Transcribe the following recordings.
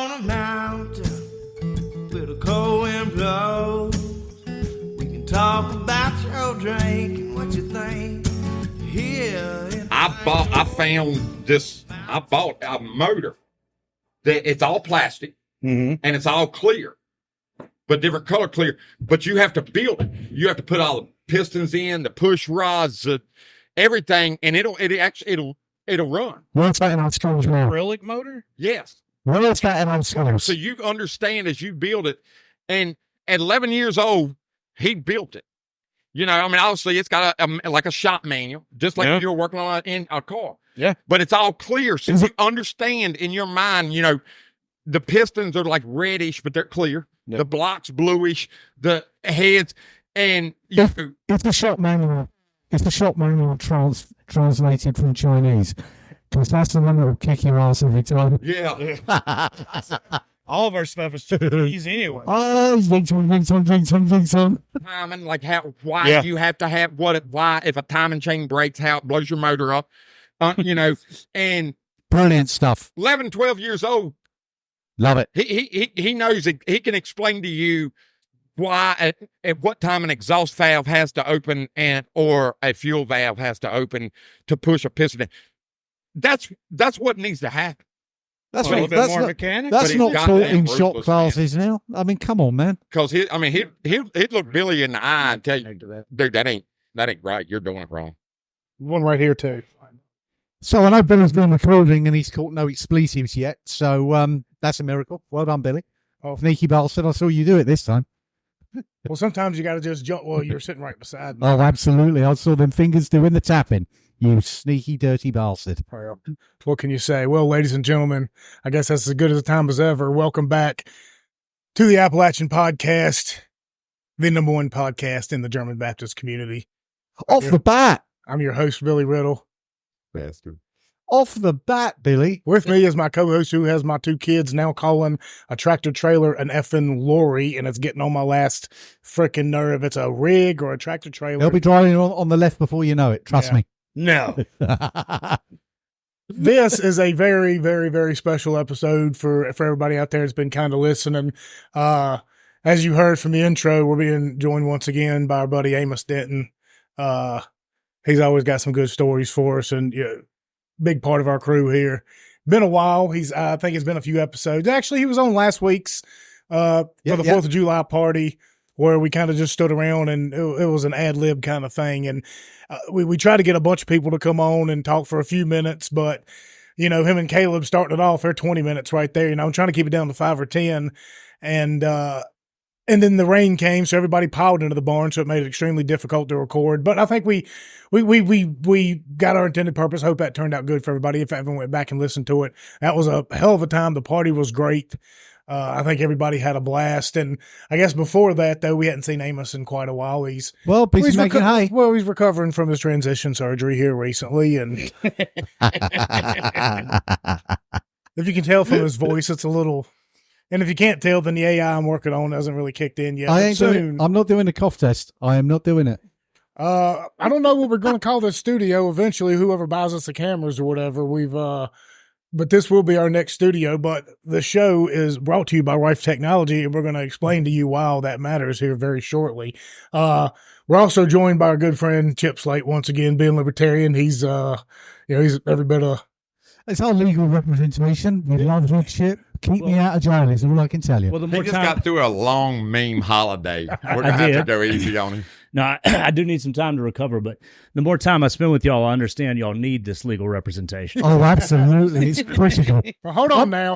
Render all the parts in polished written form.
on a mountain where the cold wind blows. We can talk about your drink and what you think here. I bought a motor that it's all plastic and it's all clear, but different color clear. But you have to build it. You have to put all the pistons in, the push rods, everything, and it'll run. What's that in our schools now? Acrylic motor? Yes. What's that in our schools? So you understand as you build it, and at 11 years old, he built it. You know, I mean, obviously it's got like a shop manual, just like if you're working on in a car. Yeah. But it's all clear. So you understand in your mind, you know, the pistons are like reddish, but they're clear. Yep. The blocks bluish, the heads, and it's the shop manual. It's the shop manual translated from Chinese, because that's the one that will kick your ass every time. Yeah. All of our stuff is Chinese anyway. Oh, timing, like why you have to have why if a timing chain breaks, how it blows your motor up, you know, and brilliant stuff. 11, 12 years old. Love it. He knows it. He can explain to you why at what time an exhaust valve has to open or a fuel valve has to open to push a piston. That's what needs to happen. That's a little bit more mechanic. That's not taught in shop classes now. I mean, come on, man. Because he'd look Billy in the eye and tell you, dude, that ain't right. You're doing it wrong. One right here too. So I know Billy's been recording and he's caught no expletives yet. So that's a miracle. Well done, Billy. Oh, sneaky bastard! I saw you do it this time. Well, sometimes you got to just jump. Well, you're sitting right beside me. Oh, absolutely! I saw them fingers doing the tapping. You sneaky, dirty bastard. What can you say? Well, ladies and gentlemen, I guess that's as good as a time as ever. Welcome back to the Appalachian Podcast, the #1 podcast in the German Baptist community. Off the bat. I'm your host, Billy Riddle. Bastard. Off the bat, Billy. With me is my co-host who has my two kids now calling a tractor trailer an effing lorry, and it's getting on my last freaking nerve. It's a rig or a tractor trailer. They'll be driving on the left before you know it. Trust me. No. This is a very, very, very special episode for everybody out there that's been kind of listening. As you heard from the intro, we're being joined once again by our buddy Amos Denton. He's always got some good stories for us, and big part of our crew here. Been a while. I think it's been a few episodes. Actually, he was on last week's for the 4th of July party, where we kind of just stood around and it was an ad lib kind of thing. And we tried to get a bunch of people to come on and talk for a few minutes, but you know, him and Caleb starting it off, they're 20 minutes right there. You know, I'm trying to keep it down to 5 or 10. And then the rain came, so everybody piled into the barn, so it made it extremely difficult to record. But I think we got our intended purpose. Hope that turned out good for everybody. If everyone went back and listened to it, that was a hell of a time. The party was great. I think everybody had a blast. And I guess before that, though, we hadn't seen Amos in quite a while. He's recovering from his transition surgery here recently. And if you can tell from his voice, it's a little... And if you can't tell, then the AI I'm working on hasn't really kicked in yet. I'm not doing the cough test. I am not doing it. I don't know what we're going to call this studio eventually, whoever buys us the cameras or whatever. But this will be our next studio. But the show is brought to you by Rife Technology, and we're going to explain to you why all that matters here very shortly. We're also joined by our good friend Chip Slate once again, being libertarian. He's he's every bit of... It's our legal representation. We love that shit. Keep me out of jail is all I can tell you. Well, he just got through a long meme holiday. We're going to have to go easy on him. No, I do need some time to recover, but the more time I spend with y'all, I understand y'all need this legal representation. Oh, absolutely. It's critical. Well, hold on now.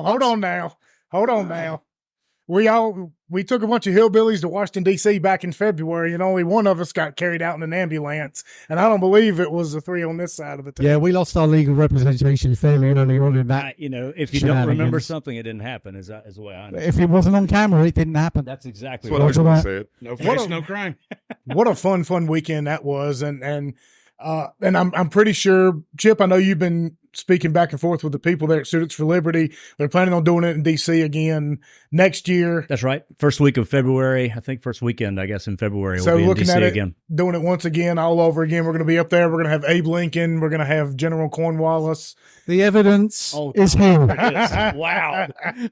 We took a bunch of hillbillies to Washington, D.C. back in February, and only one of us got carried out in an ambulance. And I don't believe it was the three on this side of the table. Yeah, we lost our legal representation fairly early on in that. If you don't remember something, it didn't happen, is the way I know. If it wasn't on camera, it didn't happen. That's exactly what I said. No face, no crime. What a fun weekend that was. And And I'm pretty sure, Chip, I know you've been speaking back and forth with the people there at Students for Liberty. They're planning on doing it in DC again next year. That's right. First week of February, I think first weekend, I guess, in February. So we'll be in looking DC at it, again. doing it once again, all over again. We're going to be up there. We're going to have Abe Lincoln. We're going to have General Cornwallis. The evidence is here. Wow.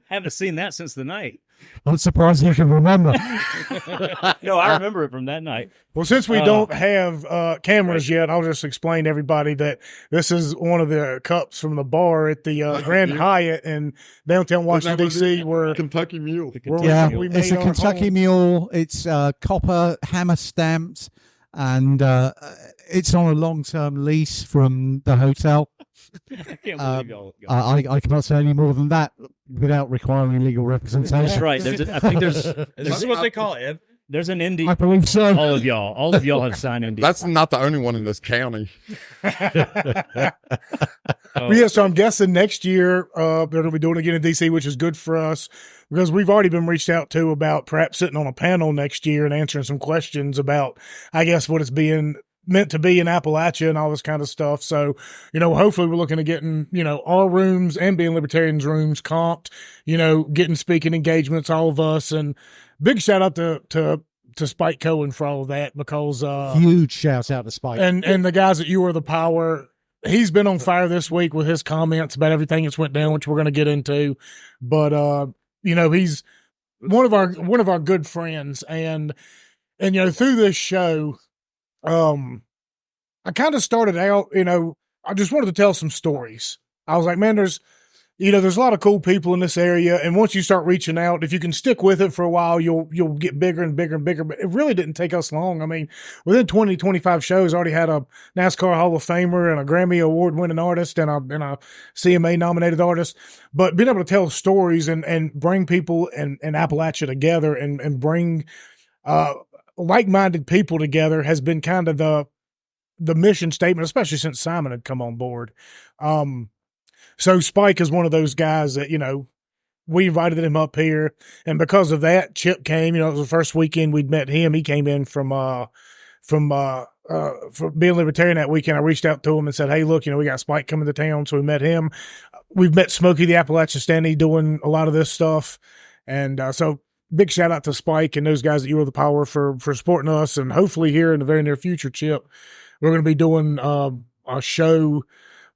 Haven't seen that since the night. I'm surprised you can remember. No, I remember it from that night. Well, since we don't have cameras yet, I'll just explain to everybody that this is one of the cups from the bar at the Grand Hyatt in downtown Washington, D.C. where Kentucky Mule. Yeah, we it's made a our Kentucky home. Mule. It's copper hammer stamped, and it's on a long-term lease from the hotel. I can't believe y'all. I cannot say any more than that without requiring legal representation. That's right. I think Is this what they call it? there's an ND. I believe so. All of y'all have signed ND. That's not the only one in this county. But yeah, so I'm guessing next year they're going to be doing it again in DC, which is good for us because we've already been reached out to about perhaps sitting on a panel next year and answering some questions about, I guess, what it's being meant to be in Appalachia and all this kind of stuff. So, hopefully we're looking at getting, our rooms and being Libertarians rooms comped, getting speaking engagements, all of us. And big shout out to Spike Cohen for all of that because Huge shouts out to Spike. and the guys at You Are the Power. He's been on fire this week with his comments about everything that's went down, which we're going to get into. But he's one of our good friends, and through this show, I kind of started out. I just wanted to tell some stories. I was like, man, there's a lot of cool people in this area, and once you start reaching out, if you can stick with it for a while, you'll get bigger and bigger and bigger. But it really didn't take us long. I mean, within 25 shows, I already had a NASCAR Hall of Famer and a Grammy Award-winning artist and a CMA-nominated artist. But being able to tell stories and bring people in Appalachia together and bring like-minded people together has been kind of the mission statement, especially since Simon had come on board. So Spike is one of those guys that, we invited him up here. And because of that, Chip came, it was the first weekend we'd met him. He came in from being Libertarian that weekend. I reached out to him and said, hey, look, we got Spike coming to town. So we met him. We've met Smokey the Appalachian Standee doing a lot of this stuff. And so big shout out to Spike and those guys at You Are the Power for supporting us. And hopefully here in the very near future, Chip, we're going to be doing a show,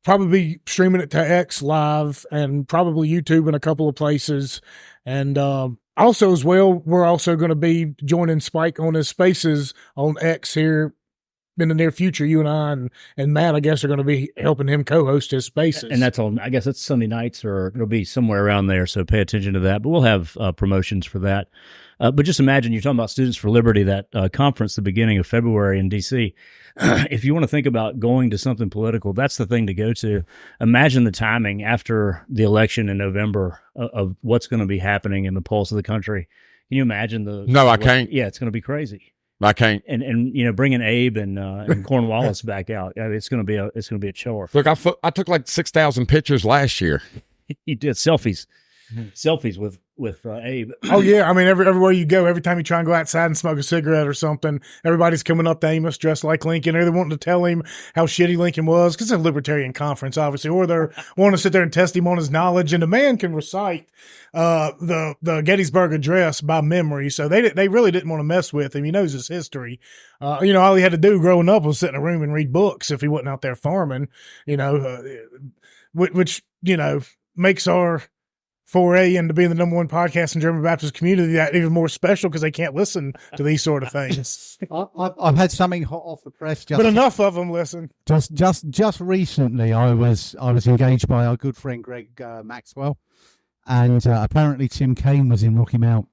probably streaming it to X live and probably YouTube in a couple of places. And also as well, we're also going to be joining Spike on his spaces on X here in the near future. You and I and Matt, I guess, are going to be helping him co-host his spaces. And that's all. I guess it's Sunday nights, or it'll be somewhere around there. So pay attention to that. But we'll have promotions for that. But just imagine you're talking about Students for Liberty, that conference, the beginning of February in DC. If you want to think about going to something political, that's the thing to go to. Imagine the timing after the election in November of what's going to be happening in the pulse of the country. Can you imagine No, I can't. Yeah, it's going to be crazy. I can't. And bringing Abe and Cornwallis back out, it's going to be a chore. Look, I took like 6,000 pictures last year. You did selfies with Abe. Oh yeah, I mean everywhere you go, every time you try and go outside and smoke a cigarette or something, everybody's coming up to Amos dressed like Lincoln, or they're wanting to tell him how shitty Lincoln was because it's a libertarian conference, obviously, or they're wanting to sit there and test him on his knowledge. And the man can recite the Gettysburg Address by memory, so they really didn't want to mess with him. He knows his history. All he had to do growing up was sit in a room and read books if he wasn't out there farming. Which makes our foray into being the number one podcast in German Baptist community that even more special because they can't listen to these sort of things. I've had something hot off the press. But enough of them listen. Just recently, I was engaged by our good friend Greg Maxwell, and apparently Tim Kaine was in Rocky Mount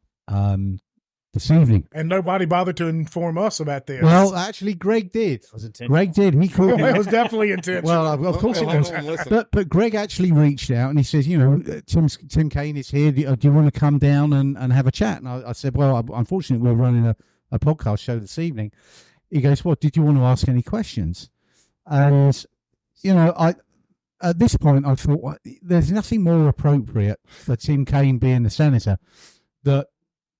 this evening. And nobody bothered to inform us about this. Well, actually, Greg did. Greg did. He called me. It was definitely intentional. Well, of course it was. But Greg actually reached out and he says, Tim Kaine is here. Do you want to come down and have a chat? And I said, well, unfortunately, we're running a podcast show this evening. He goes, well, did you want to ask any questions? And, at this point, I thought, well, there's nothing more appropriate for Tim Kaine being the senator that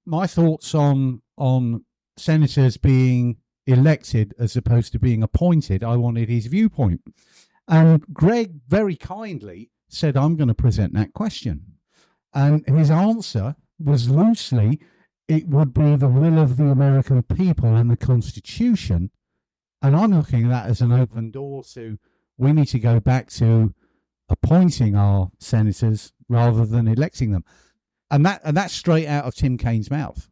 my thoughts on senators being elected as opposed to being appointed. I wanted his viewpoint. And Greg very kindly said, I'm going to present that question. And his answer was loosely, it would be the will of the American people and the Constitution. And I'm looking at that as an open door to, we need to go back to appointing our senators rather than electing them. And that's straight out of Tim Kaine's mouth.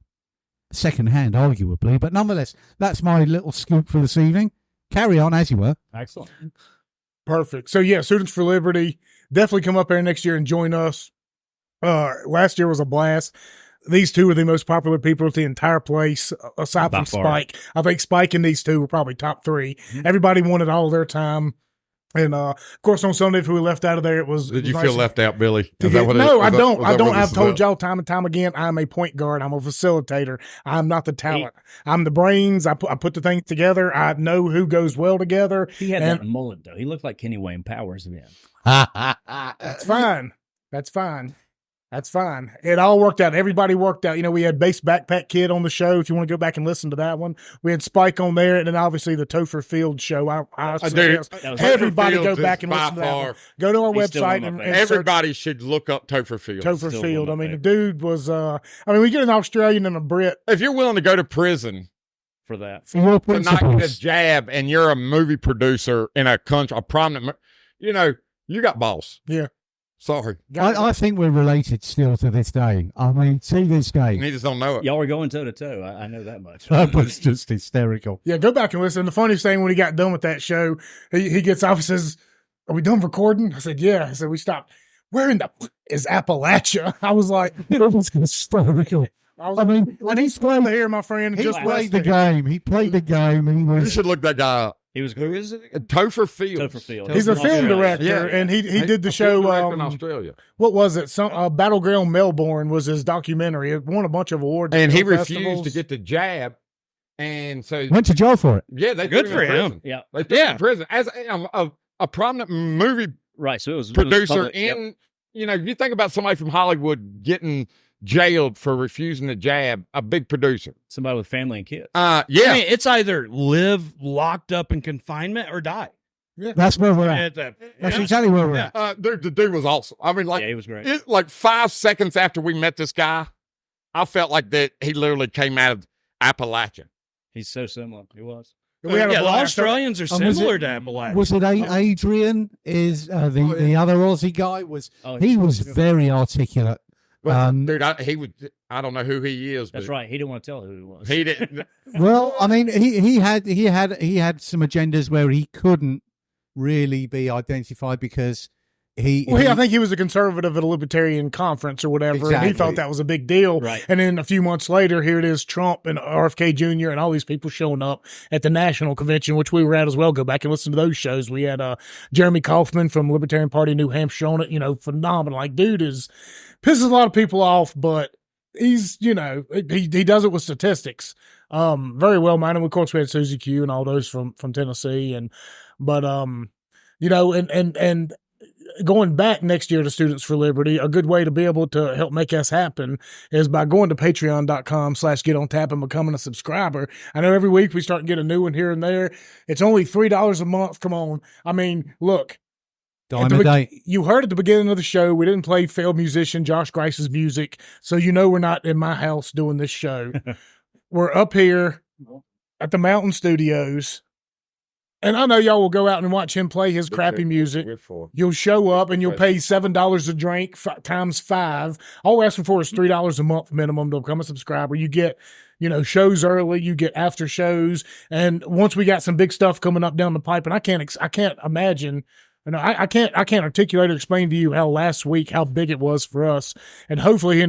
Secondhand, arguably. But nonetheless, that's my little scoop for this evening. Carry on as you were. Excellent. Perfect. So, yeah, Students for Liberty, definitely come up there next year and join us. Last year was a blast. These two are the most popular people at the entire place, aside from Spike. I think Spike and these two were probably top three. Mm-hmm. Everybody wanted all their time. And, of course, on Sunday, if we left out of there, it was. Did you nice feel left out, Billy? No, I don't. I've told y'all time and time again, I'm a point guard. I'm a facilitator. I'm not the talent. I'm the brains. I put the things together. I know who goes well together. He had that mullet, though. He looked like Kenny Wayne Powers then. That's fine. That's fine. That's fine. It all worked out. Everybody worked out. You know, we had Base Backpack Kid on the show. If you want to go back and listen to that one, we had Spike on there, and then obviously the Topher Field show. I suggest everybody go back and listen to that one. Go to our website and everybody should look up Topher Field. Topher Field. I mean, the dude was. We get an Australian and a Brit. If you're willing to go to prison for that, to not get a jab, and you're a movie producer in a country, a prominent, you got balls. Yeah. Sorry. I think we're related still to this day. I mean, see this game. He just don't know it. Y'all were going toe-to-toe. I know that much. That was just hysterical. Yeah, go back and listen. The funniest thing, when he got done with that show, he gets off and says, are we done recording? I said, yeah. I said, we stopped. Where in the is Appalachia? I was like, that was hysterical. And he's playing here, my friend. He played the game. He played the game. You should look that guy up. Who is it? Topher Field. Topher Field. He's a film director, and he did the show in Australia. What was it? Battleground Melbourne was his documentary. It won a bunch of awards, and he refused to get the jab, and so went to jail for it. Yeah, they good for him. Prison. Yeah, they threw him in prison as a prominent movie So it was producer. You think about somebody from Hollywood getting jailed for refusing the jab, a big producer, somebody with family and kids. I mean, it's either live locked up in confinement or die. Yeah. That's where we're at. That's exactly where we're at. The dude was awesome. I mean, he was great. Like 5 seconds after we met this guy, I felt like that he literally came out of Appalachia. He's so similar. He was. The Australians are similar to Appalachia. Was it Adrian? Is the other Aussie guy he was very articulate. But, dude, I don't know who he is. That's right. He didn't want to tell who he was. He didn't. Well, I mean, he had some agendas where he couldn't really be identified because I think he was a conservative at a libertarian conference or whatever, exactly. And he thought that was a big deal. Right. And then a few months later, here it is, Trump and RFK Jr. and all these people showing up at the national convention, which we were at as well. Go back and listen to those shows. We had Jeremy Kaufman from Libertarian Party New Hampshire on it. Phenomenal. Like, dude pisses a lot of people off, but he's, he does it with statistics. Very well minded. Of course, we had Susie Q and all those from Tennessee. And going back next year to Students for Liberty, a good way to be able to help make us happen is by going to patreon.com/getontap and becoming a subscriber. I know every week we start to get a new one here and there. It's only $3 a month. Come on. I mean, look. You heard at the beginning of the show, we didn't play failed musician Josh Grice's music, so we're not in my house doing this show. We're up here at the Mountain Studios, and I know y'all will go out and watch him play his crappy music. You'll show up and you'll pay $7 a drink times 5. All we're asking for is $3 a month minimum to become a subscriber. You get shows early, you get after shows, and once we got some big stuff coming up down the pipe, and I can't imagine. I can't articulate or explain to you how big it was for us, and hopefully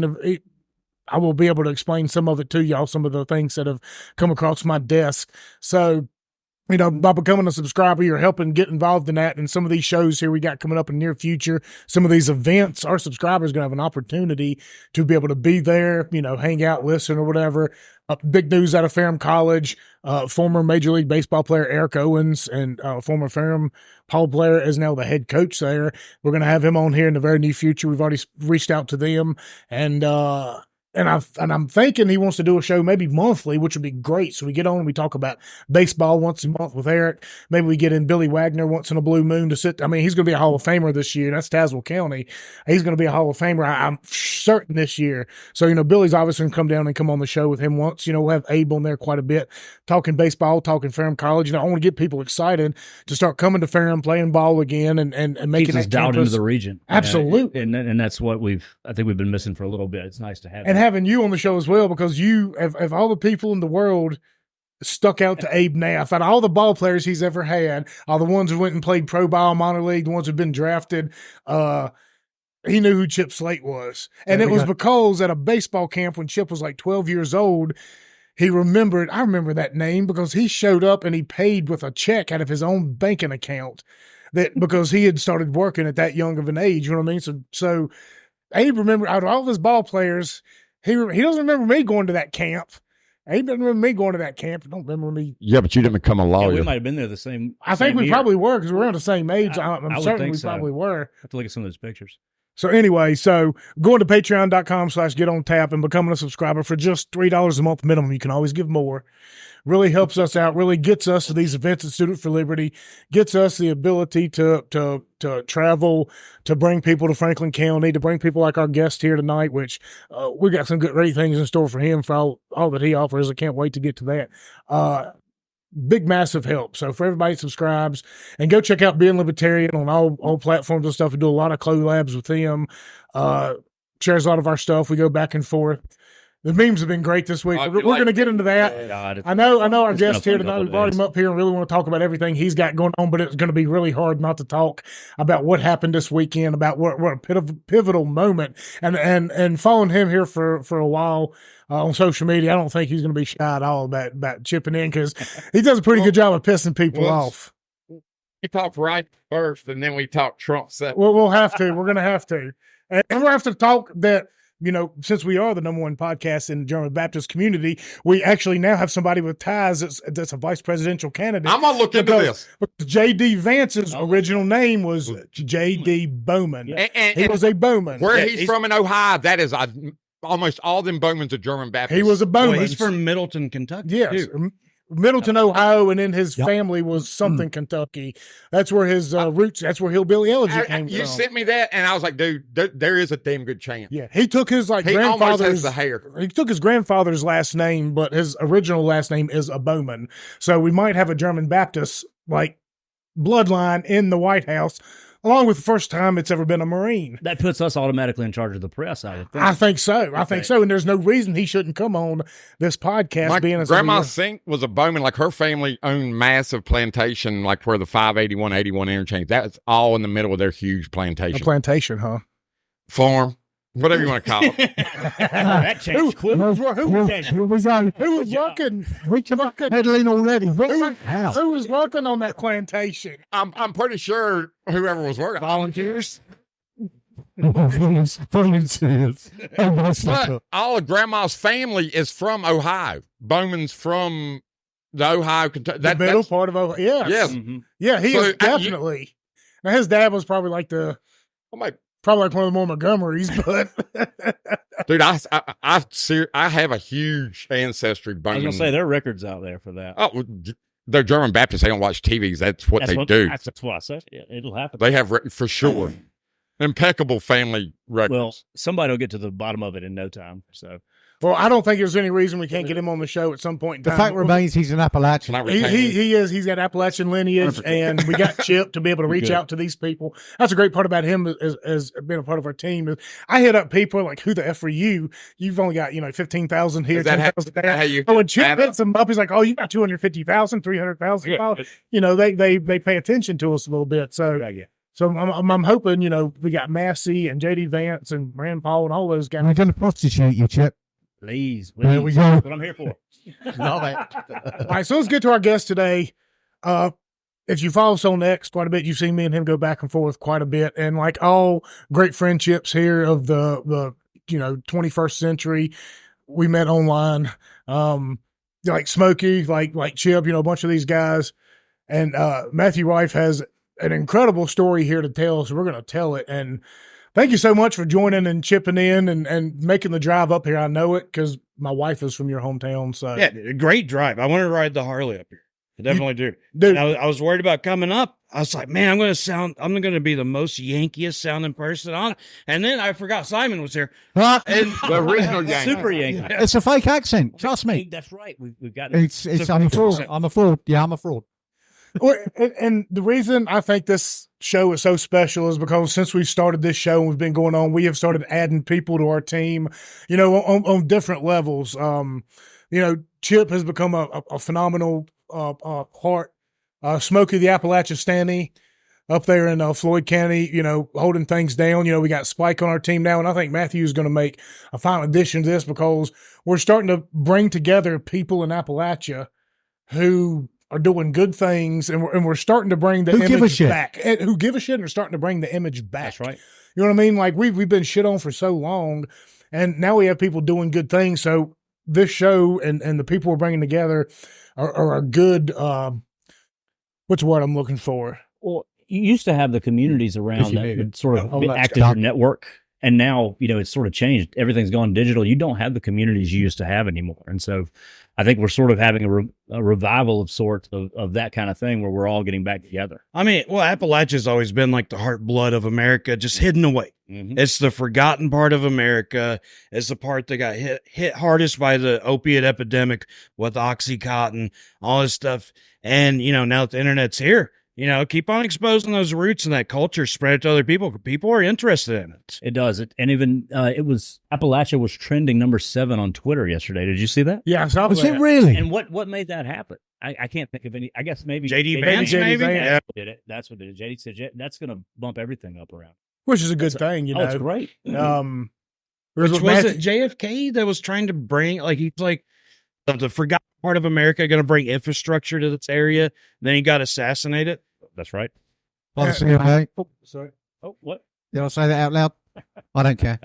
I will be able to explain some of it to y'all, some of the things that have come across my desk. So, by becoming a subscriber, you're helping get involved in that. And some of these shows here we got coming up in the near future, some of these events, our subscribers are going to have an opportunity to be able to be there, hang out, listen, or whatever. Big news out of Ferrum College, former Major League Baseball player Eric Owens and former Ferrum Paul Blair is now the head coach there. We're going to have him on here in the very near future. We've already reached out to them, and And I'm thinking he wants to do a show maybe monthly, which would be great. So we get on and we talk about baseball once a month with Eric. Maybe we get in Billy Wagner once in a blue moon to sit. I mean, he's going to be a Hall of Famer this year. That's Tazewell County. He's going to be a Hall of Famer. I'm certain this year. So, Billy's obviously going to come down and come on the show with him once. We'll have Abe on there quite a bit, talking baseball, talking Ferrum College. I want to get people excited to start coming to Ferrum, playing ball again, and making us dialed into the region. Absolutely. And that's what I think we've been missing for a little bit. It's nice to have. And having you on the show as well, because you, of all the people in the world, stuck out to Abe Naff. Out of all the ball players he's ever had, all the ones who went and played pro ball, minor league, the ones who've been drafted, he knew who Chip Slate was. And it was because at a baseball camp when Chip was like 12 years old, I remember that name because he showed up and he paid with a check out of his own banking account because he had started working at that young of an age. You know what I mean? So Abe remember out of all of his ball players, he doesn't remember me going to that camp. He doesn't remember me going to that camp. He don't remember me. Yeah, but you didn't become a lawyer. Yeah, we might have been there the same. I think we year. probably were because we're around the same age. I'm certain we so. probably were. I have to look at some of those pictures. So anyway, going to patreon.com/getontap and becoming a subscriber for just $3 a month minimum. You can always give more. Really helps us out, really gets us to these events at Student for Liberty, gets us the ability to travel, to bring people to Franklin County, to bring people like our guest here tonight, which we got some great things in store for him for all that he offers. I can't wait to get to that. Big, massive help. So for everybody that subscribes, and go check out Being Libertarian on all platforms and stuff. We do a lot of collabs with them. Shares a lot of our stuff. We go back and forth. The memes have been great this week. We're going to get into that. God, I know our guest here tonight, we brought him up here and really want to talk about everything he's got going on, but it's going to be really hard not to talk about what happened this weekend, about what a pivotal moment. And following him here for a while on social media, I don't think he's going to be shy at all about chipping in because he does a pretty good job of pissing people off. We talked right first, and then we talked Trump second. Well, we'll have to. We're going to have to. And we'll have to talk that, since we are the number one podcast in the German Baptist community, we actually now have somebody with ties that's a vice presidential candidate. I'm going to look into this. J.D. Vance's original name was J.D. Bowman. And he was a Bowman. Where he's from in Ohio, that is almost all them Bowmans are German Baptists. He was a Bowman. Well, he's from Middleton, Kentucky. Yes. Too. Middleton, Ohio, and then his family was something Kentucky. That's where his roots. That's where Hillbilly Elegy came from. You sent me that, and I was like, dude, there is a damn good chance. Yeah, he took his grandfather's. Almost has the hair. He took his grandfather's last name, but his original last name is a Bowman. So we might have a German Baptist bloodline in the White House, along with the first time it's ever been a Marine. That puts us automatically in charge of the press, I would think. I think so. I think so. And there's no reason he shouldn't come on this podcast. My grandma Sink was a Bowman. Her family owned massive plantation, where the 581-81 interchange. That's all in the middle of their huge plantation. A plantation, huh? Farm. Whatever you want to call it. That changed quick. Who was working? Peddling already. Who was working on that plantation? I'm pretty sure whoever was working. Volunteers. Volunteers. But all of Grandma's family is from Ohio. Bowman's from the Ohio, Kentucky. The middle part of Ohio. Yes. Yes. Mm-hmm. Yeah, he is definitely. Now, his dad was probably probably one of the more Montgomerys, but dude, I have a huge ancestry. I was gonna say there are records out there for that. Oh, they're German Baptists. They don't watch TVs. That's what they do. That's what I said. Yeah, it'll happen. They have for sure impeccable family records. Well, somebody will get to the bottom of it in no time. So. Well, I don't think there's any reason we can't get him on the show at some point in time. The fact remains he's an Appalachian. He is. He's got Appalachian lineage, and we got Chip to be able to reach out to these people. That's a great part about him as being a part of our team. I hit up people like, who the F are you? You've only got, 15,000 here, 10,000 there. But when Chip hits them up, he's like, oh, you got 250,000, 300,000. Yeah. They pay attention to us a little bit. So. Yeah. So I'm hoping, we got Massey and J.D. Vance and Rand Paul and all those guys. We're going to prostitute you, Chip. Please. There we go. That's what I'm here for. Love it. All right, so let's get to our guest today. If you follow us on X quite a bit, you've seen me and him go back and forth quite a bit. And like all great friendships here of the 21st century, we met online. Like Smokey, like Chip, a bunch of these guys. And Matthew Rife has an incredible story here to tell, so we're going to tell it. And thank you so much for joining and chipping in and making the drive up here. I know it because my wife is from your hometown. So Yeah, great drive. I want to ride the Harley up here. I definitely do. dude. I was worried about coming up. I was like, man, I'm going to be the most Yankeest sounding person on. And then I forgot Simon was here. Huh? And The original Yankee. Super Yankee. It's a fake accent. Trust me. That's right. We've got It's I'm a fraud. I'm a fraud. Yeah, I'm a fraud. And the reason I think this show is so special is because since we've started this show and we've been going on, we have started adding people to our team, on different levels. Chip has become a phenomenal part. Smokey the Appalachistani up there in Floyd County, holding things down. We got Spike on our team now, and I think Matthew is going to make a final addition to this because we're starting to bring together people in Appalachia who are doing good things, and we're starting to bring the image back. Who give a shit and are starting to bring the image back. That's right. You know what I mean? Like we've been shit on for so long, and now we have people doing good things. So this show and the people we're bringing together are a good. What's the word I'm looking for? Well, you used to have the communities around that would sort of act as your network. And now, it's sort of changed. Everything's gone digital. You don't have the communities you used to have anymore. And so I think we're sort of having a revival of sorts of that kind of thing where we're all getting back together. I mean, well, Appalachia's always been like the heart blood of America, just hidden away. Mm-hmm. It's the forgotten part of America. It's the part that got hit hardest by the opiate epidemic with Oxycontin, all this stuff. And, now that the internet's here, keep on exposing those roots and that culture, spread it to other people. People are interested in it. It does. And even Appalachia was trending number 7 on Twitter yesterday. Did you see that? Yeah, I saw Was that. it really? And what made that happen? I can't think of any. I guess maybe JD Vance, maybe? Yeah. Did it. That's what did it. JD said that's going to bump everything up around. Which is a good thing, Oh, it's great. Which was it JFK that was trying to bring, he's like, the forgotten part of America, going to bring infrastructure to this area. Then he got assassinated. That's right. Okay. Oh, sorry. Oh, what? Did I say that out loud? I don't care.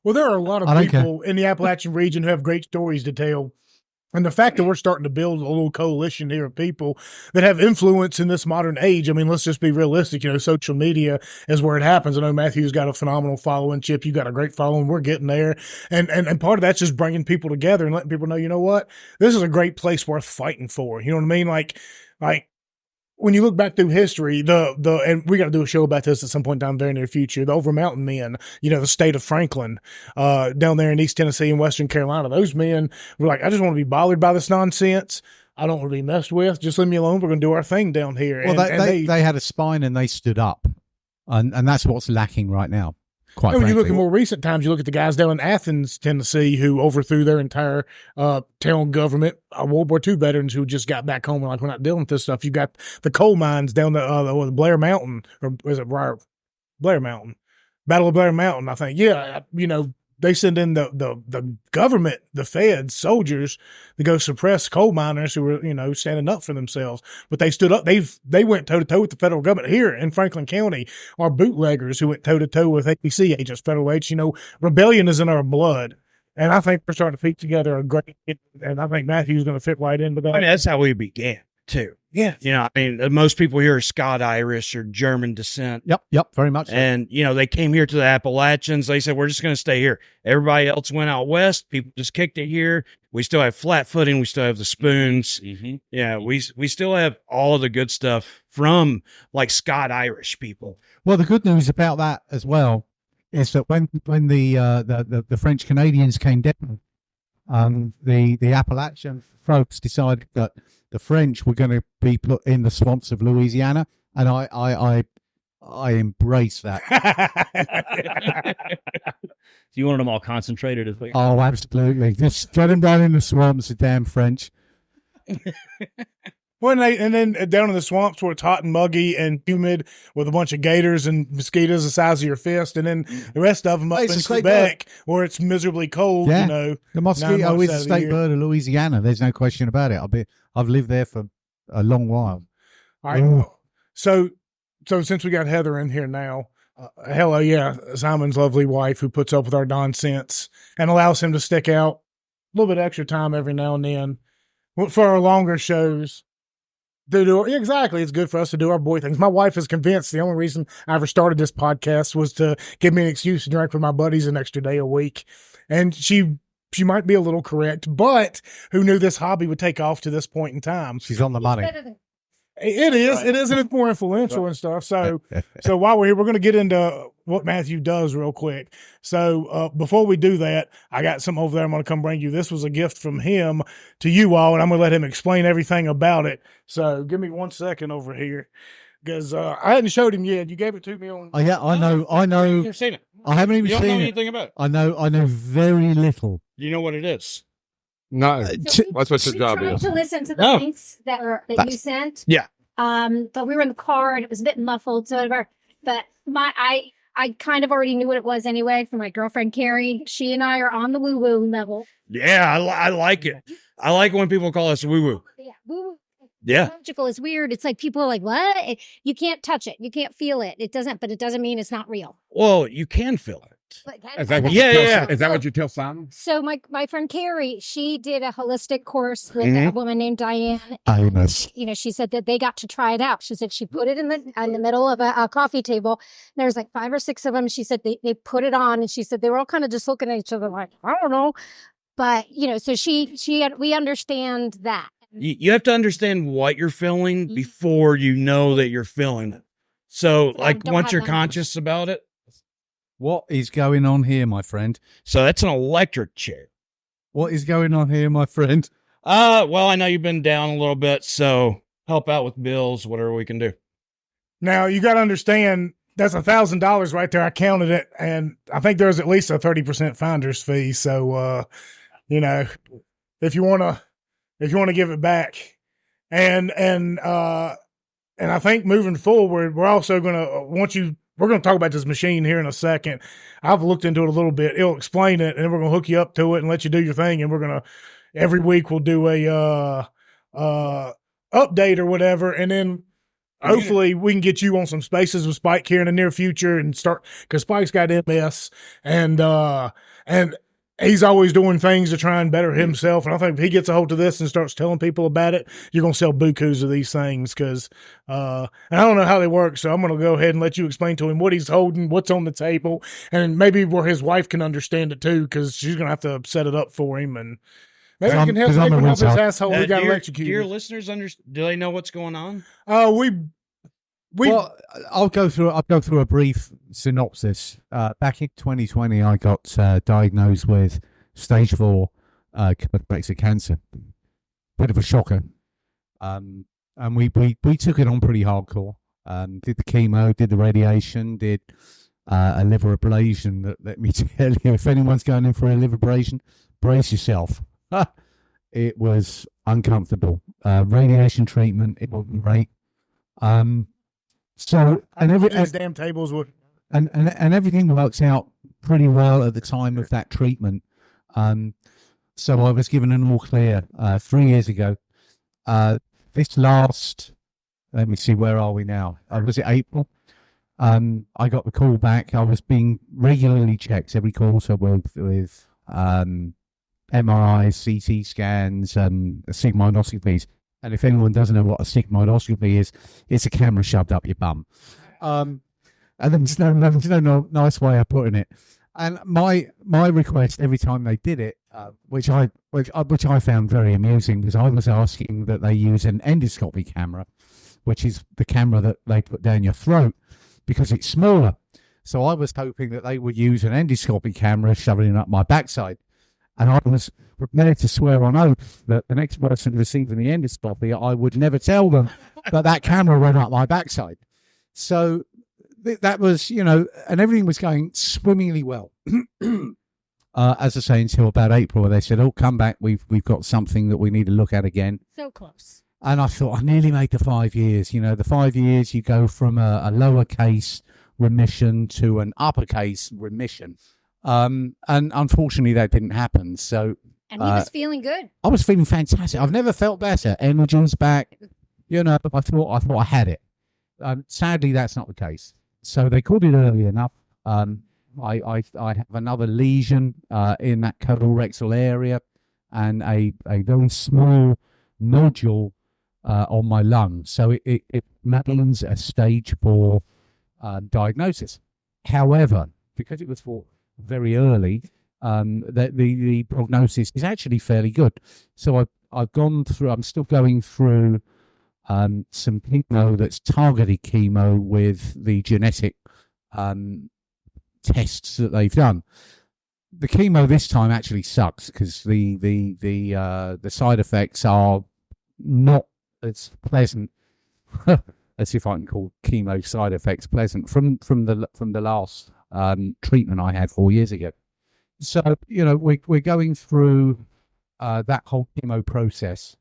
Well, there are a lot of people in the Appalachian region who have great stories to tell. And the fact that we're starting to build a little coalition here of people that have influence in this modern age. I mean, let's just be realistic. Social media is where it happens. I know Matthew's got a phenomenal following. Chip, you got a great following. We're getting there. And part of that's just bringing people together and letting people know, you know what? This is a great place worth fighting for. You know what I mean? Like when you look back through history, and we got to do a show about this at some point down there in the near future, the Over Mountain men, the state of Franklin, down there in East Tennessee and Western Carolina, those men were like, I just want to be bothered by this nonsense. I don't want to be messed with. Just leave me alone. We're going to do our thing down here. Well, they had a spine and they stood up. And that's what's lacking right now. Quite when frankly. you look at more recent times, you look at the guys down in Athens, Tennessee, who overthrew their entire town government, World War II veterans who just got back home and like, we're not dealing with this stuff. You got the coal mines down the Blair Mountain, or was it Blair Mountain? Battle of Blair Mountain, I think. Yeah, they send in the government, the feds, soldiers to go suppress coal miners who were, standing up for themselves. But they stood up. They went toe to toe with the federal government. Here in Franklin County are bootleggers who went toe to toe with APC agents, federal agents. Rebellion is in our blood. And I think we're starting to piece together a great, and I think Matthew's going to fit right into that. I mean, that's how we began too. Yeah. Most people here are Scot-Irish or German descent. Yep, very much so. And, they came here to the Appalachians. They said, we're just going to stay here. Everybody else went out west. People just kicked it here. We still have flat footing. We still have the spoons. Mm-hmm. Yeah, we still have all the good stuff from Scot-Irish people. Well, the good news about that as well is that when the French Canadians came down, the Appalachian folks decided that the French were going to be put in the swamps of Louisiana, and I embrace that. So you wanted them all concentrated as well? Oh, absolutely. Just get them down in the swamps, the damn French. Well, and then down in the swamps where it's hot and muggy and humid with a bunch of gators and mosquitoes the size of your fist, and then the rest of them up in Quebec where it's miserably cold. Yeah. The mosquito is the state bird of Louisiana. There's no question about it. I've lived there for a long while. All right. So since we got Heather in here now, hello, Simon's lovely wife who puts up with our nonsense and allows him to stick out a little bit extra time every now and then for our longer shows. Exactly. It's good for us to do our boy things. My wife is convinced the only reason I ever started this podcast was to give me an excuse to drink with my buddies an extra day a week. And she might be a little correct, but who knew this hobby would take off to this point in time? She's on the money. It is. Right. It is, and it's more influential and stuff. So while we're here, we're going to get into what Matthew does real quick. So before we do that, I got some over there I'm going to come bring you. This was a gift from him to you all, and I'm going to let him explain everything about it. So give me 1 second over here, because I hadn't showed him yet. You gave it to me on. Oh yeah, I know. You've seen it. I haven't even you don't seen know it. anything about it. I know very little. You know what it is? No, So that's what your job tried is. to listen to the links that you sent. Yeah. But we were in the car and it was a bit muffled, so whatever. But I kind of already knew what it was anyway from my girlfriend Carrie. She and I are on the woo woo level. Yeah, I like it. I like when people call us woo woo. Yeah, woo woo. Yeah. Magical is weird. It's like people are like, what? You can't touch it. You can't feel it. It doesn't mean it's not real. Well, you can feel it. Is that what Yeah, you tell, yeah. Is that what you tell Simon? So my friend Carrie, she did a holistic course with a woman named Diane. Amos. You know, she said that they got to try it out. She said she put it in the middle of a coffee table. There's like 5 or 6 of them. She said they put it on, and she said they were all kind of just looking at each other like, I don't know. But you know, so we understand that. You have to understand what you're feeling before you know that you're feeling it. So, like, once you're conscious about it. What is going on here, my friend? So that's an electric chair. What is going on here, my friend? Well, I know you've been down a little bit, so help out with bills, whatever we can do. Now you got to understand that's $1,000 right there. I counted it, and I think there's at least a 30% finder's fee. So, you know, if you want to give it back, and I think moving forward, we're also we're going to talk about this machine here in a second. I've looked into it a little bit. It'll explain it, and we're going to hook you up to it and let you do your thing. And we're going to, every week we'll do a update or whatever. And then hopefully we can get you on some spaces with Spike here in the near future and start, because Spike's got MS and he's always doing things to try and better himself. And I think if he gets a hold of this and starts telling people about it, you're going to sell bukus of these things. Cause, and I don't know how they work. So I'm going to go ahead and let you explain to him what he's holding, what's on the table, and maybe where his wife can understand it too. Cause she's going to have to set it up for him, and maybe we can help his asshole. We got electrocuted. Do your listeners do they know what's going on? Well, I'll go through a brief synopsis. Back in 2020, I got diagnosed with stage 4 colorectal cancer. Bit of a shocker. And we took it on pretty hardcore. Did the chemo, did the radiation, did a liver ablation. Let me tell you, if anyone's going in for a liver ablation, brace yourself. It was uncomfortable. Radiation treatment, it wasn't great. So these damn tables would, and everything works out pretty well at the time of that treatment. So I was given an all clear 3 years ago. This last, let me see, where are we now? Was it April? I got the call back. I was being regularly checked every quarter with MRIs, CT scans, sigmoidoscopies. And if anyone doesn't know what a sigmoidoscopy is, it's a camera shoved up your bum. And there's no nice way of putting it. And my request every time they did it, which I found very amusing, was I was asking that they use an endoscopy camera, which is the camera that they put down your throat, because it's smaller. So I was hoping that they would use an endoscopy camera shoving it up my backside. And I was prepared to swear on oath that the next person receiving the endoscopy, I would never tell them that camera went up my backside. So that was, and everything was going swimmingly well. As I say, until about April, they said, "Oh, come back. We've got something that we need to look at again." So close. And I thought, I nearly made the 5 years. The 5 years, you go from a lowercase remission to an uppercase remission. And unfortunately that didn't happen. So, and he was feeling good. I was feeling fantastic. I've never felt better. Energy's back. I thought I had it. Sadly, that's not the case. So they called it early enough. I have another lesion in that colorectal area, and a very small nodule on my lungs. So it means a stage 4 diagnosis. However, because it was for very early, the prognosis is actually fairly good. So I've gone through. I'm still going through some chemo that's targeted chemo with the genetic tests that they've done. The chemo this time actually sucks because the side effects are not as pleasant. Let's see if I can call chemo side effects pleasant from the last treatment I had 4 years ago. So we're going through that whole chemo process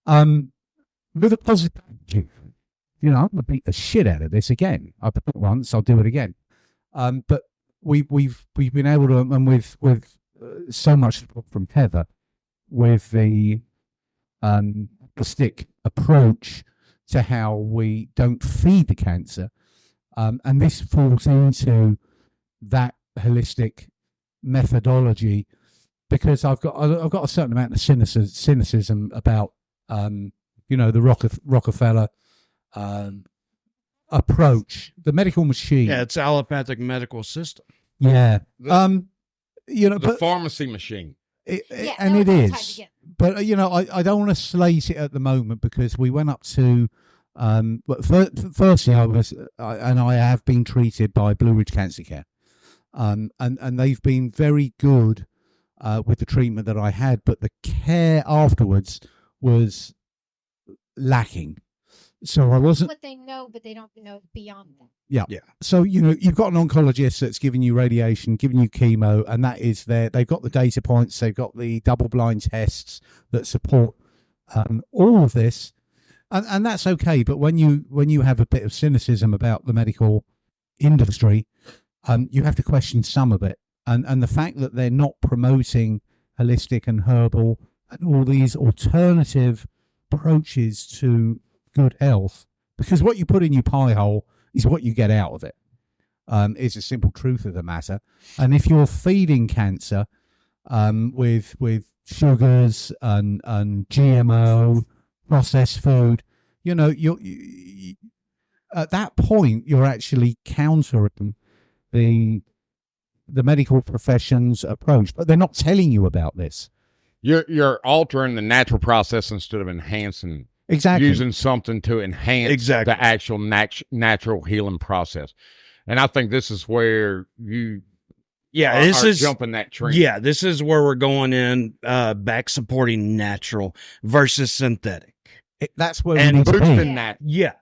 with a positive attitude. I'm gonna beat the shit out of this again. I've done it once, I'll do it again. But we've been able to, and with so much support from Heather, with the stick approach to how we don't feed the cancer, and this falls into that holistic methodology, because I've got a certain amount of cynicism about the Rockefeller approach, the medical machine. Yeah, it's allopathic medical system. Yeah, the pharmacy machine. It is. But I don't want to slate it at the moment, because we went up to. But firstly, I have been treated by Blue Ridge Cancer Care, and they've been very good with the treatment that I had, but the care afterwards was lacking. So I wasn't. What they know, but they don't know beyond that. Yeah. So you've got an oncologist that's giving you radiation, giving you chemo, and that is there. They've got the data points, they've got the double-blind tests that support all of this, and that's okay. But when you have a bit of cynicism about the medical industry, you have to question some of it, and the fact that they're not promoting holistic and herbal and all these alternative approaches to good health, because what you put in your pie hole is what you get out of it. Is a simple truth of the matter. And if you're feeding cancer with sugars and GMO processed food, you at that point you're actually countering the medical profession's approach, but they're not telling you about this. You're altering the natural process instead of enhancing. Exactly. Using something to enhance the actual natural healing process. And I think this is where you are jumping that trend. Yeah, this is where we're going in, back supporting natural versus synthetic. That's where we need to be. That. Yeah.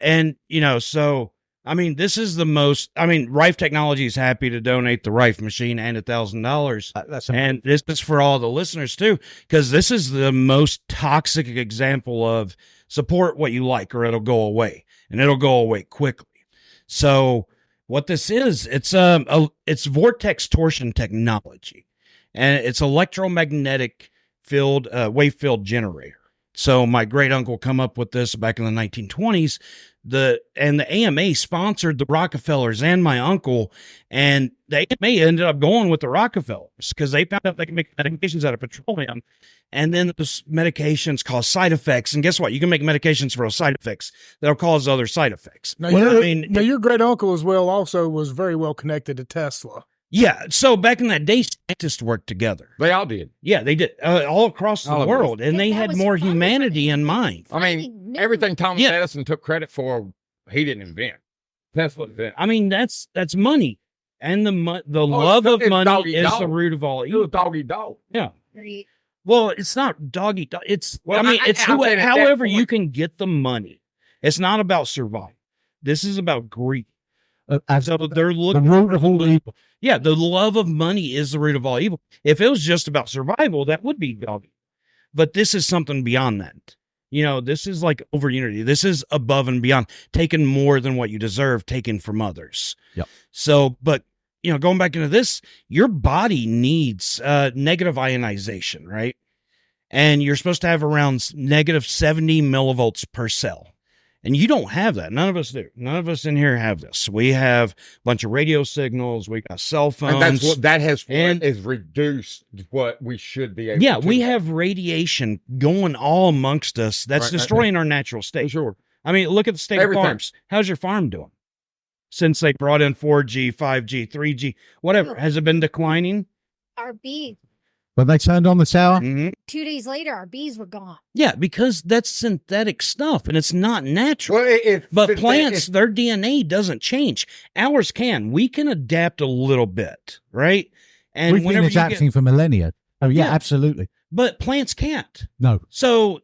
And, so, this is the most, Rife Technology is happy to donate the Rife machine and $1,000. And this is for all the listeners too, because this is the most toxic example of support what you like or it'll go away, and it'll go away quickly. So what this is, it's vortex torsion technology, and it's electromagnetic field, wave field generator. So my great uncle come up with this back in the 1920s. The AMA sponsored the Rockefellers and my uncle, and the AMA ended up going with the Rockefellers because they found out they can make medications out of petroleum, and then those medications cause side effects. And guess what? You can make medications for those side effects that'll cause other side effects. Now, your great uncle as well also was very well connected to Tesla. Yeah, so back in that day, scientists worked together. They all did. Yeah, they did, all across the world, and they had more humanity in mind. Everything Thomas Edison took credit for, he didn't invent. That's what invented. That's money, and the love of money is the root of all evil. It was doggy dog. Yeah. Well, it's not doggy dog. It's however you can get the money. It's not about survival. This is about greed. So they're looking the root of all evil. Yeah, the love of money is the root of all evil. If it was just about survival, that would be doggy. But this is something beyond that. This is like over unity. This is above and beyond, taking more than what you deserve, taken from others. Yep. So, but going back into this, your body needs negative ionization, right? And you're supposed to have around negative 70 millivolts per cell. And you don't have that. None of us do. None of us in here have this. We have a bunch of radio signals. We got cell phones. And that's what that has reduced what we should be able to. We have radiation going all amongst us that's destroying our natural state. Sure. I mean, look at the state of farms. How's your farm doing? Since they brought in 4G, 5G, 3G, whatever. Has it been declining? Our bees. When they turned on the tower? 2 days later, our bees were gone. Yeah, because that's synthetic stuff and it's not natural. Well, but plants, their DNA doesn't change. Ours can. We can adapt a little bit, right? And we've been adapting for millennia. Oh, yeah, absolutely. But plants can't. No. So,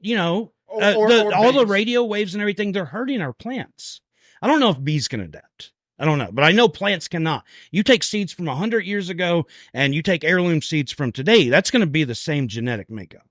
all the radio waves and everything, they're hurting our plants. I don't know if bees can adapt. I don't know, but I know plants cannot. You take seeds from 100 years ago and you take heirloom seeds from today, that's going to be the same genetic makeup.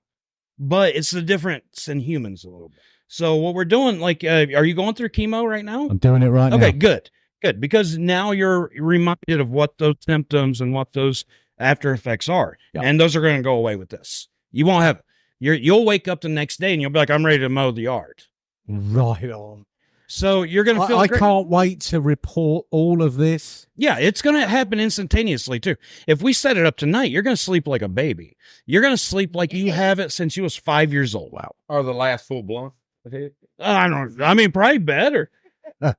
But it's the difference in humans a little bit. So what we're doing, are you going through chemo right now? I'm doing it right now. Okay, good. Because now you're reminded of what those symptoms and what those after effects are. Yeah. And those are going to go away with this. You won't have, you'll wake up the next day and you'll be like, I'm ready to mow the yard. Right on. So you're going to feel I can't wait to report all of this. Yeah, it's going to happen instantaneously, too. If we set it up tonight, you're going to sleep like a baby. You're going to sleep like you have it since you was 5 years old. Wow. Or the last full blown. Probably better. I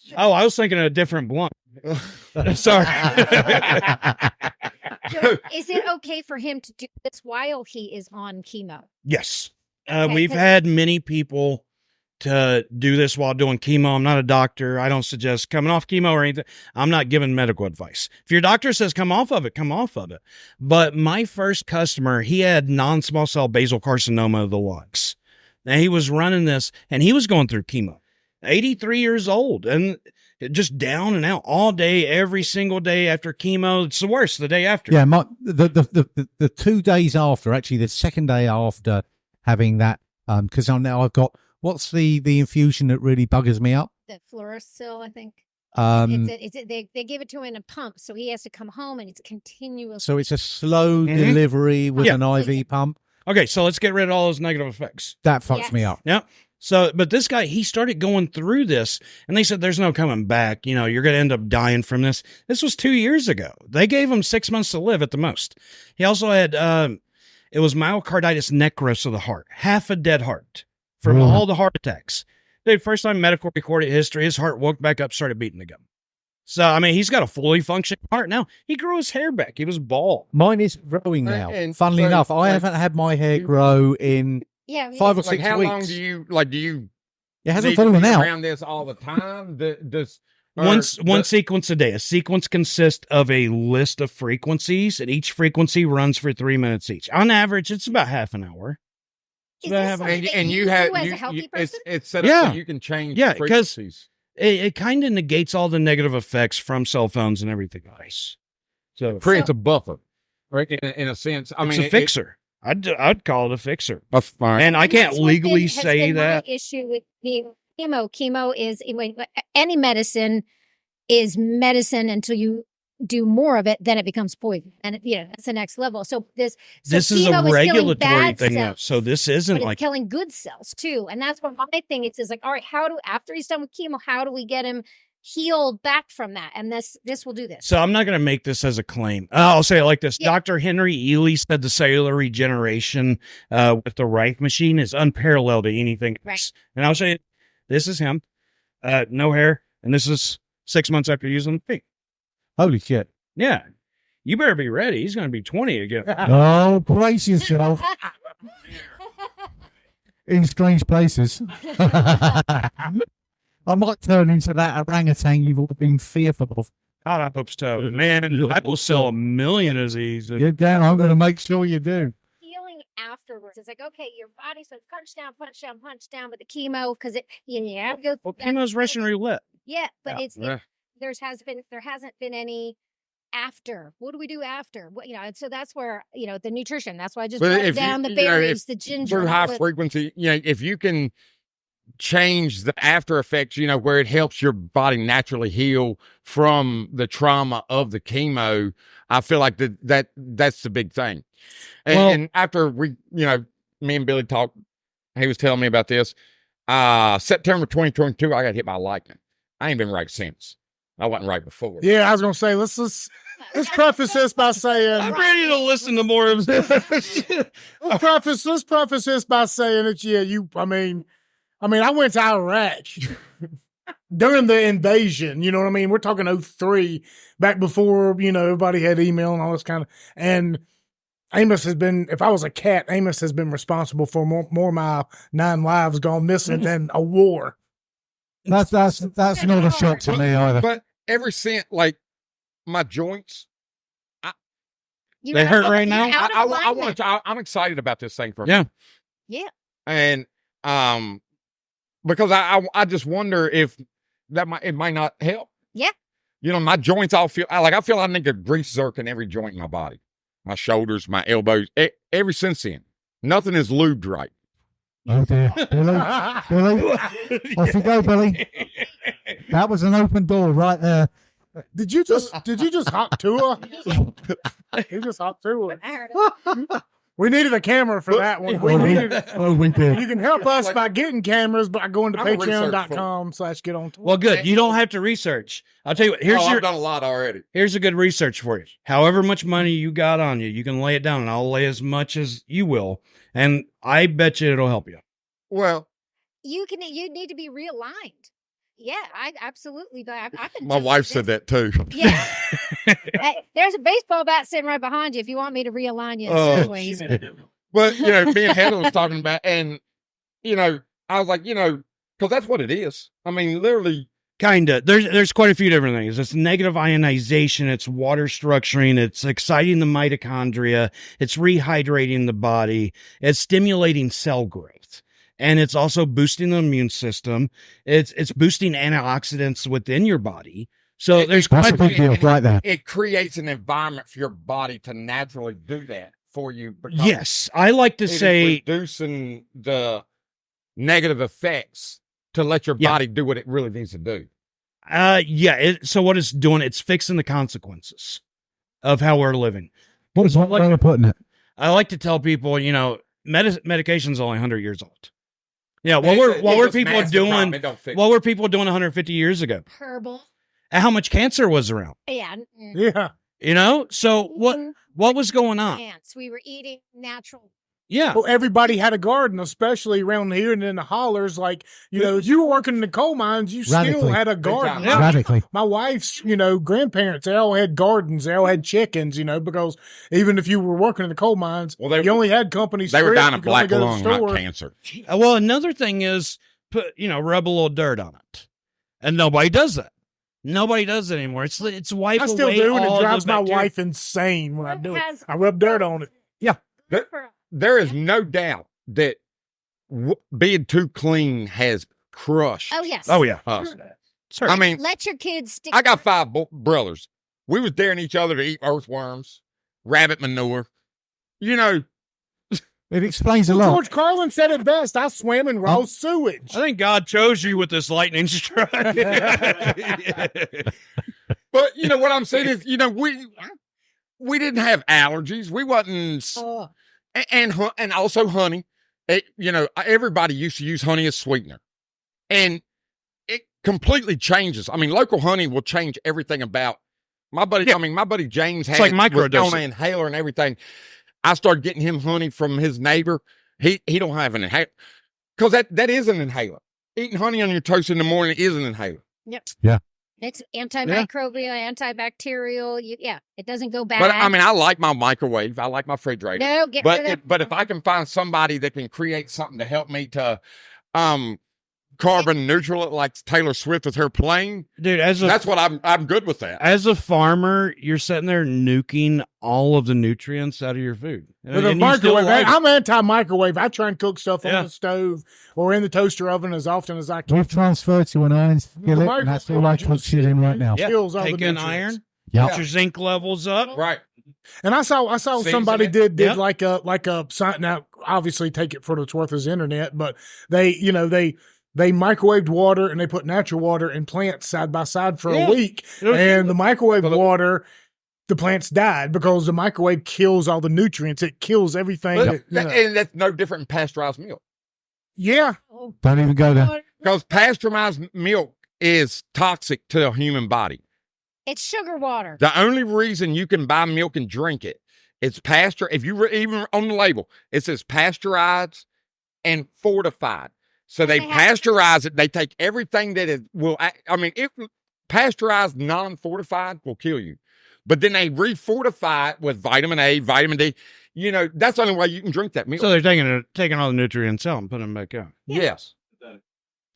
was thinking of a different blunt. Sorry. Is it okay for him to do this while he is on chemo? Yes. Okay, we've had many people to do this while doing chemo. I'm not a doctor. I don't suggest coming off chemo or anything. I'm not giving medical advice. If your doctor says come off of it, come off of it. But my first customer, he had non-small cell basal carcinoma of the lungs. Now he was running this and he was going through chemo. 83 years old and just down and out all day, every single day after chemo. It's the worst the day after. Yeah, the 2 days after, actually the second day after having that, because I've got, what's the infusion that really buggers me up? The Fluorosil, I think. They give it to him in a pump, so he has to come home and it's continuous. So it's a slow delivery with an IV pump. Okay, so let's get rid of all those negative effects. That fucks me up. Yeah. So, but this guy, he started going through this and they said, there's no coming back. You're going to end up dying from this. This was 2 years ago. They gave him 6 months to live at the most. He also had, it was myocarditis necrosis of the heart, half a dead heart from all the heart attacks. The first time medical recorded history, his heart woke back up, started beating again. So, he's got a fully functioning heart now. He grew his hair back. He was bald. Mine is growing now. And funnily enough, I haven't had my hair grow in 5 or 6 weeks. How long do you it hasn't fallen out around this all the time? One sequence a day. A sequence consists of a list of frequencies, and each frequency runs for 3 minutes each. On average, it's about half an hour. And you have as a healthy person? It's set up so you can change frequencies. It kind of negates all the negative effects from cell phones and everything else. So creates a buffer, right? In a sense, it's a fixer. I'd call it a fixer. Fine. And I can't legally say that. My issue with being chemo is any medicine is medicine until you do more of it, then it becomes poison, and that's the next level. So this is a regulatory thing, though. So this isn't like killing good cells too, and that's what my thing is like. All right, after he's done with chemo, how do we get him healed back from that? And this will do this. So I'm not going to make this as a claim. I'll say it like this. Yeah. Dr. Henry Ely said the cellular regeneration with the Rife machine is unparalleled to anything else. And I'll show you. This is him, no hair, and this is 6 months after using the pig. Holy shit. Yeah. You better be ready. He's going to be 20 again. Oh, brace yourself. In strange places. I might turn into that orangutan you've all been fearful of. God, I hope so. Man, I will sell 1 million of these. Get down. I'm going to make sure you do. Healing afterwards. It's like, okay, your body says punch down, but the chemo, because you have to go. Well, chemo's Russian roulette. Yeah, but there hasn't been any after. What do we do after? So that's where the nutrition. That's why I just brought down the berries, the ginger, through high frequency. If you can change the after effects, where it helps your body naturally heal from the trauma of the chemo, I feel like that's the big thing. And after we, me and Billy talked He was telling me about this. September 2022, I got hit by lightning. I ain't been right since. I wasn't right before. Yeah, I was gonna say let's preface this by saying I'm ready to listen to more of this. let's preface this by saying that I went to Iraq during the invasion, you know what I mean? We're talking 03, back before, everybody had email and all this kind of, and Amos has been, if I was a cat, Amos has been responsible for more of my 9 lives gone missing than a war. That's not a shock to me either. But ever since, like, my joints, They hurt right now? I'm excited about this thing for Yeah. Yeah. And because I just wonder if it might not help. Yeah. My joints all feel I feel I need a grease zerk in every joint in my body. My shoulders, my elbows, ever since then. Nothing is lubed right. Oh dear. Billy, off you go, Billy. That was an open door right there. Did you just hop to her? You just hopped to her. I heard it. We needed a camera for that one. We did. You can help us by getting cameras by going to patreon.com/get-on-tour. Well, good. You don't have to research. I'll tell you what. I've done a lot already. Here's a good research for you. However much money you got on you, you can lay it down, and I'll lay as much as you will, and I bet you it'll help you. Well, You need to be realigned. Yeah, I absolutely. I've been my wife said that too. Yeah. Hey, there's a baseball bat sitting right behind you if you want me to realign you in certain ways. But, me and Heather was talking about, and, I was like, because that's what it is. I mean, literally. Kinda. There's quite a few different things. It's negative ionization. It's water structuring. It's exciting the mitochondria. It's rehydrating the body. It's stimulating cell growth. And it's also boosting the immune system. It's boosting antioxidants within your body. So there's That's a big deal right there. It creates an environment for your body to naturally do that for you. Yes, I like to say reducing the negative effects to let your body do what it really needs to do. So what it's doing, it's fixing the consequences of how we're living. What is one way of putting it? I like to tell people, medication's only 100 years old. Yeah, what were people doing 150 years ago? Herbal. And how much cancer was around? Yeah. Yeah. So what was going on? Plants. We were eating natural. Yeah. Well, everybody had a garden, especially around here and in the hollers. Like, if you were working in the coal mines, you still had a garden. Radically. My wife's, grandparents, they all had gardens. They all had chickens, because even if you were working in the coal mines, you only had companies. They were dying of black lung, not cancer. Well, another thing is rub a little dirt on it. And nobody does that. Nobody does it anymore. It's wipe away. I still do, and it drives my bacteria. wife insane when I do it. I rub dirt on it. Yeah. There is no doubt that being too clean has crushed. Oh, yes. Oh, yeah. Us. Sure. I mean, Let your kids stick. I got 5 brothers. We was daring each other to eat earthworms, rabbit manure. It explains a lot. George Carlin said it best. I swam in raw sewage. I think God chose you with this lightning strike. But what I'm saying is, we didn't have allergies. We wasn't, and also honey. Everybody used to use honey as sweetener, and it completely changes. I mean, local honey will change everything about my buddy. Yeah. I mean, my buddy James had like microdosing on an inhaler and everything. I started getting him honey from his neighbor. He don't have an inhaler because that is an inhaler. Eating honey on your toast in the morning is an inhaler. Yep. Yeah. It's antimicrobial, antibacterial. It doesn't go bad. But I mean, I like my microwave. I like my refrigerator. No, get rid of it. But if I can find somebody that can create something to help me to, carbon neutral it like Taylor Swift with her plane, dude. That's what I'm good with that. As a farmer, you're sitting there nuking all of the nutrients out of your food. With a microwave, I'm anti-microwave. I try and cook stuff on the stove or in the toaster oven as often as I can. We've transferred to an iron skillet, and that's all I cook shit in right now. Take an iron, get your zinc levels up, right? And I saw somebody did like a sign. Now, obviously, take it for what it's worth as internet, but they microwaved water and they put natural water and plants side by side for a week. And the microwave water, the plants died because the microwave kills all the nutrients. It kills everything. And that's no different than pasteurized milk. Yeah. Don't even go there. Because pasteurized milk is toxic to the human body. It's sugar water. The only reason you can buy milk and drink it, it's if you even on the label, it says pasteurized and fortified. So they pasteurize it. They take everything that if pasteurized non-fortified will kill you. But then they refortify it with vitamin A, vitamin D. That's the only way you can drink that milk. So they're taking all the nutrients out and putting them back out. Yes.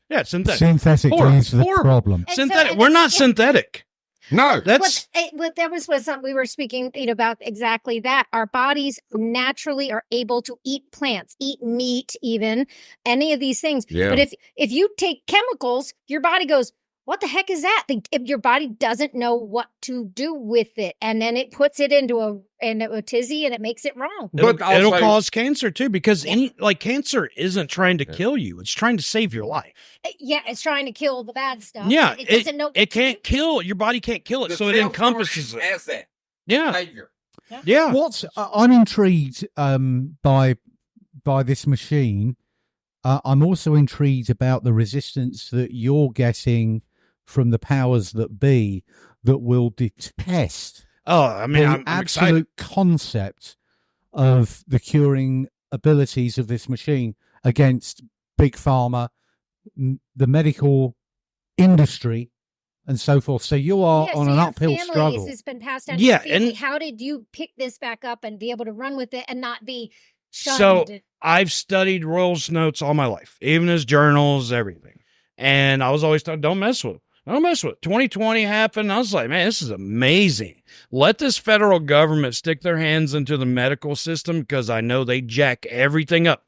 Yeah, synthetic. Synthetic is the problem. Synthetic. We're not synthetic. No, that's that was something we were speaking about exactly that. Our bodies naturally are able to eat plants, eat meat, even any of these things. Yeah. But if you take chemicals, your body goes, what the heck is that? If your body doesn't know what to do with it, and then it puts it into a tizzy and it makes it wrong. It'll cause cancer too, because cancer isn't trying to kill you; it's trying to save your life. Yeah, it's trying to kill the bad stuff. Yeah, it doesn't know. It can't kill your body; can't kill it, so it encompasses it. As that. Yeah, behavior. Yeah. I'm intrigued by this machine. I'm also intrigued about the resistance that you're getting from the powers that be that will detest I'm absolute concept of the curing abilities of this machine against big pharma, the medical industry, and so forth. So you are on an uphill struggle. It's been passed down to your family. How did you pick this back up and be able to run with it and not be shunned? So I've studied Royals notes all my life, even his journals, everything. And I was always told, don't mess with it. Don't mess with it. 2020 happened. I was like, man, this is amazing. Let this federal government stick their hands into the medical system, because I know they jack everything up.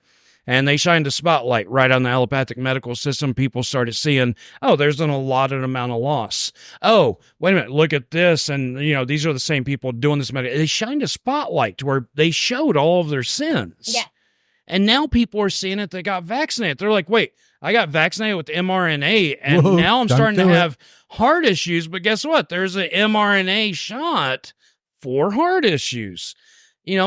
And they shined a spotlight right on the allopathic medical system. People started seeing, there's an allotted amount of loss. Oh, wait a minute, look at this. And, these are the same people doing this. They shined a spotlight to where they showed all of their sins. Yeah. And now people are seeing it. They got vaccinated. They're like, wait, I got vaccinated with mRNA, and now I'm starting to have heart issues. But guess what? There's an mRNA shot for heart issues,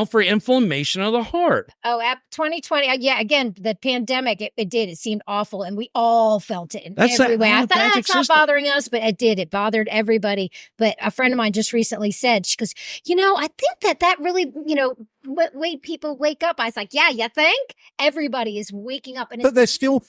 for inflammation of the heart. Oh, 2020. Yeah, again, the pandemic, it did. It seemed awful, and we all felt it in every way. I thought it's not bothering us, but it did. It bothered everybody. But a friend of mine just recently said, she goes, I think that really, people wake up. I was like, yeah, you think? Everybody is waking up. But they're still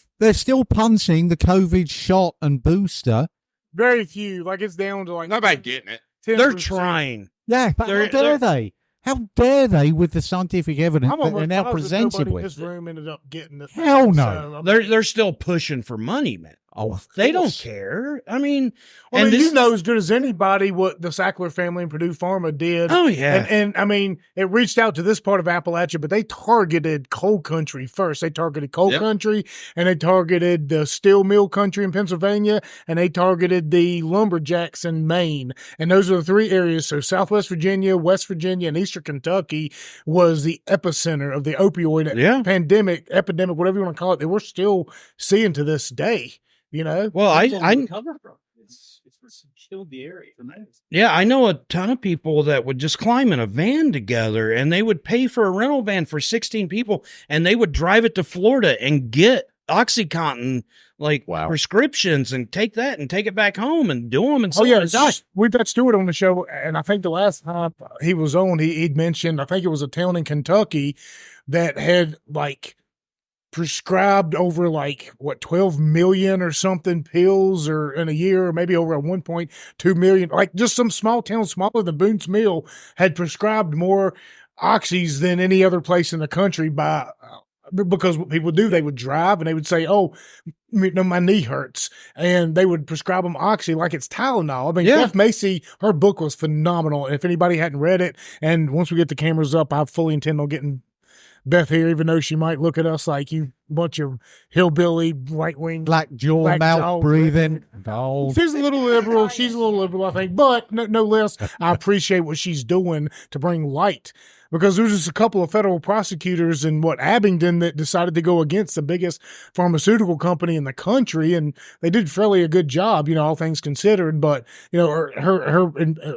punting the COVID shot and booster. Very few. It's down to nobody getting it. 10%. They're trying. Yeah, but how dare they? How dare they with the scientific evidence that they're now presented with? This room ended up getting it. Hell no. They're still pushing for money, man. Oh, they don't care. I mean, you know as good as anybody what the Sackler family and Purdue Pharma did. Oh, yeah. And I mean, it reached out to this part of Appalachia, but they targeted coal country first. They targeted coal country, and they targeted the steel mill country in Pennsylvania, and they targeted the lumberjacks in Maine. And those are the three areas. So Southwest Virginia, West Virginia, and Eastern Kentucky was the epicenter of the opioid epidemic, whatever you want to call it, that we're still seeing to this day. Well, I cover from it's killed the area. Yeah, I know a ton of people that would just climb in a van together, and they would pay for a rental van for 16 people, and they would drive it to Florida and get OxyContin prescriptions and take that and take it back home and do them. And we've got Stuart on the show, and I think the last time he was on, he'd mentioned, I think it was a town in Kentucky that had prescribed over 12 million or something pills or in a year, or maybe over 1.2 million, just some small town smaller than Boone's Mill had prescribed more oxys than any other place in the country because what people do, they would drive and they would say, my knee hurts. And they would prescribe them oxy like it's Tylenol. I mean, Beth Macy, her book was phenomenal. If anybody hadn't read it, and once we get the cameras up, I fully intend on getting Beth here, even though she might look at us like you bunch of hillbilly, right-wing, black jaw, mouth breathing. She's a little liberal. She's a little liberal, I think. But no less, I appreciate what she's doing to bring light. Because there's just a couple of federal prosecutors in Abingdon that decided to go against the biggest pharmaceutical company in the country, and they did fairly a good job, all things considered. But her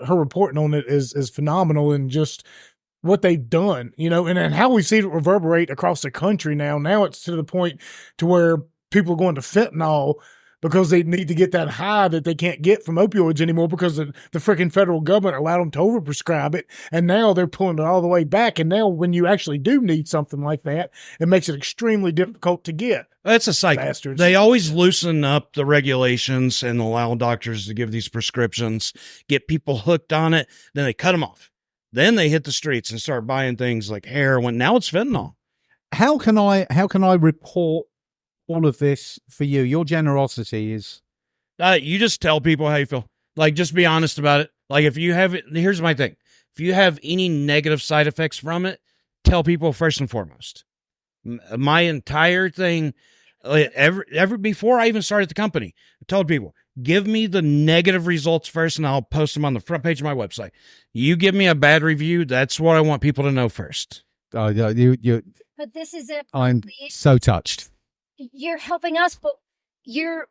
reporting on it is phenomenal, and just what they've done, and how we see it reverberate across the country now. Now it's to the point to where people are going to fentanyl because they need to get that high that they can't get from opioids anymore because the freaking federal government allowed them to overprescribe it. And now they're pulling it all the way back. And now when you actually do need something like that, it makes it extremely difficult to get. That's a cycle. Bastards. They always loosen up the regulations and allow doctors to give these prescriptions, get people hooked on it. Then they cut them off. Then they hit the streets and start buying things like heroin. Now it's fentanyl. How can I report all of this for you? Your generosity is You just tell people how you feel. Like, just be honest about it. Like, if you have it, here's my thing. If you have any negative side effects from it, tell people first and foremost. My entire thing, before I even started the company, I told people, give me the negative results first, and I'll post them on the front page of my website. You give me a bad review, that's what I want people to know first. But this is it. I'm so touched. You're helping us, but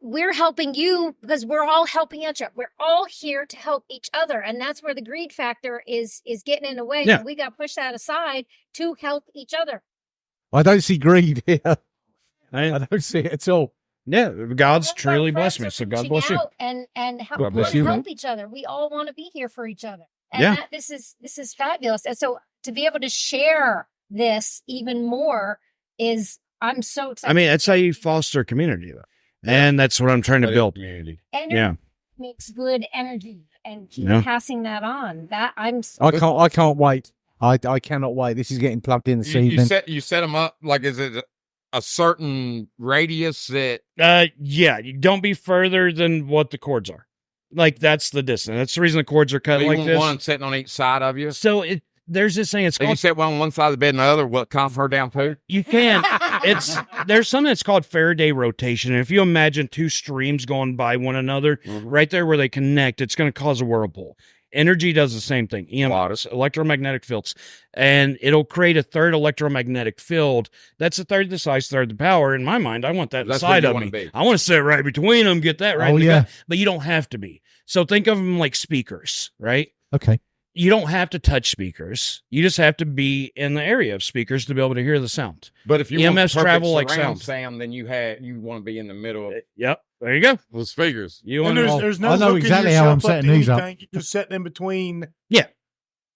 we're helping you because we're all helping each other. We're all here to help each other, and that's where the greed factor is getting in the way. Yeah. We got to push that aside to help each other. I don't see greed here. I don't see it at all. Yeah, God's All of truly our blessed friends me, are so God reaching bless you. out and help, God bless you, help man. each other. We all want to be here for each other. And Yeah. this is fabulous. And so to be able to share this even more I'm so excited. I mean, that's how you foster community, though. And that's what I'm trying to build. Community. Energy makes good energy, and keep passing that on. That I can't wait. I cannot wait. This is getting plugged in this evening. You set them up, like, is it a certain radius that? Yeah, you don't be further than what the cords are. Like, that's the distance. That's the reason the cords are cut You like want this. one sitting on each side of you? So there's this thing. It's If you called. set one on one side of the bed and the other, will it calm her down too? You can. There's something that's called Faraday rotation. And if you imagine two streams going by one another, right there where they connect, it's going to cause a whirlpool. Energy does the same thing. EMFs, electromagnetic fields, and it'll create a third electromagnetic field. That's a third the size, third the power. In my mind, I want that That's inside where of you me. wanna be. I want to sit right between them, get that right. Oh, in the yeah. gut. But you don't have to be. So think of them like speakers, right? Okay. You don't have to touch speakers. You just have to be in the area of speakers to be able to hear the sound. But if you EMFs want perfect travel like surround sound. sound, then you want to be in the middle of Yep. There you go. the speakers. You And want there's no I know hooking exactly how I'm yourself up setting to these up. anything. You just set in between. Yeah.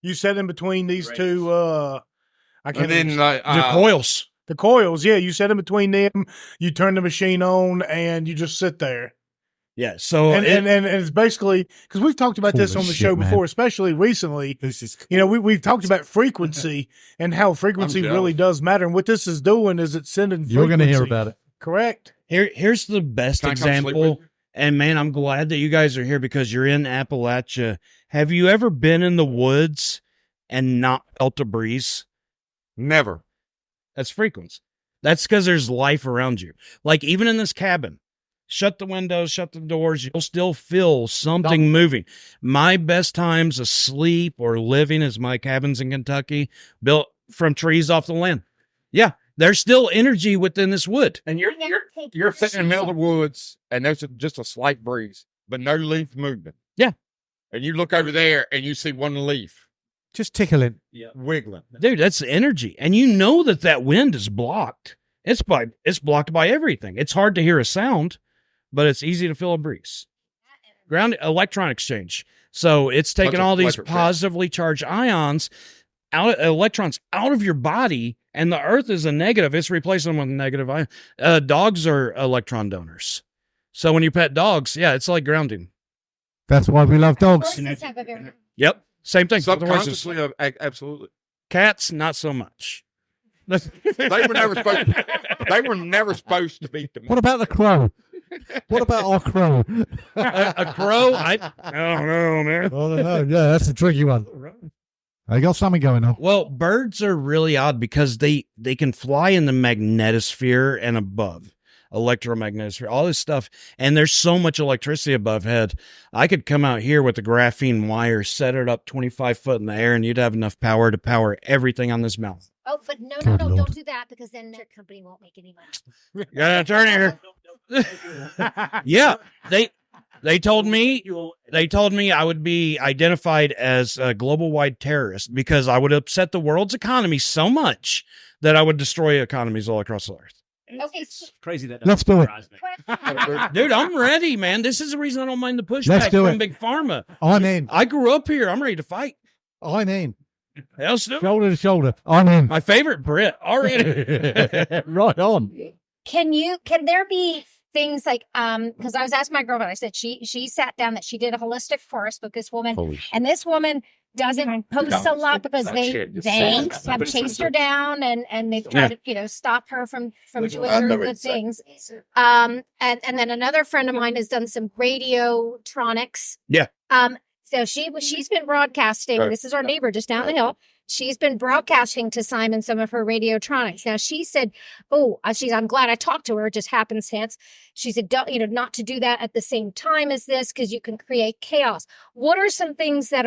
You set in between these two. I can't. And then the coils. The coils, yeah. You set in between them. You turn the machine on, and you just sit there. Yeah. So And it's basically because we've talked about this Cool on the as show shit, man. before, especially recently. This is We've talked about frequency and how frequency I'm jealous. really does matter. And what this is doing is it's sending frequency. You're going to hear about it. Correct. here's the best Can I come sleep with example. And man, I'm glad that you guys are here because you're in Appalachia. Have you ever been in the woods and not felt a breeze? never. That's frequency. That's because there's life around you. Like even in this cabin, shut the windows, shut the doors, you'll still feel something moving. My best times asleep or living is my cabins in Kentucky, built from trees off the land. Yeah, there's still energy within this wood. And you're sitting in the middle of the woods, and there's just a slight breeze, but no leaf movement. Yeah. And you look over there, and you see one leaf Just tickling. wiggling. Dude, that's energy. And you know that wind is blocked. It's blocked by everything. It's hard to hear a sound, but it's easy to feel a breeze. Ground electron exchange. So it's taking all these electric charge. positively charged electrons out of your body, and the earth is a negative. It's replacing them with negative ion. Dogs are electron donors. So when you pet dogs, yeah, it's like grounding. That's why we love dogs. Horses have a very Yep. Same thing. with the horses. Subconsciously, absolutely. Cats, not so much. They were never supposed to beat them. What about the crow? What about our crow? A crow? I don't know, man. I don't know. Yeah, that's a tricky one. I got something going on. Well, birds are really odd because they can fly in the magnetosphere and above, electromagnetosphere, all this stuff. And there's so much electricity above head. I could come out here with a graphene wire, set it up 25 foot in the air, and you'd have enough power to power everything on this mountain. Oh, but no, Good Lord. don't do that because then their company won't make any money. Got an attorney here. Yeah, They told me I would be identified as a global wide terrorist because I would upset the world's economy so much that I would destroy economies all across the earth. Okay. It's crazy that Let's do it. Dude, I'm ready, man. This is the reason I don't mind the Let's pushback do from it. Big Pharma. I'm in. I grew up here. I'm ready to fight. I'm in. Let's do it. Shoulder to shoulder. I'm in. My favorite Brit already. Right on. Can there be things like because I was asking my girlfriend, I said she sat down that she did a holistic course with this woman, and this woman doesn't post a lot because they have chased her down and they've tried to stop her from doing certain good things. And then another friend of mine has done some radiotronics. Yeah. So she's been broadcasting. This is our neighbor just down the hill. She's been broadcasting to Simon some of her radiotronics. Now she said, I'm glad I talked to her. It just happenstance. She said, not to do that at the same time as this because you can create chaos. What are some things that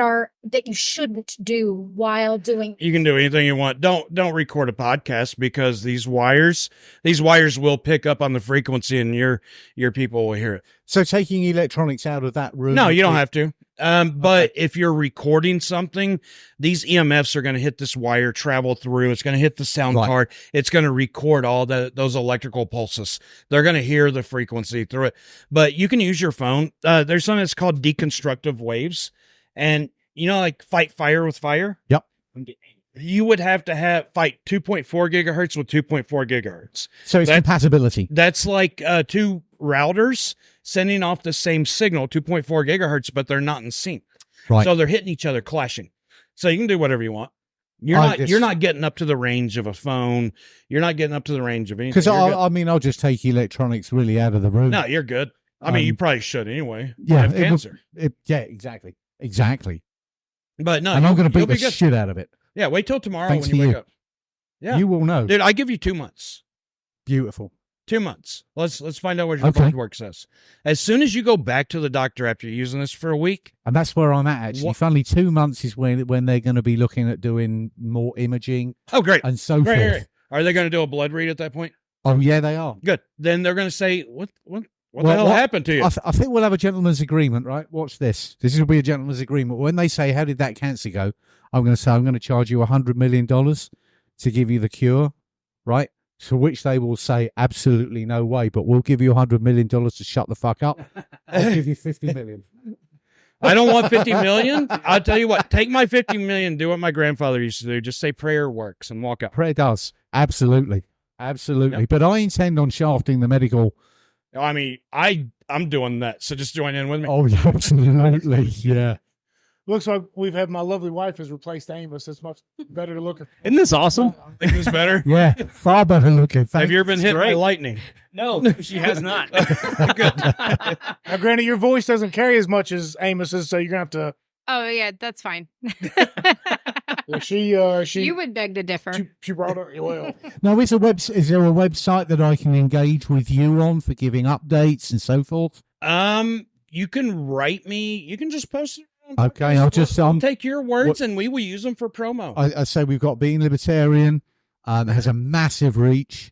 you shouldn't do while doing? You can do anything you want. Don't record a podcast because these wires will pick up on the frequency and your people will hear it. So taking electronics out of that room. No, you don't have to. But if you're recording something, these EMFs are going to hit this wire, travel through. It's going to hit the sound card. It's going to record all those electrical pulses. They're going to hear the frequency through it. But you can use your phone. There's something that's called deconstructive waves. And, like fight fire with fire? Yep. You would have to fight 2.4 gigahertz with 2.4 gigahertz. So it's compatibility. That's like two routers sending off the same signal, 2.4 gigahertz, but they're not in sync. Right. So they're hitting each other, clashing. So you can do whatever you want. You're not getting up to the range of a phone. You're not getting up to the range of anything. Because I'll just take electronics really out of the room. No, you're good. I mean, you probably should anyway. Yeah, You have cancer. Exactly. But no, and I'm going to beat the good. shit out of it. Yeah, wait till tomorrow Thanks when you wake you. up. Yeah, you will know, dude. I give you 2 months. Beautiful. 2 months. Let's find out what your blood work says. As soon as you go back to the doctor after using this for a week, and that's where I'm at actually. Finally, 2 months is when they're going to be looking at doing more imaging. Oh, great, and so forth. Right. Are they going to do a blood read at that point? Oh yeah, they are. Good. Then they're going to say, what the hell happened to you? I think we'll have a gentleman's agreement, right? Watch this. This will be a gentleman's agreement. When they say, "How did that cancer go?" I'm going to say, "I'm going to charge you $100 million to give you the cure," right? To which they will say, "Absolutely no way, but we'll give you $100 million to shut the fuck up. I'll give you $50 million." I don't want 50 million. I'll tell you what, take my 50 million, do what my grandfather used to do. Just say prayer works and walk out. Prayer does. Absolutely. Yep. But I intend on shafting the medical. I mean, I'm doing that. So just join in with me. Oh, absolutely. Yeah. Looks like we've had my lovely wife has replaced Amos. It's much better looking. Isn't this awesome? I think it's better. Yeah, far better looking. Have you ever been hit by lightning? No, she has not. Good. Now, granted, your voice doesn't carry as much as Amos's, so you're gonna have to. Oh yeah, that's fine. She You would beg to differ. She brought her. Well, now, is there a website that I can engage with you on for giving updates and so forth? You can write me. You can just post it. Okay, I'll take your words and we will use them for promo. I say we've got Being Libertarian. It has a massive reach,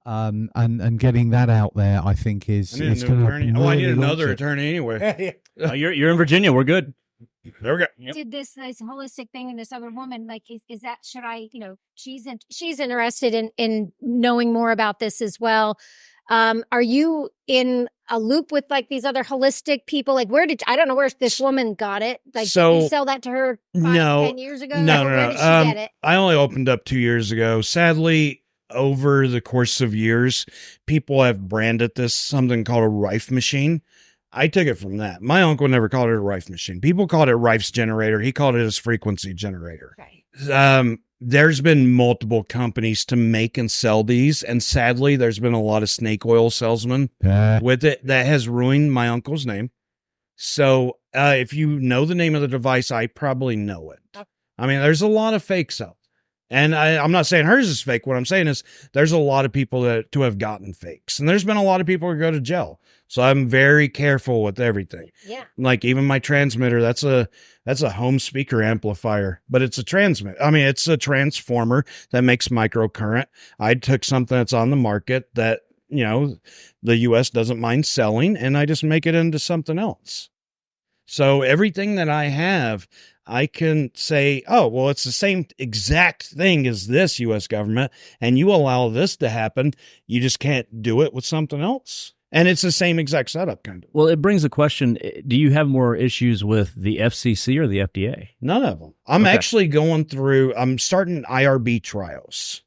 and getting that out there, I think is. I need a new attorney. Really I need another attorney anyway. You're in Virginia. We're good. There we go. Yep. Did this holistic thing and this other woman, like, is that, should I, she's interested in knowing more about this as well. Are you in a loop with like these other holistic people? Like, I don't know where this woman got it. Like, did you sell that to her 10 years ago? No. Where did she get it? I only opened up 2 years ago. Sadly, over the course of years, people have branded this something called a Rife machine. I took it from that. My uncle never called it a Rife machine. People called it Rife's generator. He called it his frequency generator. Right. There's been multiple companies to make and sell these, and sadly, there's been a lot of snake oil salesmen with it that has ruined my uncle's name. So if you know the name of the device, I probably know it. I mean, there's a lot of fakes out. And I'm not saying hers is fake. What I'm saying is there's a lot of people to have gotten fakes. And there's been a lot of people who go to jail. So I'm very careful with everything. Yeah. Like even my transmitter, that's a home speaker amplifier, but it's a it's a transformer that makes microcurrent. I took something that's on the market that the U.S. doesn't mind selling, and I just make it into something else. So everything that I have, I can say, oh, well, it's the same exact thing as this U.S. government, and you allow this to happen. You just can't do it with something else. And it's the same exact setup, kind of. Well, it brings a question. Do you have more issues with the FCC or the FDA? None of them. I'm actually I'm starting IRB trials.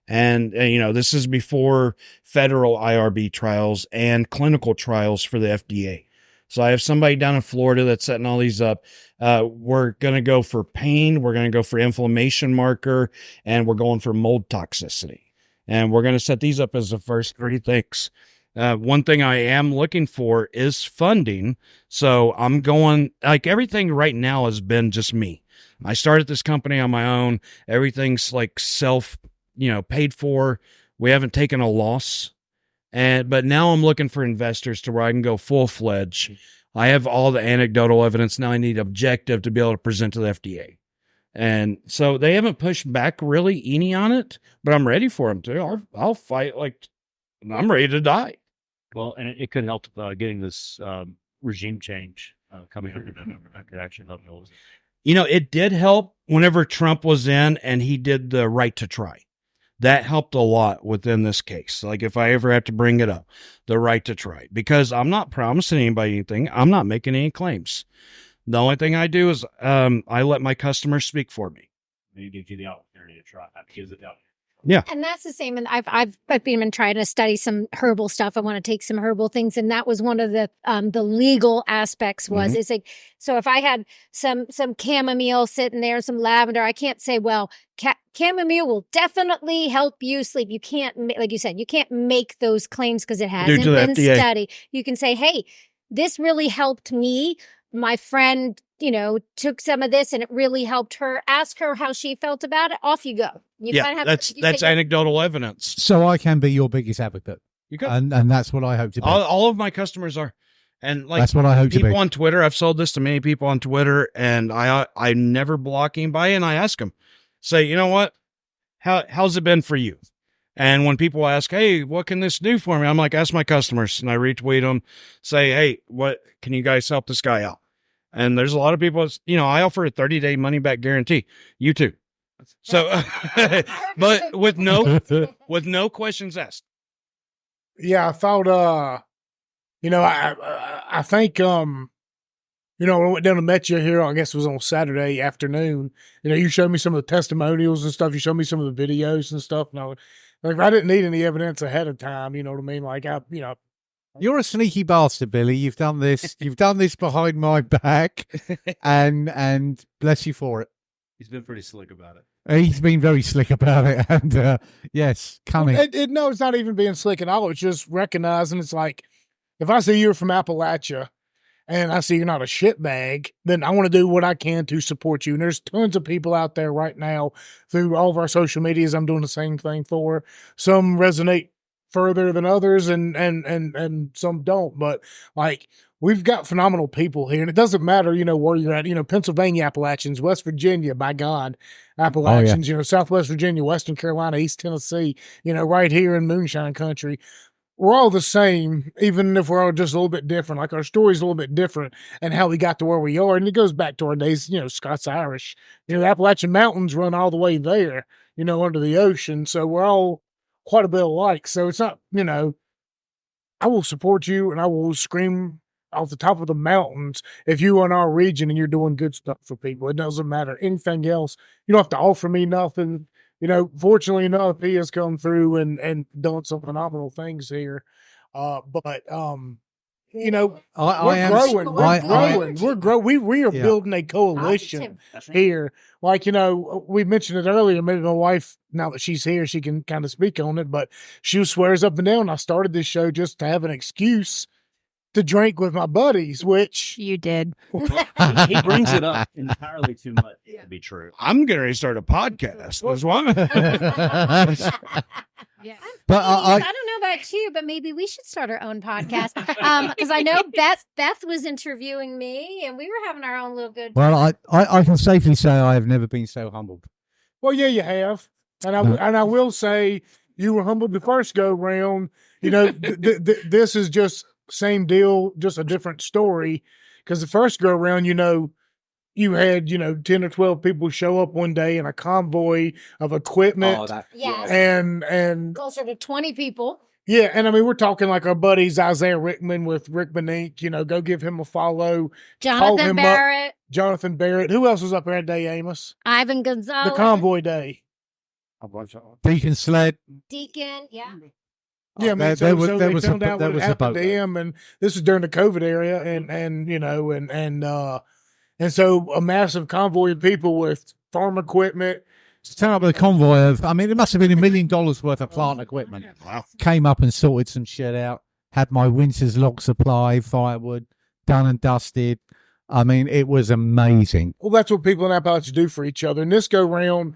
And, this is before federal IRB trials and clinical trials for the FDA. So I have somebody down in Florida that's setting all these up. We're going to go for pain. We're going to go for inflammation marker, and we're going for mold toxicity. And we're going to set these up as the first 3 things. One thing I am looking for is funding. So I'm going, like, everything right now has been just me. I started this company on my own. Everything's like paid for. We haven't taken a loss. But now I'm looking for investors to where I can go full-fledged. I have all the anecdotal evidence. Now I need objective to be able to present to the FDA. And so they haven't pushed back really any on it, but I'm ready for them to. I'll fight like I'm ready to die. Well, and it could help getting this regime change coming up in November. That could actually help. It did help whenever Trump was in and he did the right to try. That helped a lot within this case. Like if I ever have to bring it up, the right to try, because I'm not promising anybody anything. I'm not making any claims. The only thing I do is I let my customers speak for me. It gives you the opportunity to try. That gives it the opportunity. Yeah. And that's the same. And I've been trying to study some herbal stuff. I want to take some herbal things. And that was one of the legal aspects was, it's like, so if I had some chamomile sitting there, some lavender, I can't say, well, chamomile will definitely help you sleep. You can't, like you said, you can't make those claims because it hasn't been studied. You can say, hey, this really helped me. My friend, took some of this and it really helped her. Ask her how she felt about it. Off you go. That's anecdotal evidence. So I can be your biggest advocate. You could. And that's what I hope to be. All of my customers are. And like that's what I hope to be. People on Twitter, I've sold this to many people on Twitter, and I never block anybody, and I ask them, say, you know what? How's it been for you? And when people ask, hey, what can this do for me? I'm like, ask my customers, and I retweet them, say, hey, what can you guys help this guy out? And there's a lot of people, I offer a 30-day money-back guarantee. You too. So, but with no questions asked. Yeah, I thought, I think, when I went down and met you here, I guess it was on Saturday afternoon, you showed me some of the testimonials and stuff. You showed me some of the videos and stuff. And I didn't need any evidence ahead of time. You know what I mean? Like, you're a sneaky bastard, Billy. You've done this. You've done this behind my back, and bless you for it. He's been pretty slick about it. He's been very slick about it, and yes, cunning. No, it's not even being slick at all. It's just recognizing. It's like if I see you're from Appalachia, and I see you're not a shitbag, then I want to do what I can to support you. And there's tons of people out there right now through all of our social medias. I'm doing the same thing for. Some resonate further than others and some don't, but like we've got phenomenal people here, and it doesn't matter, where you're at, Pennsylvania Appalachians, West Virginia, by God, Appalachians, Southwest Virginia, Western Carolina, East Tennessee, right here in Moonshine Country. We're all the same, even if we're all just a little bit different. Like our story's a little bit different and how we got to where we are. And it goes back to our days, Scots Irish, the Appalachian Mountains run all the way there, under the ocean. So we're all quite a bit alike. So it's not, I will support you and I will scream off the top of the mountains if you are in our region and you're doing good stuff for people. It doesn't matter anything else. You don't have to offer me nothing. Fortunately enough, he has come through and done some phenomenal things here. We're growing. We are building a coalition here. Like, we mentioned it earlier. Maybe my wife, now that she's here, she can kind of speak on it, but she swears up and down. I started this show just to have an excuse to drink with my buddies, which you did. He brings it up entirely too much to be true. I'm going to start a podcast. That's why. Yeah. But I don't know about you, but maybe we should start our own podcast. Because I know Beth was interviewing me and we were having our own little good time. Well, I can safely say I have never been so humbled. Well, yeah, you have. And I will say you were humbled the first go round. This is just same deal, just a different story. Because the first go around, you had 10 or 12 people show up one day in a convoy of equipment, Yes. and Closer to 20 people. yeah, and I mean we're talking like our buddies Isaiah Rickman with Rickman Inc. Go give him a follow. Call him Jonathan Barrett, Jonathan Barrett. Who else was up there that day, Amos? Ivan Gonzalez, The convoy day. Deacon Sled. Deacon. Yeah. Yeah, I mean, There so there they was a- found out there what was a happened boat to there. him, and this is during the COVID era, and so a massive convoy of people with farm equipment. Turn up with a convoy of, I mean, it must have been $1 million worth of plant equipment. Wow. Came up and sorted some shit out. Had my winter's log supply, firewood, done and dusted. I mean, it was amazing. Well, that's what people in Appalachia do for each other. And this go round,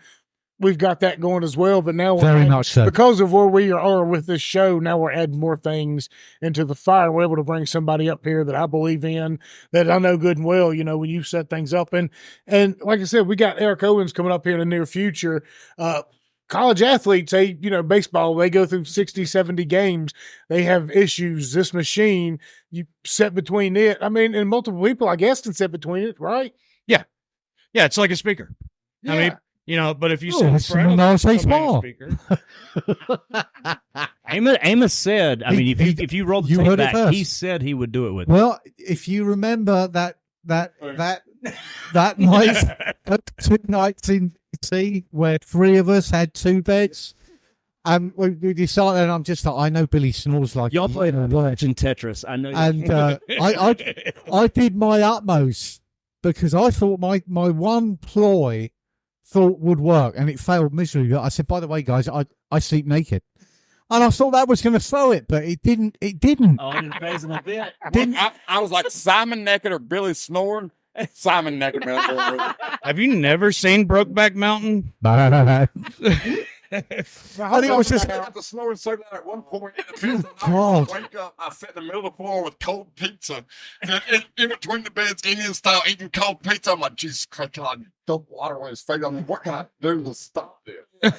we've got that going as well. But now Very much so. because of where we are with this show, now we're adding more things into the fire. We're able to bring somebody up here that I believe in, that I know good and well, when you set things up. And like I said, we got Eric Owens coming up here in the near future. College athletes, baseball, they go through 60, 70 games. They have issues. This machine, you set between it. I mean, and multiple people, I guess, can set between it, right? Yeah, it's like a speaker. I mean, but if you Oh, sit in that's front of nice, somebody's small. speaker, Amos said, I mean, if you roll the you tape heard it back, first. he said he would do it with. Well, if you remember that night, 2 nights in tea where 3 of us had 2 beds, and we decided, and I'm just like, I know Billy snores like Y'all played a Legend Tetris. I know. and I did my utmost because I thought my one ploy would work, and it failed miserably. I said, by the way, guys, I sleep naked. And I thought that was going to throw it, but it didn't. It didn't. Oh, in phase a bit. I was like Simon naked or Billy snoring. Simon naked. have you never seen Brokeback Mountain? I think it was just. I got to snoring so bad at one point in the middle of the God. night, I wake up, I sit in the middle of the floor with cold pizza. And in between the beds, Indian style, eating cold pizza. I'm like, Jesus Christ, God, dump water on his face. I'm like, what can I do to stop this?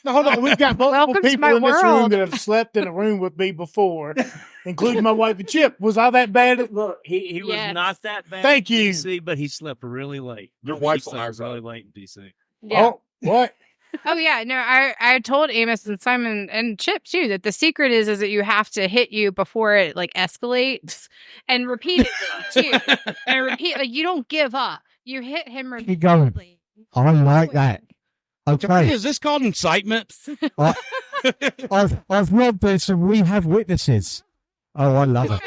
No, hold on. We've got multiple Welcome to people my in this room world. that have slept in a room with me before, including my wife and Chip. Was I that bad? Look, he was Yes. not that bad. Thank in you. DC, but he slept really late. Your He wife's on slept our side. really late in DC. Yeah. Oh, what? Oh yeah, no, I told Amos and Simon and Chip too that the secret is that you have to hit you before it like escalates, and repeatedly too, and repeat, like you don't give up. You hit him Keep going. repeatedly. I like that. Okay, Is this called incitement? I've robbed this, and we have witnesses. Oh, I love it.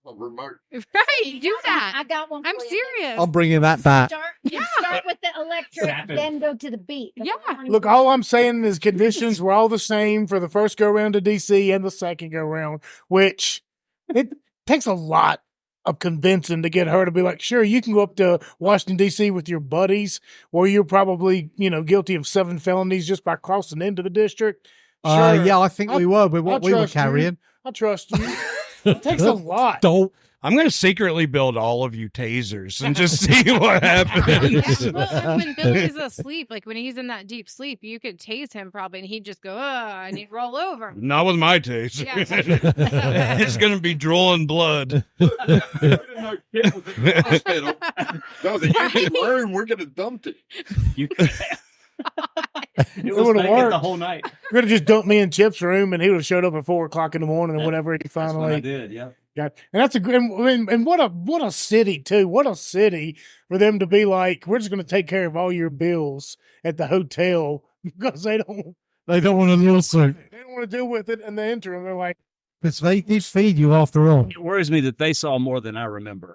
A remote. Right, do that. I got one. I'm for you. serious. I'm bringing that back. Start with the electric, then go to the beat. Yeah. Look, all I'm saying is conditions were all the same for the first go round to DC and the second go round, which it takes a lot of convincing to get her to be like, sure, you can go up to Washington, D.C. with your buddies, where you're probably, guilty of 7 felonies just by crossing into the district. Sure, Yeah, I think we were with what I we were trust you. carrying. I trust you. It takes a lot. Don't. I'm going to secretly build all of you tasers and just see what happens. Well, like when Billy's asleep, like when he's in that deep sleep, you could tase him probably, and he'd just go, and he'd roll over. Not with my taser. Yeah. It's going to be drooling blood. We didn't know Kit was in the hospital. That was an empty room. We're going to dump it. It was was vacant vacant the the whole night. You could have just dumped me in Chip's room, and he would have showed up at 4 o'clock in the morning, or whatever he That's what I finally did. Yeah. got. And that's a good. And what a city too. What a city for them to be like, we're just going to take care of all your bills at the hotel because they don't want a lawsuit. want to deal with it in the interim. They're like, Because they did feed you after all. It worries me that they saw more than I remember.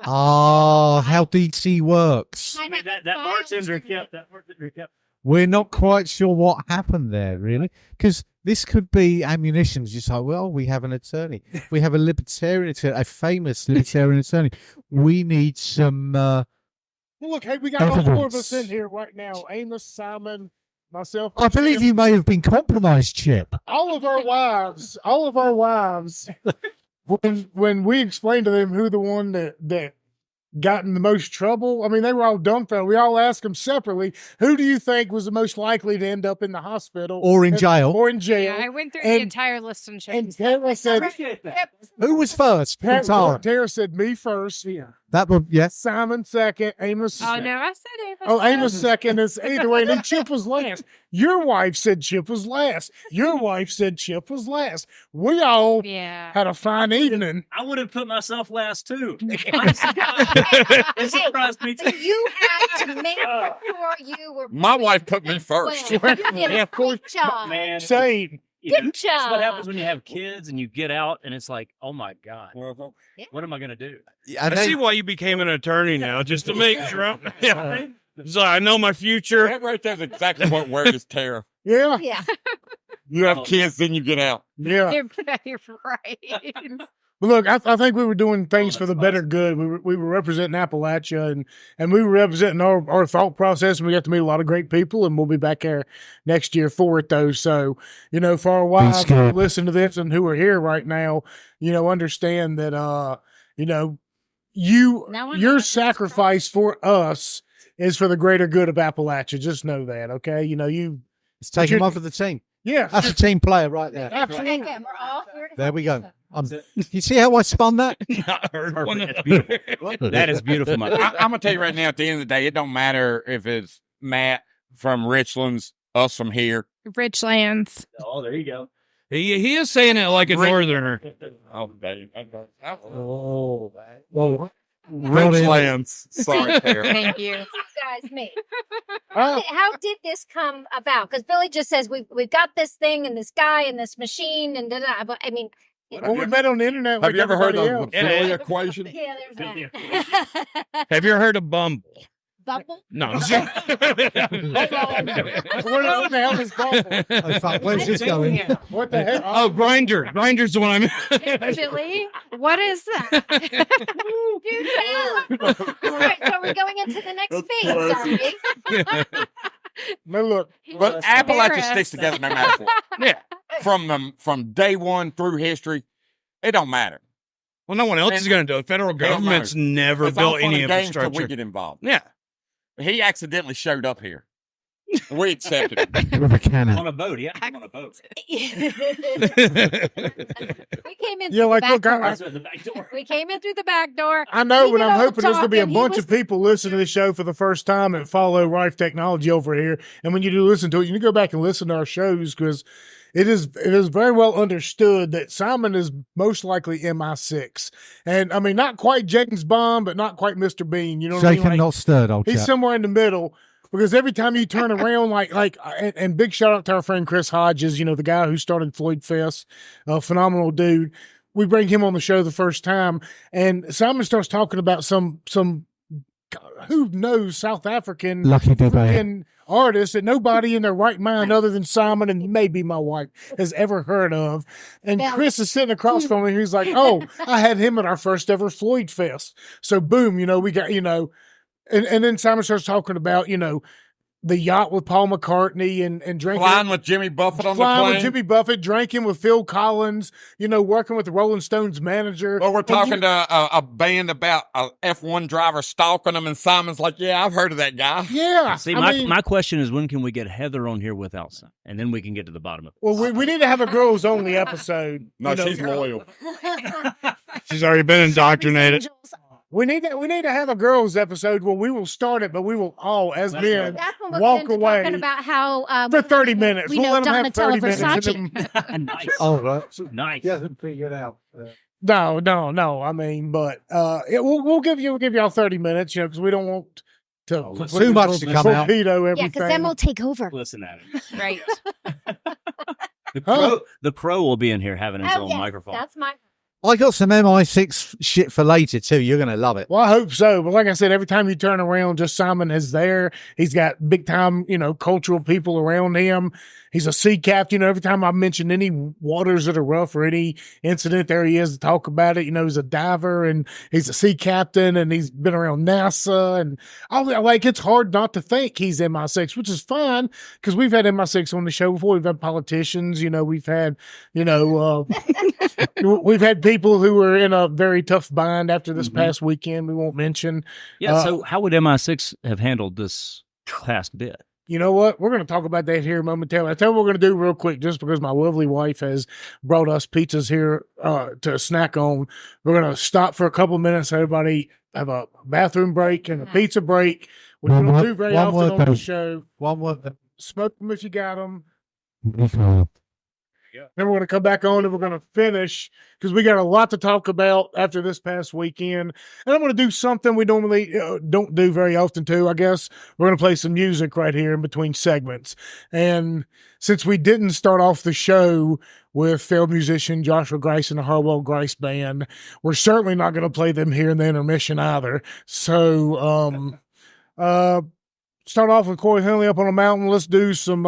Ah, how DC works. I mean, that bartender kept. We're not quite sure what happened there, really, because this could be ammunition. Just like, well, we have an attorney, we have a libertarian attorney, a famous libertarian attorney. We need some. well, look, hey, we got all 4 of Evidence. us in here right now. Amos, Simon, myself. I believe you may have been compromised, Chip. All of our wives. When we explained to them who the one that gotten the most trouble? I mean, they were all dumbfounded. We all asked them separately, who do you think was the most likely to end up in the hospital Or in jail. Or in jail? Yeah, I went through the entire list and And checked. Tara said, Who was first? Tara. Tara said me first. Yeah. That was, yes. Simon second. Amos. Oh no, I said Amos. Oh, Amos second. Is either way. And then Chip was last. Your wife said Chip was last. Your wife said Chip was last. We all Yeah. had a fine evening. I would have put myself last too. It surprised me So too. you had to make sure you were. My wife put me first. Well, you did Yeah, a of course. great job. Man, Same. you know, Good this is what job. happens when you have kids and you get out and it's like, oh my God, Yeah. what am I going to do? I see why you became an attorney now, just to make sure. Yeah. So I know my future. That right there's exactly what worries Tara. Yeah. Yeah. You have kids, then you get out. Yeah. You're right. But look, I think we were doing things for the better good. We were representing Appalachia and we were representing our thought process, and we got to meet a lot of great people, and we'll be back there next year for it though. So, for our wives who listen to this and who are here right now, understand that your sacrifice for us is for the greater good of Appalachia. Just know that, okay? Let's take him off of the team. Yeah. That's a team player right there. Absolutely. Okay, we're all here to There help we each go. other. You see how I spun that? I heard one of That's beautiful. That is beautiful, my friend. I'm gonna tell you right now. At the end of the day, it don't matter if it's Matt from Richlands, us from here. Richlands. Oh, there you go. He is saying it like a northerner. Oh, babe. Richlands. Sorry, Tara. Thank you. You guys meet. Oh, How did this come about? Because Billy just says we've got this thing and this guy and this machine and da-da. But I mean, well, we met on the internet. Have you ever heard everybody of the else. Philly equation? yeah, there's that. Have you ever heard of Bumble? Bumble? No. What the hell is Bumble? Oh, fuck, where's this going? What the hell? Oh, Grinder. Grinder's the one I'm. Chili? What is that? Do tell. All right, so we're going into the next phase, are we? Now look, But Appalachia Embarrassed. sticks together no matter what. Yeah. From day one through history, it don't matter. Well, no one else is going to do it. Federal government's never It's all built fun any and games till we infrastructure. get involved. Yeah. He accidentally showed up here. We accepted it. With a cannon. On a boat, yeah. I'm on a boat. We came in Yeah, through like, the look, back I- door. At the back door. We came in through the back door. I know, We but did I'm all the hoping there's going to be a talking. bunch He of people listening to the show for the first time and follow Rife Technology over here. And when you do listen to it, you need to go back and listen to our shows because it is very well understood that Simon is most likely MI6. And I mean, not quite James Bond, but not quite Mr. Bean. You know what I mean? Shaken, Like, not stirred, old he's chap. somewhere in the middle. Because every time you turn around, and big shout out to our friend Chris Hodges, the guy who started Floyd Fest, a phenomenal dude. We bring him on the show the first time, and Simon starts talking about some who knows South African Lucky Dube. freaking artist that nobody in their right mind other than Simon and maybe my wife has ever heard of. And Well- Chris is sitting across from me. He's like, "Oh, I had him at our first ever Floyd Fest." So boom, we got And then Simon starts talking about, the yacht with Paul McCartney and drinking. Flying with Jimmy Buffett on the Flying plane. with Jimmy Buffett, drinking with Phil Collins, working with the Rolling Stones manager. Or we're And talking to a band about a F1 driver stalking them, and Simon's like, "Yeah, I've heard of that guy." Yeah. See, I mean, my question is, when can we get Heather on here without some? And then we can get to the bottom of it. well, we need to have a girls only episode. No, she's loyal. She's already been indoctrinated. Angels. We need to have a girls episode where we will start it, but we will all, as men, That's when we'll walk get into away talking about how for 30 minutes. we We'll know let them have Donatella 30 minutes. and Versace. then- Nice. Oh, right. Nice. He hasn't figured out. No. I mean, but we'll give y'all 30 minutes, because we don't want to Too much to come out. torpedo yeah, everything. because then we'll take over. Listen at it. Right. The crow will be in here having his Oh, own yes, microphone. that's my. I got some MI6 shit for later, too. You're going to love it. Well, I hope so. But like I said, every time you turn around, just Simon is there. He's got big time, cultural people around him. He's a sea captain. Every time I mention any waters that are rough or any incident, there he is to talk about it. He's a diver and he's a sea captain and he's been around NASA and all that. Like, it's hard not to think he's MI6, which is fine because we've had MI6 on the show before. We've had politicians, we've had, we've had people who were in a very tough bind after this past weekend. We won't mention. Yeah. So how would MI6 have handled this past bit? You know what? We're going to talk about that here momentarily. I tell you what we're going to do real quick, just because my lovely wife has brought us pizzas here to snack on. We're going to stop for a couple of minutes. Everybody have a bathroom break and a pizza break, which we don't do very often on the show. One word. Smoke them if you got them. Okay. Then we're going to come back on and we're going to finish because we got a lot to talk about after this past weekend. And I'm going to do something we normally don't do very often too, I guess. We're going to play some music right here in between segments. And since we didn't start off the show with failed musician Joshua Grice and the Harwell Grice Band, we're certainly not going to play them here in the intermission either. So start off with Corey Henley Up on a Mountain. Let's do some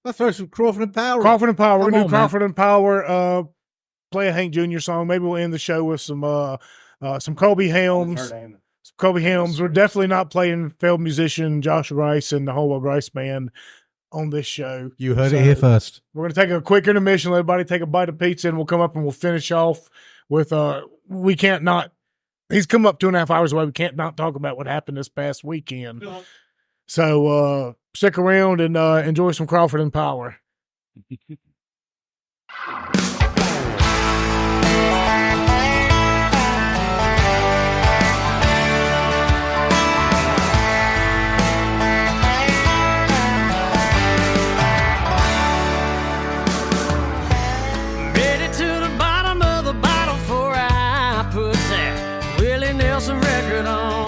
Let's throw some Crawford and Power. Crawford and Power. We're going to do man. Crawford and Power. Play a Hank Jr. song. Maybe we'll end the show with some Colby Helms. Some Colby Helms. We're definitely not playing failed musician Joshua Grice and the Harwell Grice Band on this show. You heard it here first. We're going to take a quick intermission. Let everybody take a bite of pizza, and we'll come up and we'll finish off with we can't not. He's come up 2.5 hours away. We can't not talk about what happened this past weekend. So stick around and enjoy some Crawford and Power. Ready to the bottom of the bottle before I put that Willie Nelson record on.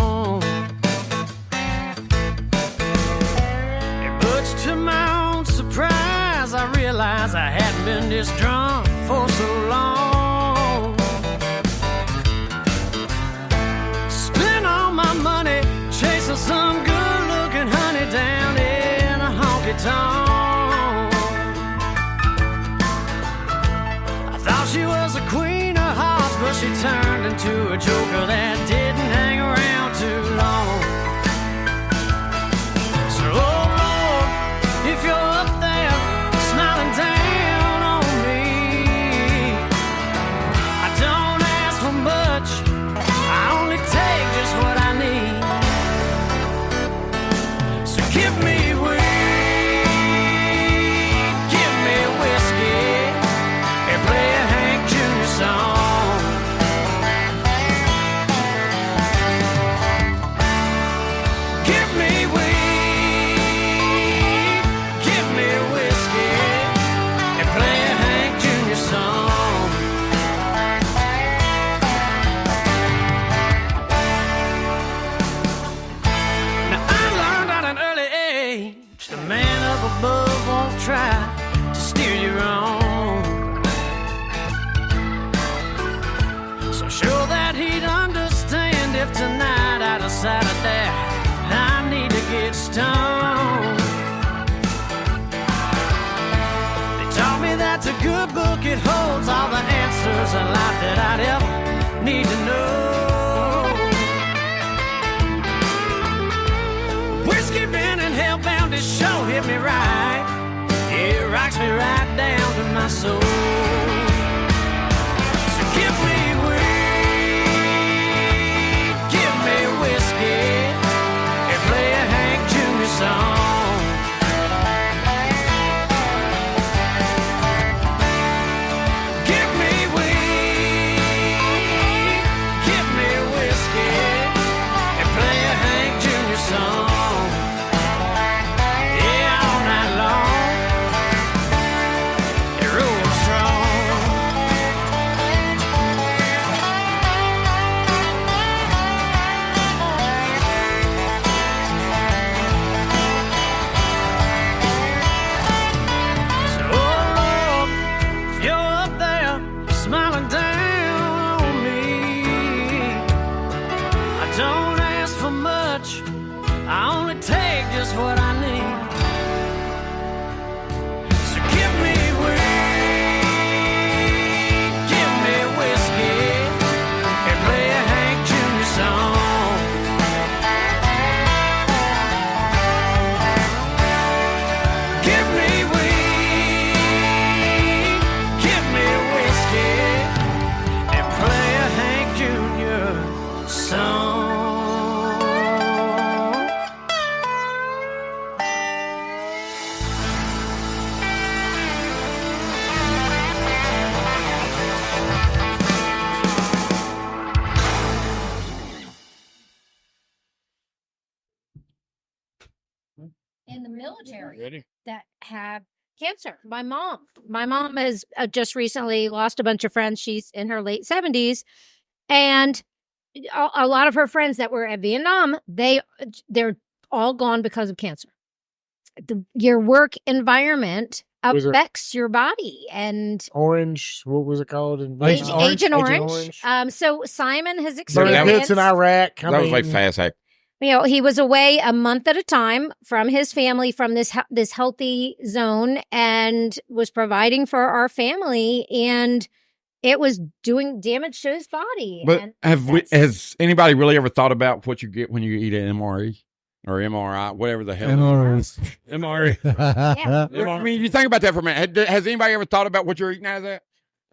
To my own surprise, I realized I hadn't been this drunk for so long. Spent all my money chasing some good-looking honey down in a honky-tonk. I thought she was a queen of hearts, but she turned into a joker that didn't hang around too long. If you're up there smiling down on me, I don't ask for much, I only take just what I need. So give me weed, give me whiskey, and play a Hank Jr. song. Give me weed, above won't try to steer you wrong. So sure that he'd understand if tonight I decided that I need to get stoned. They taught me that's a good book, it holds all the answers in life that I'd ever need to know. Whiskey been and hellbound, this show hit me right. It rocks me right down to my soul. So give me weed, give me whiskey, and play a Hank Jr. song. Give me weed, give me whiskey, and play a Hank Jr. song. Strong. military that have cancer. My mom has just recently lost a bunch of friends. She's in her late 70s, and a lot of her friends that were at Vietnam, they're all gone because of cancer. Your work environment affects your body. And Orange, what was it called? Agent Orange. So Simon has experienced hits in Iraq. That was like fast hack. He was away a month at a time from his family, from this healthy zone, and was providing for our family, and it was doing damage to his body. But has anybody really ever thought about what you get when you eat an MRE or MRI, whatever the hell? MRE. Yeah. I mean, you think about that for a minute. Has anybody ever thought about what you're eating out of that?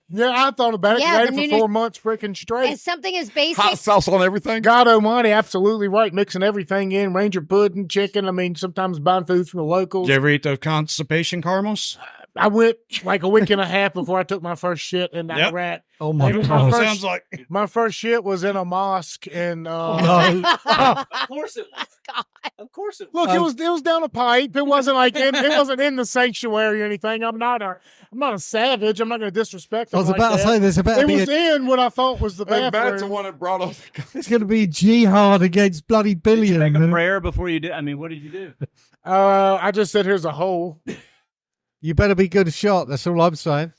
Yeah, I thought about it. Yeah, I ate it for 4 months freaking straight. And something as basic. Hot sauce on everything? God almighty, absolutely right. Mixing everything in. Ranger pudding, chicken. I mean, sometimes buying food from the locals. Did you ever eat those constipation caramels? I went like a week and a half before I took my first shit in Iraq. Oh my Maybe God. Sounds like My first shit was in a mosque, and Of course it was. God. Of course it look, it was down a pipe. It wasn't like it wasn't in the sanctuary or anything. I'm not a savage. I'm not going to disrespect. I was them about like to say that. there's about to It be was in what I thought was the That's the bathroom. one that brought us. it's going to be jihad against bloody billion. Make a prayer before you did. I mean, what did you do? I just said, "Here's a hole." You better be good shot. That's all I'm saying.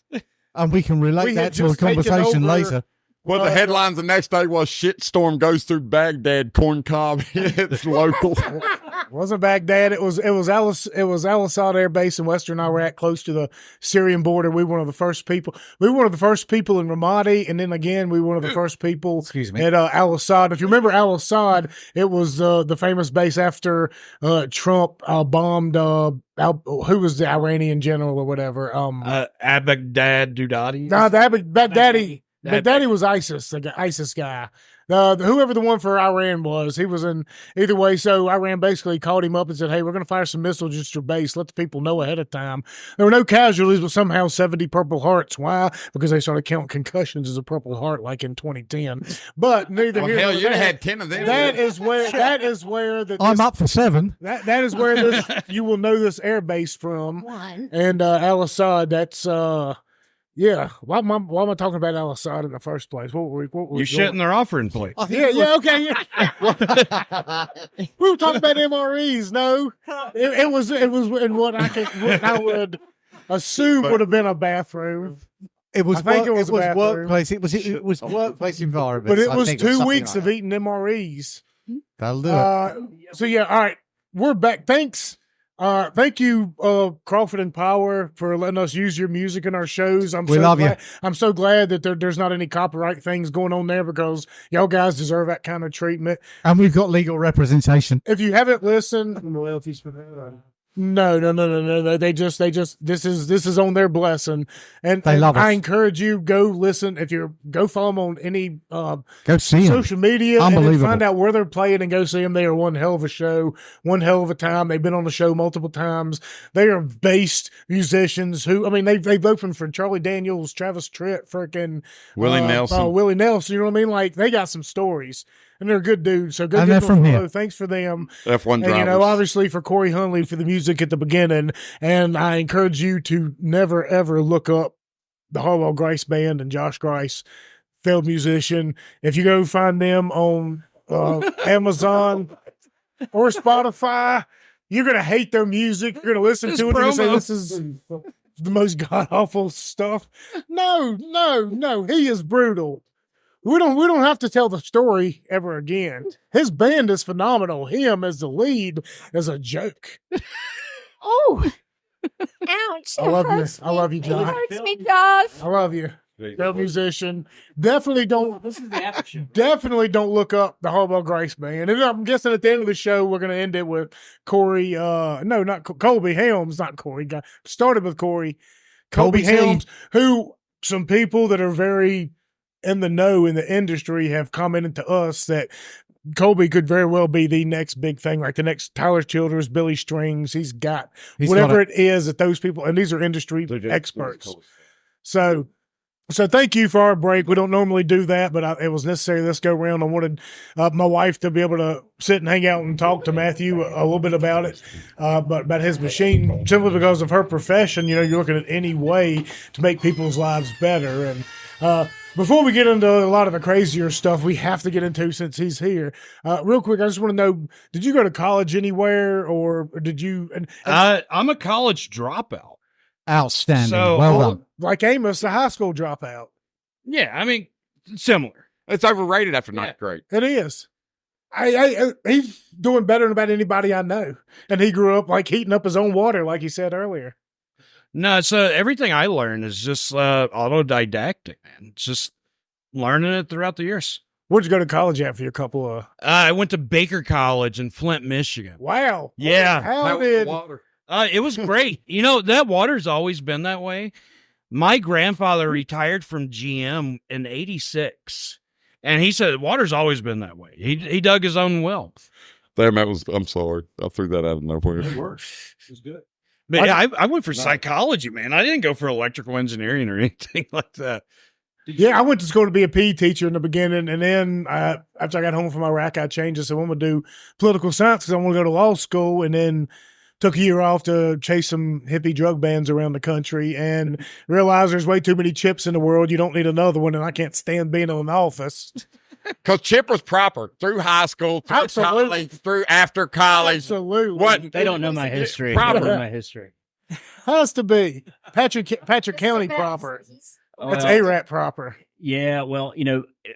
And we can relate We had that to a just taken conversation over- later. Well, the headlines the next day was shitstorm goes through Baghdad, corn cob hits local. It wasn't Baghdad. It was Al Assad Air Base in western Iraq, close to the Syrian border. We were one of the first people. We were one of the first people in Ramadi, and then again, we were one of the first people at Al Assad. If you remember Al Assad, it was the famous base after Trump bombed. Who was the Iranian general or whatever? Abagdad Dudati. No, Baghdadi was ISIS, the ISIS guy. Whoever the one for Iran was, he was in either way. So Iran basically called him up and said, "Hey, we're going to fire some missiles at your base. Let the people know ahead of time." There were no casualties, but somehow 70 Purple Hearts. Why? Because they started counting concussions as a Purple Heart, like in 2010. But neither Well, here hell, nor you'd have there. had 10 of them. That is where I'm up for 7. that is where this you will know this air base from. One. And Al Assad, that's yeah. Why am I talking about Al Assad in the first place? What were You shit in their offering plate. Yeah, okay. Yeah. We were talking about MREs. No, it was in what I would assume would have been a bathroom. It was I think it was a bathroom. workplace. It was workplace environment. But it was 2 weeks of eating MREs. That'll do it. So yeah, all right, we're back. Thanks. Thank you, Crawford and Power, for letting us use your music in our shows. We love you. I'm so glad that there's not any copyright things going on there, because y'all guys deserve that kind of treatment. And we've got legal representation. If you haven't listened, no. They just this is on their blessing, and They love us. I encourage you, go listen. If you're go follow them on any Go see him. social media, and then Unbelievable. find out where they're playing and go see them. They are one hell of a show, one hell of a time. They've been on the show multiple times. They are based musicians who, I mean, they've opened for Charlie Daniels, Travis Tritt, freaking Willie Nelson. Willie Nelson. You know what I mean? Like, they got some stories, and they're good dudes. So go And give they're them from a here. follow. Thanks for them. F1 And, drivers. you know, obviously for Corey Hunley for the music at the beginning. And I encourage you to never, ever look up the Harwell Grice Band and Josh Grice, failed musician. If you go find them on Amazon or Spotify, you're going to hate their music. You're going to listen to it and say, this is the most god-awful stuff. No. He is brutal. We don't have to tell the story ever again. His band is phenomenal. Him as the lead is a joke. Oh, ouch. I love It you. hurts I love you, me. John. It hurts me, Josh. I love you. Failed musician. Definitely don't This is the after show. definitely don't look up the Harwell Grice Band. And I'm guessing at the end of the show we're gonna end it with Corey not Colby Helms, not Corey. Started with Corey. Colby Colby T. Helms, who some people that are very in the know in the industry have commented to us that Colby could very well be the next big thing, like the next Tyler Childers, Billy Strings. He's got He's whatever got it is that those people, and these are industry experts. So So thank you for our break. We don't normally do that, but it was necessary this go round. I wanted my wife to be able to sit and hang out and talk to Matthew a little bit about it, but about his machine, simply because of her profession. You're looking at any way to make people's lives better. And before we get into a lot of the crazier stuff we have to get into since he's here, real quick, I just want to know, did you go to college anywhere, or did you? I'm a college dropout. Outstanding. So, well done. Like Amos, a high school dropout. Yeah, I mean, similar. It's overrated after ninth grade. It is. He's doing better than about anybody I know. And he grew up like heating up his own water, like he said earlier. No, so everything I learned is just autodidactic, man. It's just learning it throughout the years. Where'd you go to college at for your couple of? I went to Baker College in Flint, Michigan. Wow. Yeah. How did? Water. It was great. That water's always been that way. My grandfather retired from GM in '86, and he said water's always been that way. He dug his own well. Damn, I'm sorry. I threw that out of nowhere. It worked. It was good. But I went for psychology, man. I didn't go for electrical engineering or anything like that. Yeah, I went to school to be a PE teacher in the beginning, and then after I got home from Iraq, I changed. I said, I'm going to do political science because I want to go to law school, and then took a year off to chase some hippie drug bands around the country and realized there's way too many chips in the world. You don't need another one, and I can't stand being in an office. Because Chip was proper through high school, through Absolutely. college, through after college. Absolutely. What? They don't know my history. Proper. They don't know my history. Has to be. Patrick County proper. That's A-Rat proper. Yeah, well,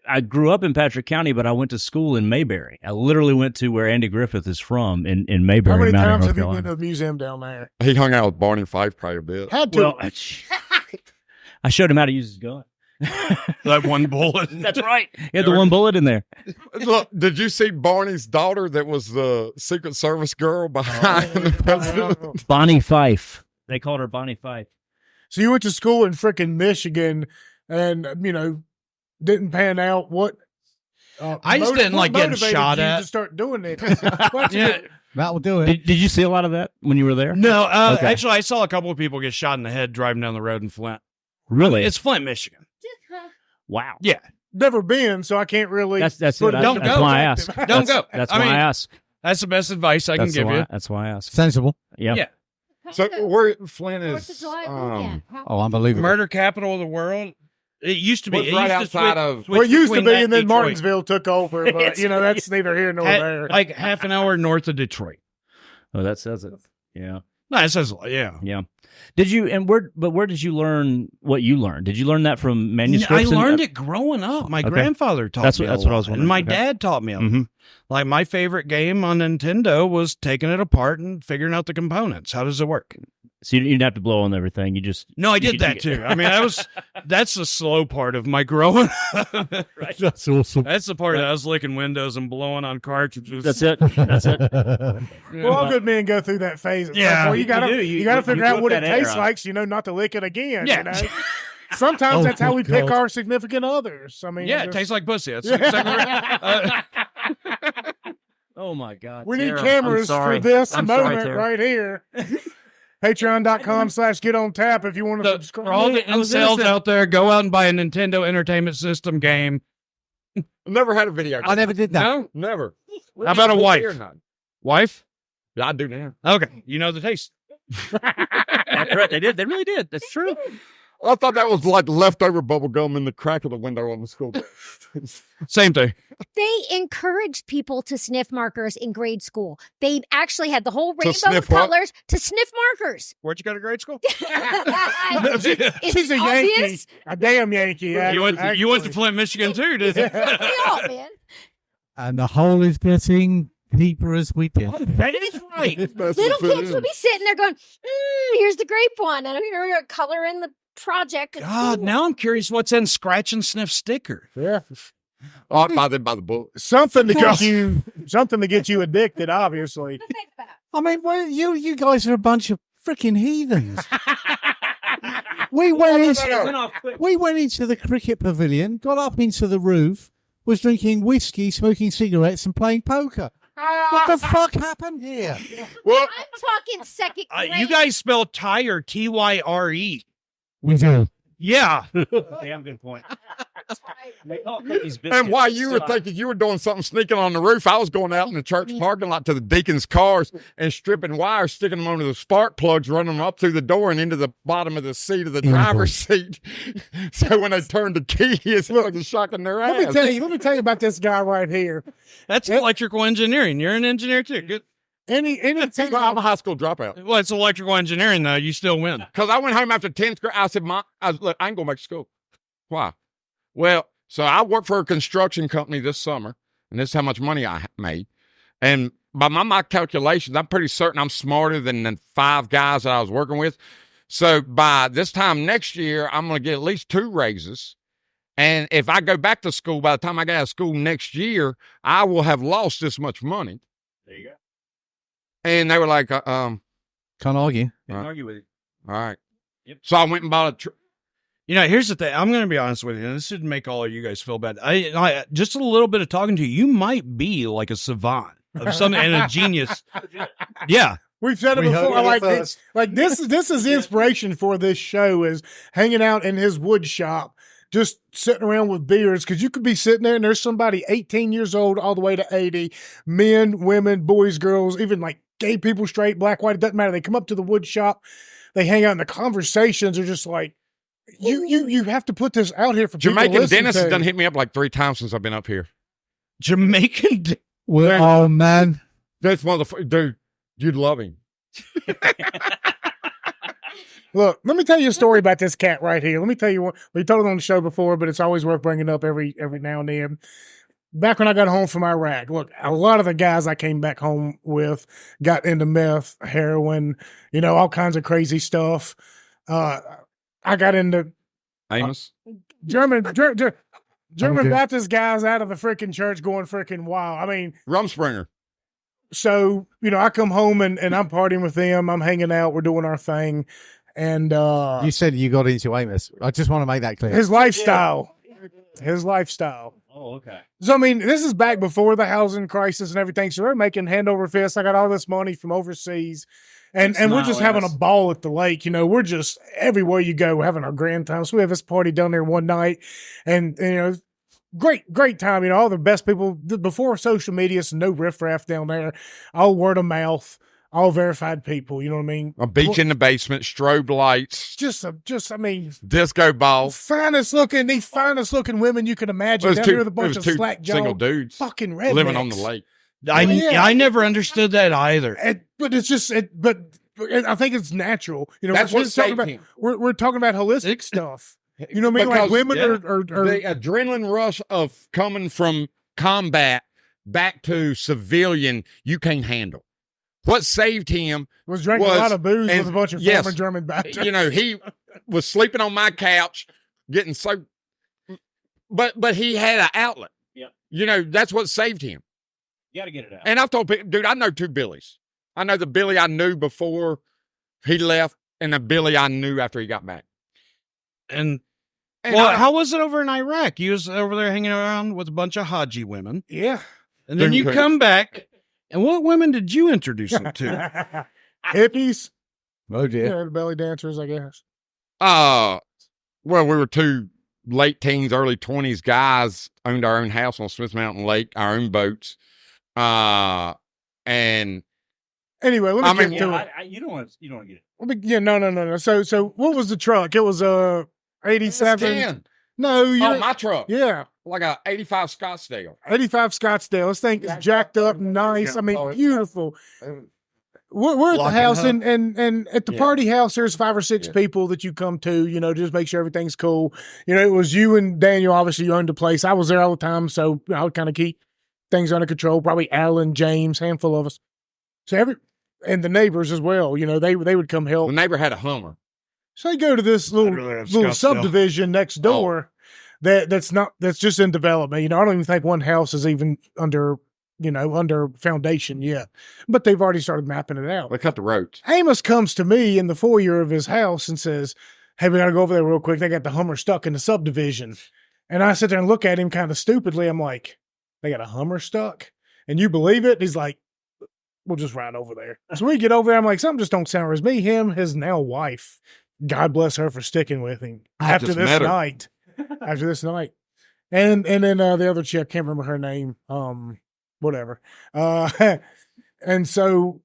I grew up in Patrick County, but I went to school in Mayberry. I literally went to where Andy Griffith is from in Mayberry, How many Mountain, times North have you Carolina. been to the museum down there? He hung out with Barney Fife probably a bit. Had to. Well, I showed him how to use his gun. That one bullet. That's right. He had the one bullet in there. Look, did you see Barney's daughter that was the Secret Service girl behind the president? Bonnie Fife. They called her Bonnie Fife. So you went to school in frickin' Michigan and, didn't pan out. What? I just didn't like getting motivated shot you at. to start doing it. Yeah. That will do it. Did you see a lot of that when you were there? No, Okay. actually, I saw a couple of people get shot in the head driving down the road in Flint. Really? It's Flint, Michigan. Wow. Yeah. Never been, so I can't really. That's put it. it Don't into That's go. why I asked. Don't go. That's I why mean, I asked. That's the best advice I can That's give why, you. That's why I asked. Sensible. Yeah. Yeah. So where Flint Fourth of is, July weekend. Oh, unbelievable. Murder capital of the world. It used to be. Was It right used to outside switch- of- switch Well, it used to between be, that and then Detroit. Martinsville took over. But It's- that's neither here nor there. Like half an hour north of Detroit. Oh, that says it. Yeah. No, it says yeah. Yeah. Did you, where did you learn what you learned? Did you learn that from manuscripts? I learned it growing up. My grandfather taught That's me. what I was and wondering. my Okay. dad taught me. Mhm. Like my favorite game on Nintendo was taking it apart and figuring out the components. How does it work? So you didn't have to blow on everything. You just. No, I you did could- that too. I mean, that's the slow part of my growing up. Right. That's awesome. That's the part that I was licking windows and blowing on cartridges. That's it. That's it. Well, all good men go through that phase. At some Yeah, point. you gotta do. you gotta You figure out whip what it that air tastes out. like, so you know not to lick it again. Yeah. Sometimes Oh, that's how we pick God. our significant others. I mean, Yeah, it just- tastes like pussy. That's exactly right. Oh my God. we need Tara, cameras I'm sorry. for this I'm sorry, moment Tara. right here. Patreon.com/get on tap if you want to So, subscribe. for all the I was incels innocent. out there, go out and buy a Nintendo Entertainment System game. Never had a video. I never did that. No, never. How about a wife? Or not. Wife? Yeah, I do now. Okay, you know the taste. That's right. They did. They really did. That's true. I thought that was like leftover bubble gum in the crack of the window on the school desk. Same thing. They encouraged people to sniff markers in grade school. They actually had the whole rainbow sniff of what? colors to sniff markers. Where'd you go to grade school? Is She's a it Yankee, obvious? a damn Yankee. You went to actually. Flint, Michigan too, did you? We all, man. And the hole is getting deeper as we did. That is right. Little kids would be sitting there going, here's the grape one. And you're going to color in the project. at God, school. now I'm curious what's in scratch and sniff sticker. Yeah. Oh, by the book. Something to get you addicted, obviously. Think about it. I mean, well, you guys are a bunch of freaking heathens. We went into the cricket pavilion, got up into the roof, was drinking whiskey, smoking cigarettes, and playing poker. What the fuck happened here? Well, I'm talking second grade. You guys spell tire Tyre. We do. Yeah. Damn good point. And while you were thinking you were doing something sneaking on the roof, I was going out in the church parking lot to the deacons' cars and stripping wires, sticking them under the spark plugs, running them up through the door and into the bottom of the seat of the driver's seat. So when they turned the key, it's like a shock in their ass. Let me tell you about this guy right here. That's electrical engineering. You're an engineer too. Good. Well, I'm a high school dropout. Well, it's electrical engineering though. You still win. Because I went home after 10th grade. I said, Mom, look, I ain't going back to school. Why? Well, so I worked for a construction company this summer, and this is how much money I made. And by my calculations, I'm pretty certain I'm smarter than the 5 guys that I was working with. So by this time next year, I'm going to get at least 2 raises. And if I go back to school, by the time I get out of school next year, I will have lost this much money. There you go. And they were like, Can't argue. Can't argue with you. all right. Yep. So I went and bought You know, here's the thing. I'm going to be honest with you, and this should make all of you guys feel bad. I just a little bit of talking to you, you might be like a savant of something and a genius. Yeah. We've said it before. Like this is inspiration for this show, is hanging out in his wood shop, just sitting around with beers, because you could be sitting there and there's somebody 18 years old all the way to 80, men, women, boys, girls, even like gay people, straight, black, white, it doesn't matter. They come up to the wood shop, they hang out, and the conversations are just like, you have to put this out here for people to Jamaican listen dentist to. has done hit me up like 3 times since I've been up here. Jamaican. Oh, man. That's motherfucker, dude. You'd love him. Look, let me tell you a story about this cat right here. Let me tell you what we told it on the show before, but it's always worth bringing up every now and then. Back when I got home from Iraq, look, a lot of the guys I came back home with got into meth, heroin, all kinds of crazy stuff. I got into Amos? German Baptist guys out of the freaking church going freaking wild. I mean, Rumspringer. so, I come home and I'm partying with them. I'm hanging out. We're doing our thing. And You said you got into Amos. I just want to make that clear. his lifestyle. His lifestyle. Oh, okay. So, I mean, this is back before the housing crisis and everything. So they're making hand over fist. I got all this money from overseas. And we're just having a ball at the lake. We're just everywhere you go, we're having our grand time. So we have this party down there one night. And, great time. All the best people before social media. So no riffraff down there. All word of mouth. All verified people. You know what I mean? A beach in the basement, strobe lights, I mean, disco ball. finest looking women you can imagine. Down there with a bunch of 2 slack single jawed dudes fucking rednecks living on the lake. I never understood that either. But it's just, but I think it's natural. That's what saved him. We're talking about holistic stuff. You know what I mean? Like Because, women are The adrenaline rush of coming from combat back to civilian, you can't handle. What saved him was drinking a lot of booze with a bunch of former German Baptists. He was sleeping on my couch, getting so. But he had an outlet. Yeah. That's what saved him. You got to get it out. And I've told people, dude, I know 2 Billies. I know the Billy I knew before he left, and the Billy I knew after he got back. And how was it over in Iraq? You was over there hanging around with a bunch of Haji women. Yeah. And then you come back, and what women did you introduce them to? Hippies. Oh, dear. The belly dancers, I guess. Well, we were 2 late teens, early 20s guys, owned our own house on Smith Mountain Lake, our own boats. And anyway, let me get to it. You don't want to get it. No. So what was the truck? It was a 87. No, my truck. Yeah. Like a 85 Scottsdale. 85 Scottsdale. This thing is jacked up, nice. I mean, beautiful. We're at the house, and at the party house, there's 5 or 6 people that you come to, just make sure everything's cool. It was you and Daniel, obviously, you owned the place. I was there all the time, so I would kind of keep things under control. Probably Alan, James, handful of us. So and the neighbors as well, they would come help. The neighbor had a Hummer. So they go to this little subdivision next door that's just in development. I don't even think one house is even under foundation yet, but they've already started mapping it out. They cut the roads. Amos comes to me in the foyer of his house and says, "Hey, we got to go over there real quick. They got the Hummer stuck in the subdivision." And I sit there and look at him kind of stupidly. I'm like, "They got a Hummer stuck?" And you believe it? He's like, "We'll just ride over there." So we get over there. I'm like, something just don't sound right. It's me, him, his now wife. God bless her for sticking with him I after just this met her. night. After this night. And then the other chick, can't remember her name. Whatever. And so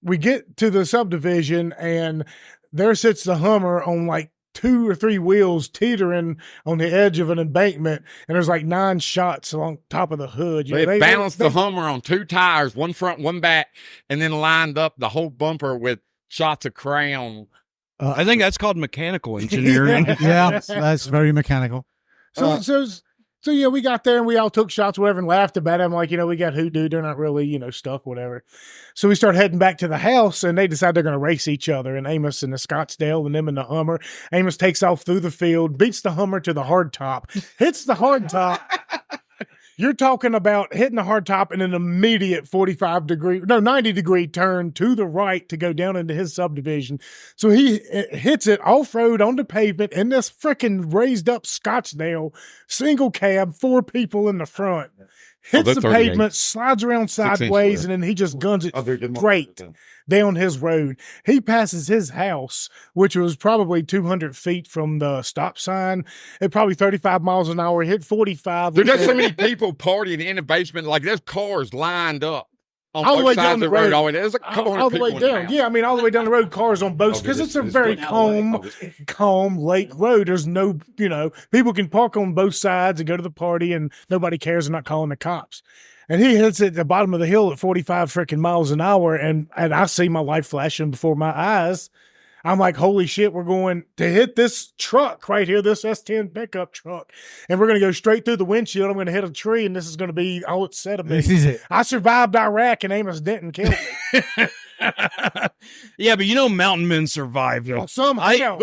we get to the subdivision, and there sits the Hummer on like 2 or 3 wheels teetering on the edge of an embankment, and there's like 9 shots along top of the hood. You know, They balanced the Hummer on 2 tires, one front, one back, and then lined up the whole bumper with shots of Crown. I think that's called mechanical engineering. Yeah, that's very mechanical. So yeah, we got there and we all took shots, whatever, and laughed about it. I'm like, we got hoodoo. They're not really, stuck, whatever. So we start heading back to the house, and they decide they're going to race each other. And Amos in the Scottsdale, and them in the Hummer. Amos takes off through the field, beats the Hummer to the hard top, hits the hard top. You're talking about hitting the hard top in an immediate 90-degree turn to the right to go down into his subdivision. So he hits it off-road on the pavement in this freaking raised up Scottsdale, single cab, 4 people in the front. Hits the pavement, slides around sideways, and then he just guns it straight down his road. He passes his house, which was probably 200 feet from the stop sign, at probably 35 miles an hour. Hit 45. There's so many people partying in the basement. Like, there's cars lined up on all the both way sides down of the the road. road. There's a couple all hundred the way people in down. town. Yeah, I mean, all the way down the road, cars on both, because it's a very calm lake road. There's no, people can park on both sides and go to the party, and nobody cares. They're not calling the cops. And he hits at the bottom of the hill at 45 freaking miles an hour, and I see my light flashing before my eyes. I'm like, holy shit, we're going to hit this truck right here, this S10 pickup truck, and we're going to go straight through the windshield. I'm going to hit a tree, and this is going to be all it's said of me. This is it. I survived Iraq, and Amos Denton killed me. Yeah, but mountain men survive. Though. Somehow.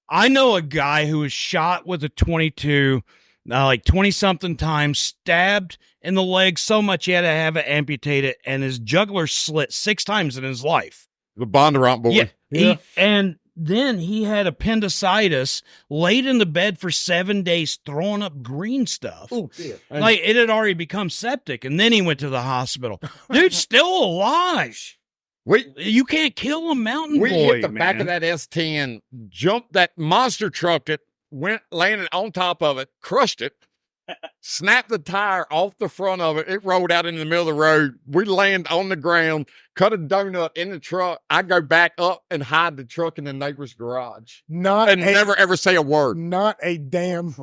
I know a guy who was shot with a 22, like 20-something times, stabbed in the leg so much he had to have it amputated, and his jugular slit 6 times in his life. The Bondurant boy. Yeah. And then he had appendicitis, laid in the bed for 7 days, throwing up green stuff. Oh, yeah. Like, it had already become septic, and then he went to the hospital. Dude's still alive. You can't kill a mountain boy, hit the back of that S10, jumped that monster truck that landed on top of it, crushed it, snapped the tire off the front of it. It rolled out into the middle of the road. We land on the ground, cut a donut in the truck. I go back up and hide the truck in the neighbor's garage. Never ever say a word. Not a damn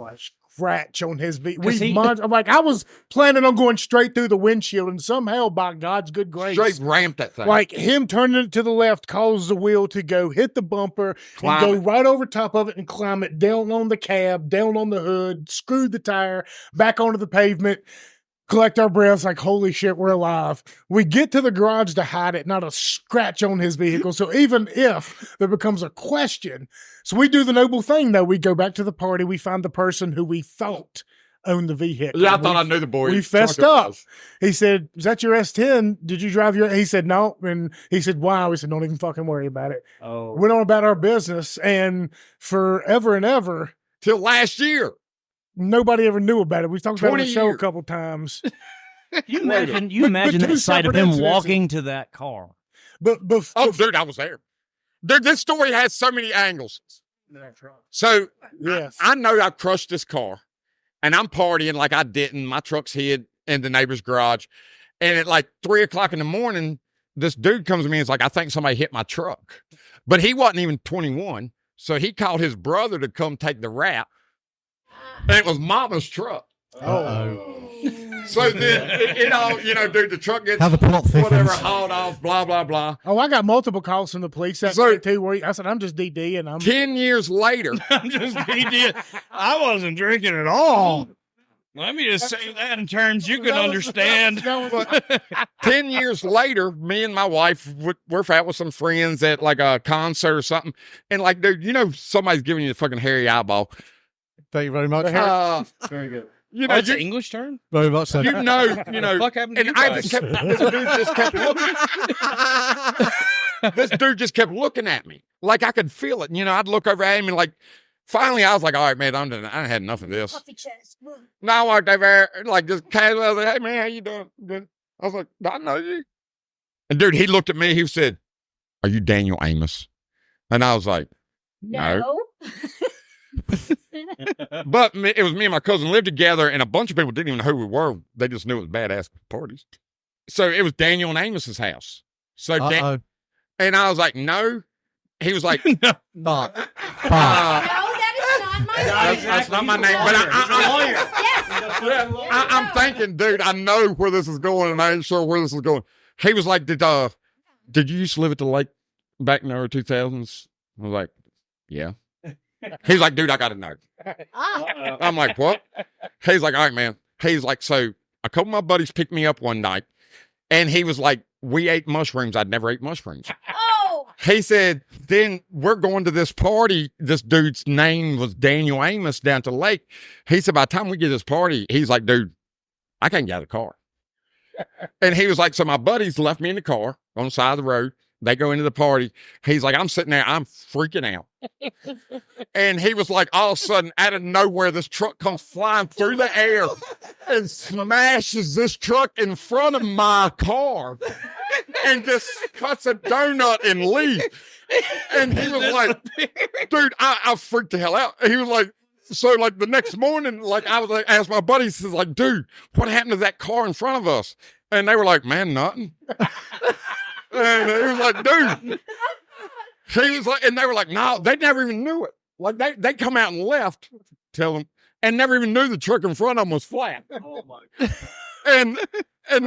scratch on his vehicle. I'm like, I was planning on going straight through the windshield, and somehow, by God's good grace, straight ramped that thing. Like, him turning it to the left causes the wheel to go hit the bumper, and go right over top of it and climb it down on the cab, down on the hood, screwed the tire, back onto the pavement. Collect our breaths, like, holy shit, we're alive. We get to the garage to hide it, not a scratch on his vehicle. So even if there becomes a question, so we do the noble thing, though. We go back to the party. We find the person who we thought owned the vehicle. Yeah, I thought I knew the boy. We fessed up. He said, is that your S10? Did you drive your... He said, no. And he said, why? We said, don't even fucking worry about it. Oh. Went on about our business, and forever and ever... Till last year. Nobody ever knew about it. We talked about it on the show years. a couple times. You imagine two that sight of separate him incidents. walking to that car. But Dude, I was there. Dude, this story has so many angles. So yes. I know I crushed this car, and I'm partying like I didn't. My truck's hid in the neighbor's garage. And at like 3 o'clock in the morning, this dude comes to me and is like, I think somebody hit my truck. But he wasn't even 21. So he called his brother to come take the rap. And it was Mama's truck. So then it all, dude, the truck gets How the plot thickens. whatever hauled off, blah, blah, blah. Oh, I got multiple calls from the police that So- day too. Where I said, I'm just DD, and I'm 10 years later, I'm just idiot. I wasn't drinking at all. Let me just say that in terms you can understand. 10 years later, me and my wife, we're out with some friends at like a concert or something. And like, dude, somebody's giving you the fucking hairy eyeball. Thank you very much. Very good. That's an English term? Very much so. Fuck happened to and you I guys? just kept, this dude just kept looking. This dude just kept looking at me. Like I could feel it. I'd look over at him and like, finally I was like, all right, man, I had enough of this. No, I walked over there, like just casually, I was like, hey man, how you doing? Good. I was like, I know you. And dude, he looked at me, he said, are you Daniel Amos? And I was like, No. But it was me and my cousin lived together, and a bunch of people didn't even know who we were. They just knew it was badass parties. So it was Daniel and Amos's house. So and I was like, no. He was like, no. No, that is not my name. That's not my name. But I'm thinking, dude, I know where this is going, and I ain't sure where this is going. He was like, did you used to live at the lake back in the early 2000s? I was like, yeah. He's like, dude, I got to know. I'm like, what? He's like, all right, man. He's like, so a couple of my buddies picked me up one night, and he was like, we ate mushrooms. I'd never ate mushrooms. Oh. He said, then we're going to this party. This dude's name was Daniel Amos down to the lake. He said, by the time we get to this party, he's like, dude, I can't get out of the car. And he was like, so my buddies left me in the car on the side of the road. They go into the party. He's like, I'm sitting there. I'm freaking out. And he was like, all of a sudden, out of nowhere, this truck comes flying through the air and smashes this truck in front of my car and just cuts a donut and leaves. And he was like, dude, I freaked the hell out. He was like, so like the next morning, like I was like, asked my buddies, says like, dude, what happened to that car in front of us? And they were like, man, nothing. And he was like, dude. He was like, and they were like, no, they never even knew it. Like they come out and left, tell them, and never even knew the truck in front of them was flat. Oh my! And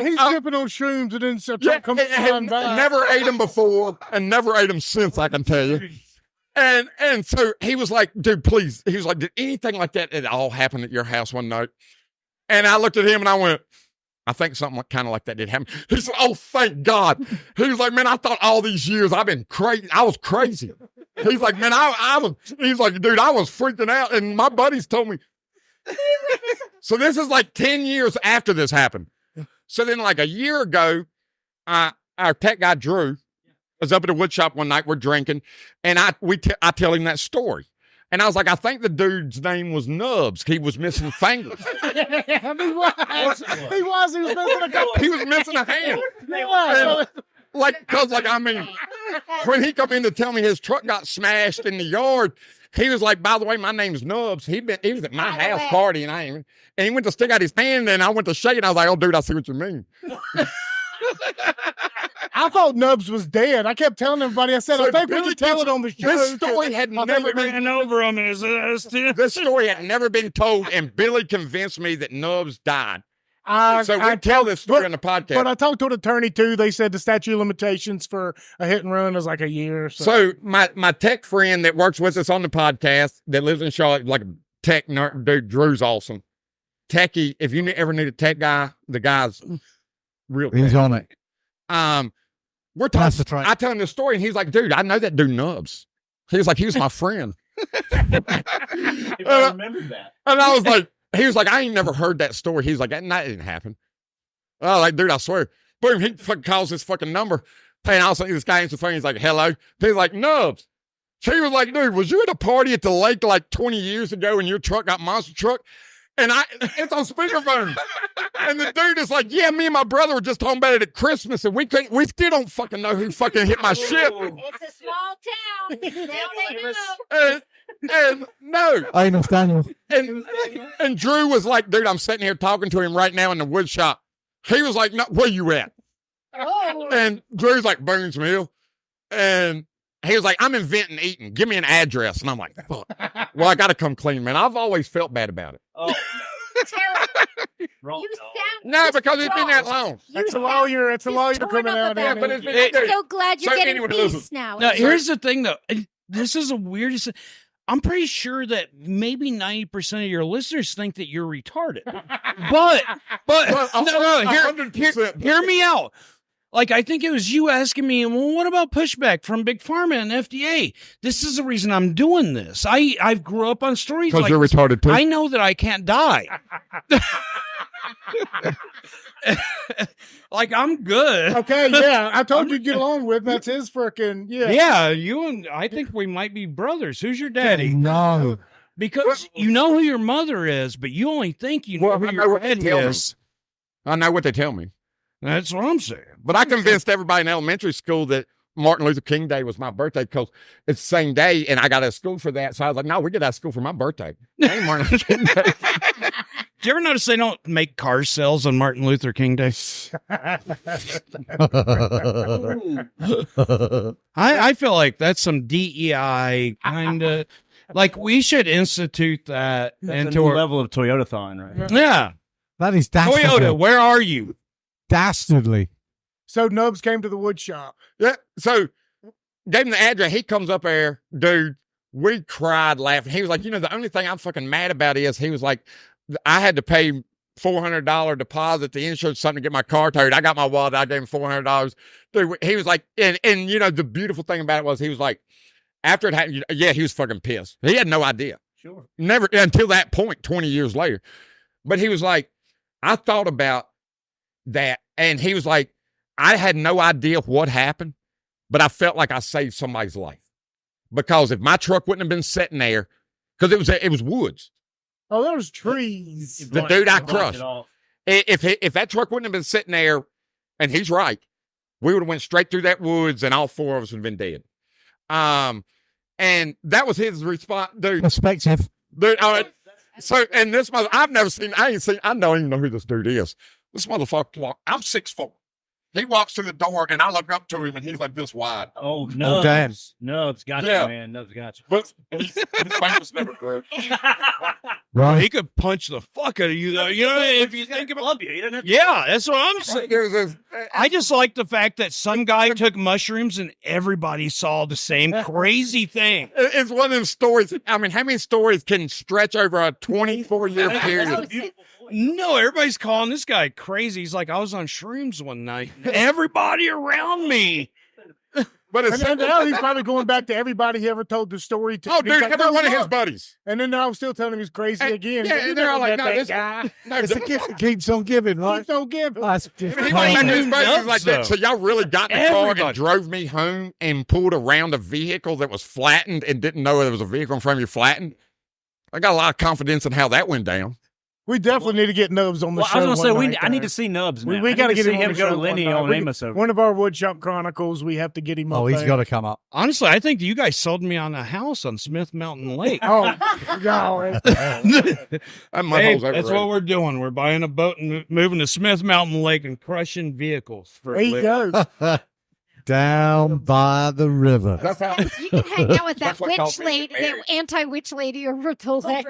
he's sipping on shrooms and then truck comes flying by. Never ate them before and never ate them since, I can tell you. And so he was like, dude, please. He was like, did anything like that at all happen at your house one night? And I looked at him and I went, I think something kind of like that did happen. He said, oh, thank God. He was like, man, I thought all these years I've been crazy. I was crazy. He's like, man, he's like, dude, I was freaking out. And my buddies told me. So this is like 10 years after this happened. So then like a year ago, our tech guy, Drew, was up at the wood shop one night. We're drinking. And I tell him that story. And I was like, I think the dude's name was Nubs. He was missing fingers. He was missing a couple. He was missing a hand. And, like, cause like, I mean, when he come in to tell me his truck got smashed in the yard, he was like, by the way, my name's Nubs. He was at my house partying. And he went to stick out his hand and I went to shake it. I was like, oh, dude, I see what you mean. I thought Nubs was dead. I kept telling everybody. I said, so I think we could tell it on the show. This story had never been over on this. This story had never been told, and Billy convinced me that Nubs died. So we tell this story on the podcast. But I talked to an attorney too. They said the statute of limitations for a hit and run is like a year. So my tech friend that works with us on the podcast that lives in Charlotte, like a tech nerd, dude, Drew's awesome. Techie, if you ever need a tech guy, the guy's real. He's on it. We're talking. I tell him this story, and he's like, "Dude, I know that dude Nubs." He was like, "He was my friend." I remember that. And I was like, "He was like, I ain't never heard that story." He's like, "That didn't happen." I was like, "Dude, I swear." Boom, he fucking calls this fucking number, and also this guy answers the phone. He's like, "Hello." He's like, "Nubs." She was like, "Dude, was you at a party at the lake like 20 years ago, and your truck got monster truck?" And it's on speakerphone. And the dude is like, yeah, me and my brother were just talking about it at Christmas, and we still don't fucking know who fucking hit my ship. It's a small town. Now they know. And no. I know Daniel. And Drew was like, dude, I'm sitting here talking to him right now in the wood shop. He was like, no, where you at? Oh. And Drew's like, Boone's Mill. And he was like, I'm in Vinton Eaton. Give me an address. And I'm like, fuck. Well, I got to come clean, man. I've always felt bad about it. Oh, You sound no, because it's been that long. It's a lawyer. It's a lawyer coming out. Yeah, but it's been I'm so glad you're getting peace listen. now. Now, here's the thing, though. This is the weirdest. I'm pretty sure that maybe 90% of your listeners think that you're retarded. But hear me out. Like, I think it was you asking me, well, what about pushback from Big Pharma and FDA? This is the reason I'm doing this. I've grew up on stories like you're retarded too. I know that I can't die. Like, I'm good. Okay, yeah. I told you to get along with. That's his freaking, yeah. Yeah, you and I think we might be brothers. Who's your daddy? No. Because you know who your mother is, but you only think you know who your dad is. I know what they tell me. That's what I'm saying. But I convinced everybody in elementary school that Martin Luther King Day was my birthday because it's the same day, and I got out of school for that. So I was like, no, we get out of school for my birthday. Ain't Martin Luther King Day. Do you ever notice they don't make car sales on Martin Luther King Day? I feel like that's some DEI kind of, like we should institute that into a our level of Toyota-thon, right? Yeah. That is dastardly. Toyota, where are you? Dastardly. So Nubs came to the wood shop. Yeah. So gave him the address. He comes up there, dude. We cried laughing. He was like, the only thing I'm fucking mad about is he was like, I had to pay $400 deposit to insurance something to get my car towed. I got my wallet. I gave him $400. Dude, he was like, and the beautiful thing about it was he was like, after it happened, yeah, he was fucking pissed. He had no idea. Sure. Never until that point, 20 years later. But he was like, I thought about that. And he was like, I had no idea what happened, but I felt like I saved somebody's life. Because if my truck wouldn't have been sitting there, because it was woods. Oh, those trees. The dude I crushed. If that truck wouldn't have been sitting there, and he's right, we would have went straight through that woods, and all four of us would have been dead. And that was his response, dude. Perspective. Dude, so and this mother, I don't even know who this dude is. This motherfucker, I'm 6'4". He walks through the door, and I look up to him, and he's like this wide. Oh, no. Oh, damn. No, it's got Yeah. you, man. No, it's got you. But his face was never good. Right. He could punch the fuck out of you, though. If you think about Love you. He doesn't have to- Yeah, that's what I'm saying. There was this- I just like the fact that some guy took mushrooms and everybody saw the same crazy thing. It's one of them stories. I mean, how many stories can stretch over a 24-year period? No, everybody's calling this guy crazy. He's like, I was on shrooms one night. Everybody around me. But it's And then now he's probably going back to everybody he ever told the story to. oh, He's dude, like, every "No, one of his look." buddies. And then I was still telling him he's crazy And- again. yeah, You and they're all never like, met no, that this- guy. No, It's a gift that keeps on giving, right? He's no give. Oh, that's he different. went back to his Who buddies knows, like that. though? So y'all really got in the car Everybody. and drove me home and pulled around a vehicle that was flattened and didn't know there was a vehicle in front of you flattened. I got a lot of confidence in how that went down. We definitely need to get Nubs on the Well, show. I was going to say, one night, I need though. to see Nubs now. We I got to need get see him, on the go to show Lenny one on night. Amos over. One of our Woodshop Chronicles, we have to get him Oh, up he's there. got to come up. Honestly, I think you guys sold me on a house on Smith Mountain Lake. Oh, golly. That mud Hey, hole's that's overrated. what we're doing. We're buying a boat and moving to Smith Mountain Lake and crushing vehicles. For There you go. Down by the river. That's how. You can hang out with that That's what witch calls me lady, that Mary. anti-witch lady over the lake.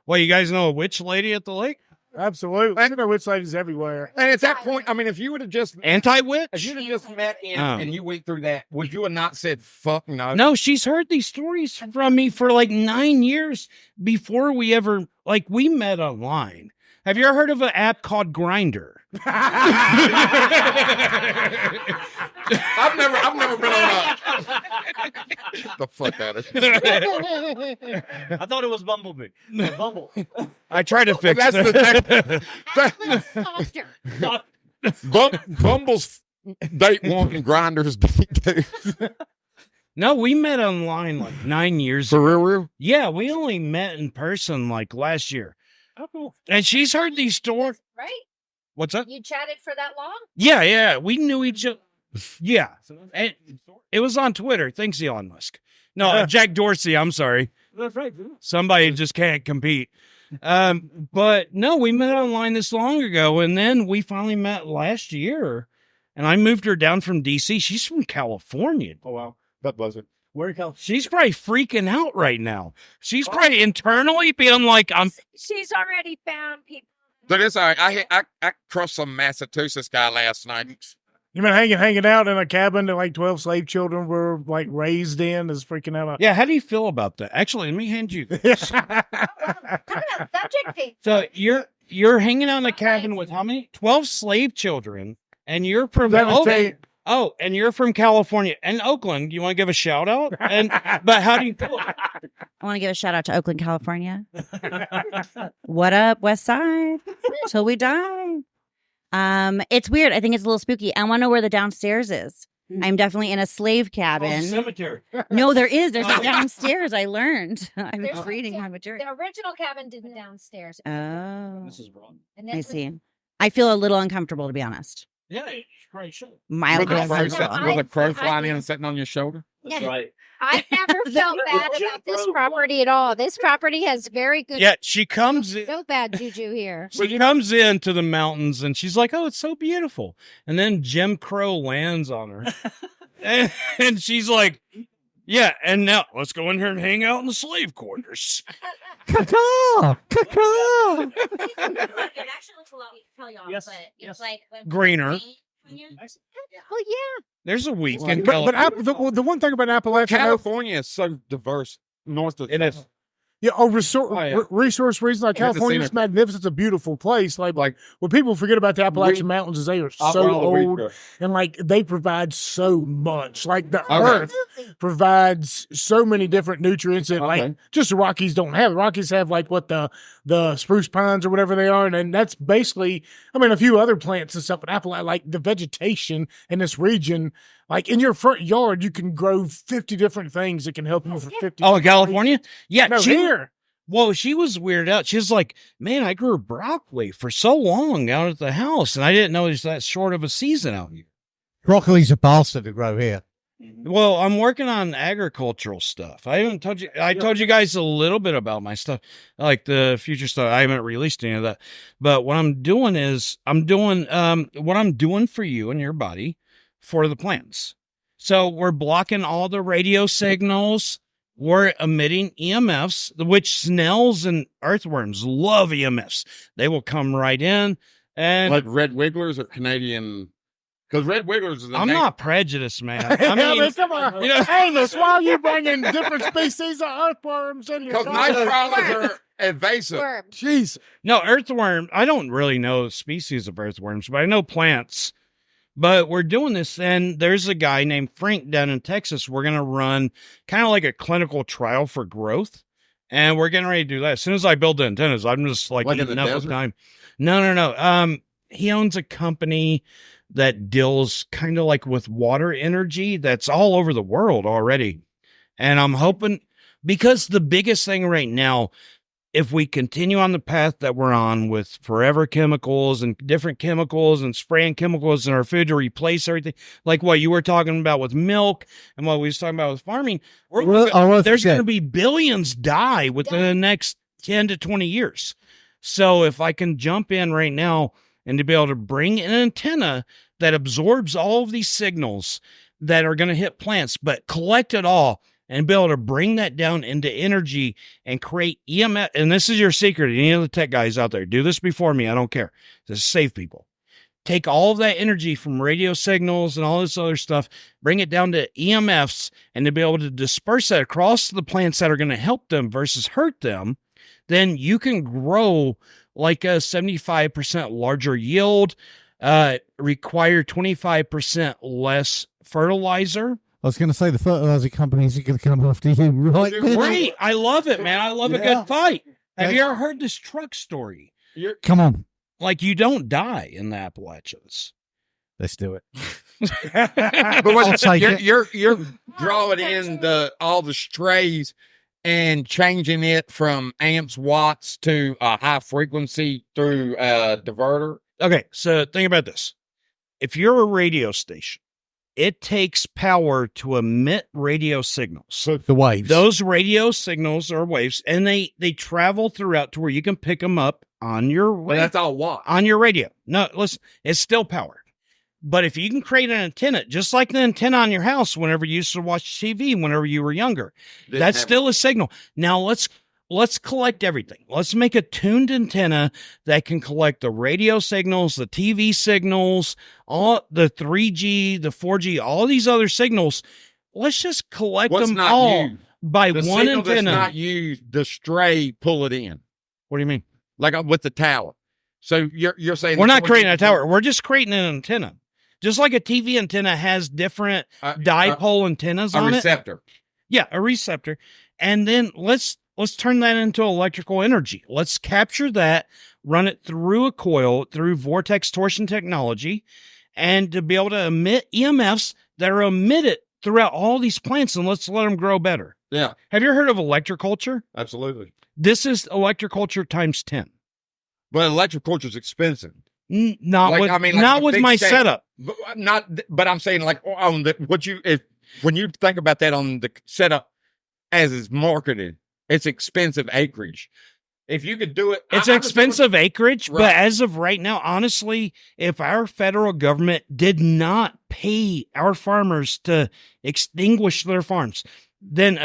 Well, you guys know a witch lady at the lake? Absolutely. You know witch ladies everywhere. And at that point, I mean, if you would have just Anti-witch? if you'd have just met him Oh. and you went through that, would you have not said fuck no? No, she's heard these stories from me for like 9 years before we ever, like, we met online. Have you ever heard of an app called Grindr? I've never been on a. Get the fuck out of here. I thought it was Bumblebee. Bumble. I tried to fix That's it. Bumble's date one and Grindr's date two. No, we met online like 9 years For ago. real? Yeah, we only met in person like last year. Oh, cool. And she's heard these stories. Right? What's that? You chatted for that long? Yeah. We knew each other. Yeah. And it was on Twitter. Thanks, Elon Musk. No, Jack Dorsey. I'm sorry. That's right. Somebody just can't compete. But no, we met online this long ago, and then we finally met last year. And I moved her down from DC. She's from California. Oh, wow. That wasn't. Where the She's probably freaking out right now. She's probably internally being like, She's already found people. So this, I crushed some Massachusetts guy last night. You been hanging out in a cabin that like 12 slave children were like raised in is freaking out. yeah, how do you feel about that? Actually, let me hand you. Subject thing. So you're hanging out in a cabin with how many? 12 slave children, and you're from and you're from California and Oakland. You want to give a shout out? But how do you feel? I want to give a shout out to Oakland, California. What up, West Side? Till we die. It's weird. I think it's a little spooky. I want to know where the downstairs is. I'm definitely in a slave cabin. Cemetery. No, there is. There's a downstairs. I learned. I was There's reading the- my material. The original cabin didn't downstairs. Oh, This is wrong. And I this see. I feel a little uncomfortable, to be honest. Yeah, great show. Mildly Was uncomfortable. a crow flying in and sitting on your shoulder? That's right. I've never felt bad about this property at all. This property has very good, Yeah, she comes in. no bad juju here. She comes into the mountains and she's like, "Oh, it's so beautiful." And then Jim Crow lands on her, and she's like, "Yeah, and now let's go in here and hang out in the slave quarters." Caw, caw. It actually looks a lot Yes, but yes. it's like Greener. Well, yeah. There's a week in But California. the one thing about Appalachia, California is so diverse. North of It is. yeah, resource reasons, like I had to see California is it. magnificent. It's a beautiful place. Like what people forget about the Appalachian Mountains is they are so old, and like they provide so much. Like the earth provides so many different nutrients that like just the Rockies don't have. The Rockies have like what the spruce pines or whatever they are, and that's basically, I mean, a few other plants and stuff. But Appalachia, like the vegetation in this region, like in your front yard, you can grow 50 different things that can help you for 50. Oh, in California? Yeah, No, here. Well, she was weirded out. She was like, "Man, I grew broccoli for so long out at the house, and I didn't know it's that short of a season out here." Broccoli's a bastard to grow here. Well, I'm working on agricultural stuff. I haven't told you. I told you guys a little bit about my stuff, like the future stuff. I haven't released any of that. But what I'm doing is what I'm doing for you and your body for the plants. So we're blocking all the radio signals. We're emitting EMFs, which snails and earthworms love EMFs. They will come right in and Like red wigglers or Canadian, because red wigglers is I'm not prejudiced, man. I I mean, mean, come on. you know- Amos, why are you bringing different species of earthworms in your because night prowlers are invasive. Worms. Jeez. no, earthworm. I don't really know species of earthworms, but I know plants. But we're doing this, and there's a guy named Frank down in Texas. We're going to run kind of like a clinical trial for growth, and we're getting ready to do that. As soon as I build the antennas, I'm just like Like in eating the up with desert? time. No. He owns a company that deals kind of like with water energy that's all over the world already. And I'm hoping, because the biggest thing right now, if we continue on the path that we're on with forever chemicals and different chemicals and spraying chemicals in our food to replace everything, like what you were talking about with milk and what we was talking about with farming, there's going to be billions die within the next 10 to 20 years. So if I can jump in right now and to be able to bring an antenna that absorbs all of these signals that are going to hit plants, but collect it all and be able to bring that down into energy and create EMF. And this is your secret. Any of the tech guys out there, do this before me. I don't care. Just save people. Take all of that energy from radio signals and all this other stuff, bring it down to EMFs, and to be able to disperse that across the plants that are going to help them versus hurt them. Then you can grow like a 75% larger yield, require 25% less fertilizer. I was going to say the fertilizer companies are going to come after you, right? Great. I love it, man. I love a good fight. Have you ever heard this truck story? Come on. Like, you don't die in the Appalachians. Let's do it. But I'll take it. you're drawing in all the strays and changing it from amps, watts to a high frequency through a diverter. Okay, so think about this. If you're a radio station, it takes power to emit radio signals. The waves. Those radio signals are waves, and they travel throughout to where you can pick them up on your But that's all watts. on your radio. No, listen, it's still powered. But if you can create an antenna, just like the antenna on your house whenever you used to watch TV whenever you were younger, that's still a signal. Now let's collect everything. Let's make a tuned antenna that can collect the radio signals, the TV signals, all the 3G, the 4G, all these other signals. Let's just collect What's them not all used? by The one signal that's antenna. not used, the stray pull it in. What do you mean? Like with the tower. So you're saying We're not creating a tower. We're just creating an antenna. Just like a TV antenna has different dipole antennas a on it. receptor. Yeah, a receptor. And then let's turn that into electrical energy. Let's capture that, run it through a coil, through vortex torsion technology, and to be able to emit EMFs that are emitted throughout all these plants, and let's let them grow better. Yeah, Have you heard of electroculture? absolutely. This is electroculture times 10. But electriculture is expensive. Not Like, with, I mean, like not a with big my state. setup. But I'm saying like on the when you think about that on the setup as it's marketed, it's expensive acreage. If you could do it, It's I just expensive acreage, Right. but as of right now, honestly, if our federal government did not pay our farmers to extinguish their farms, then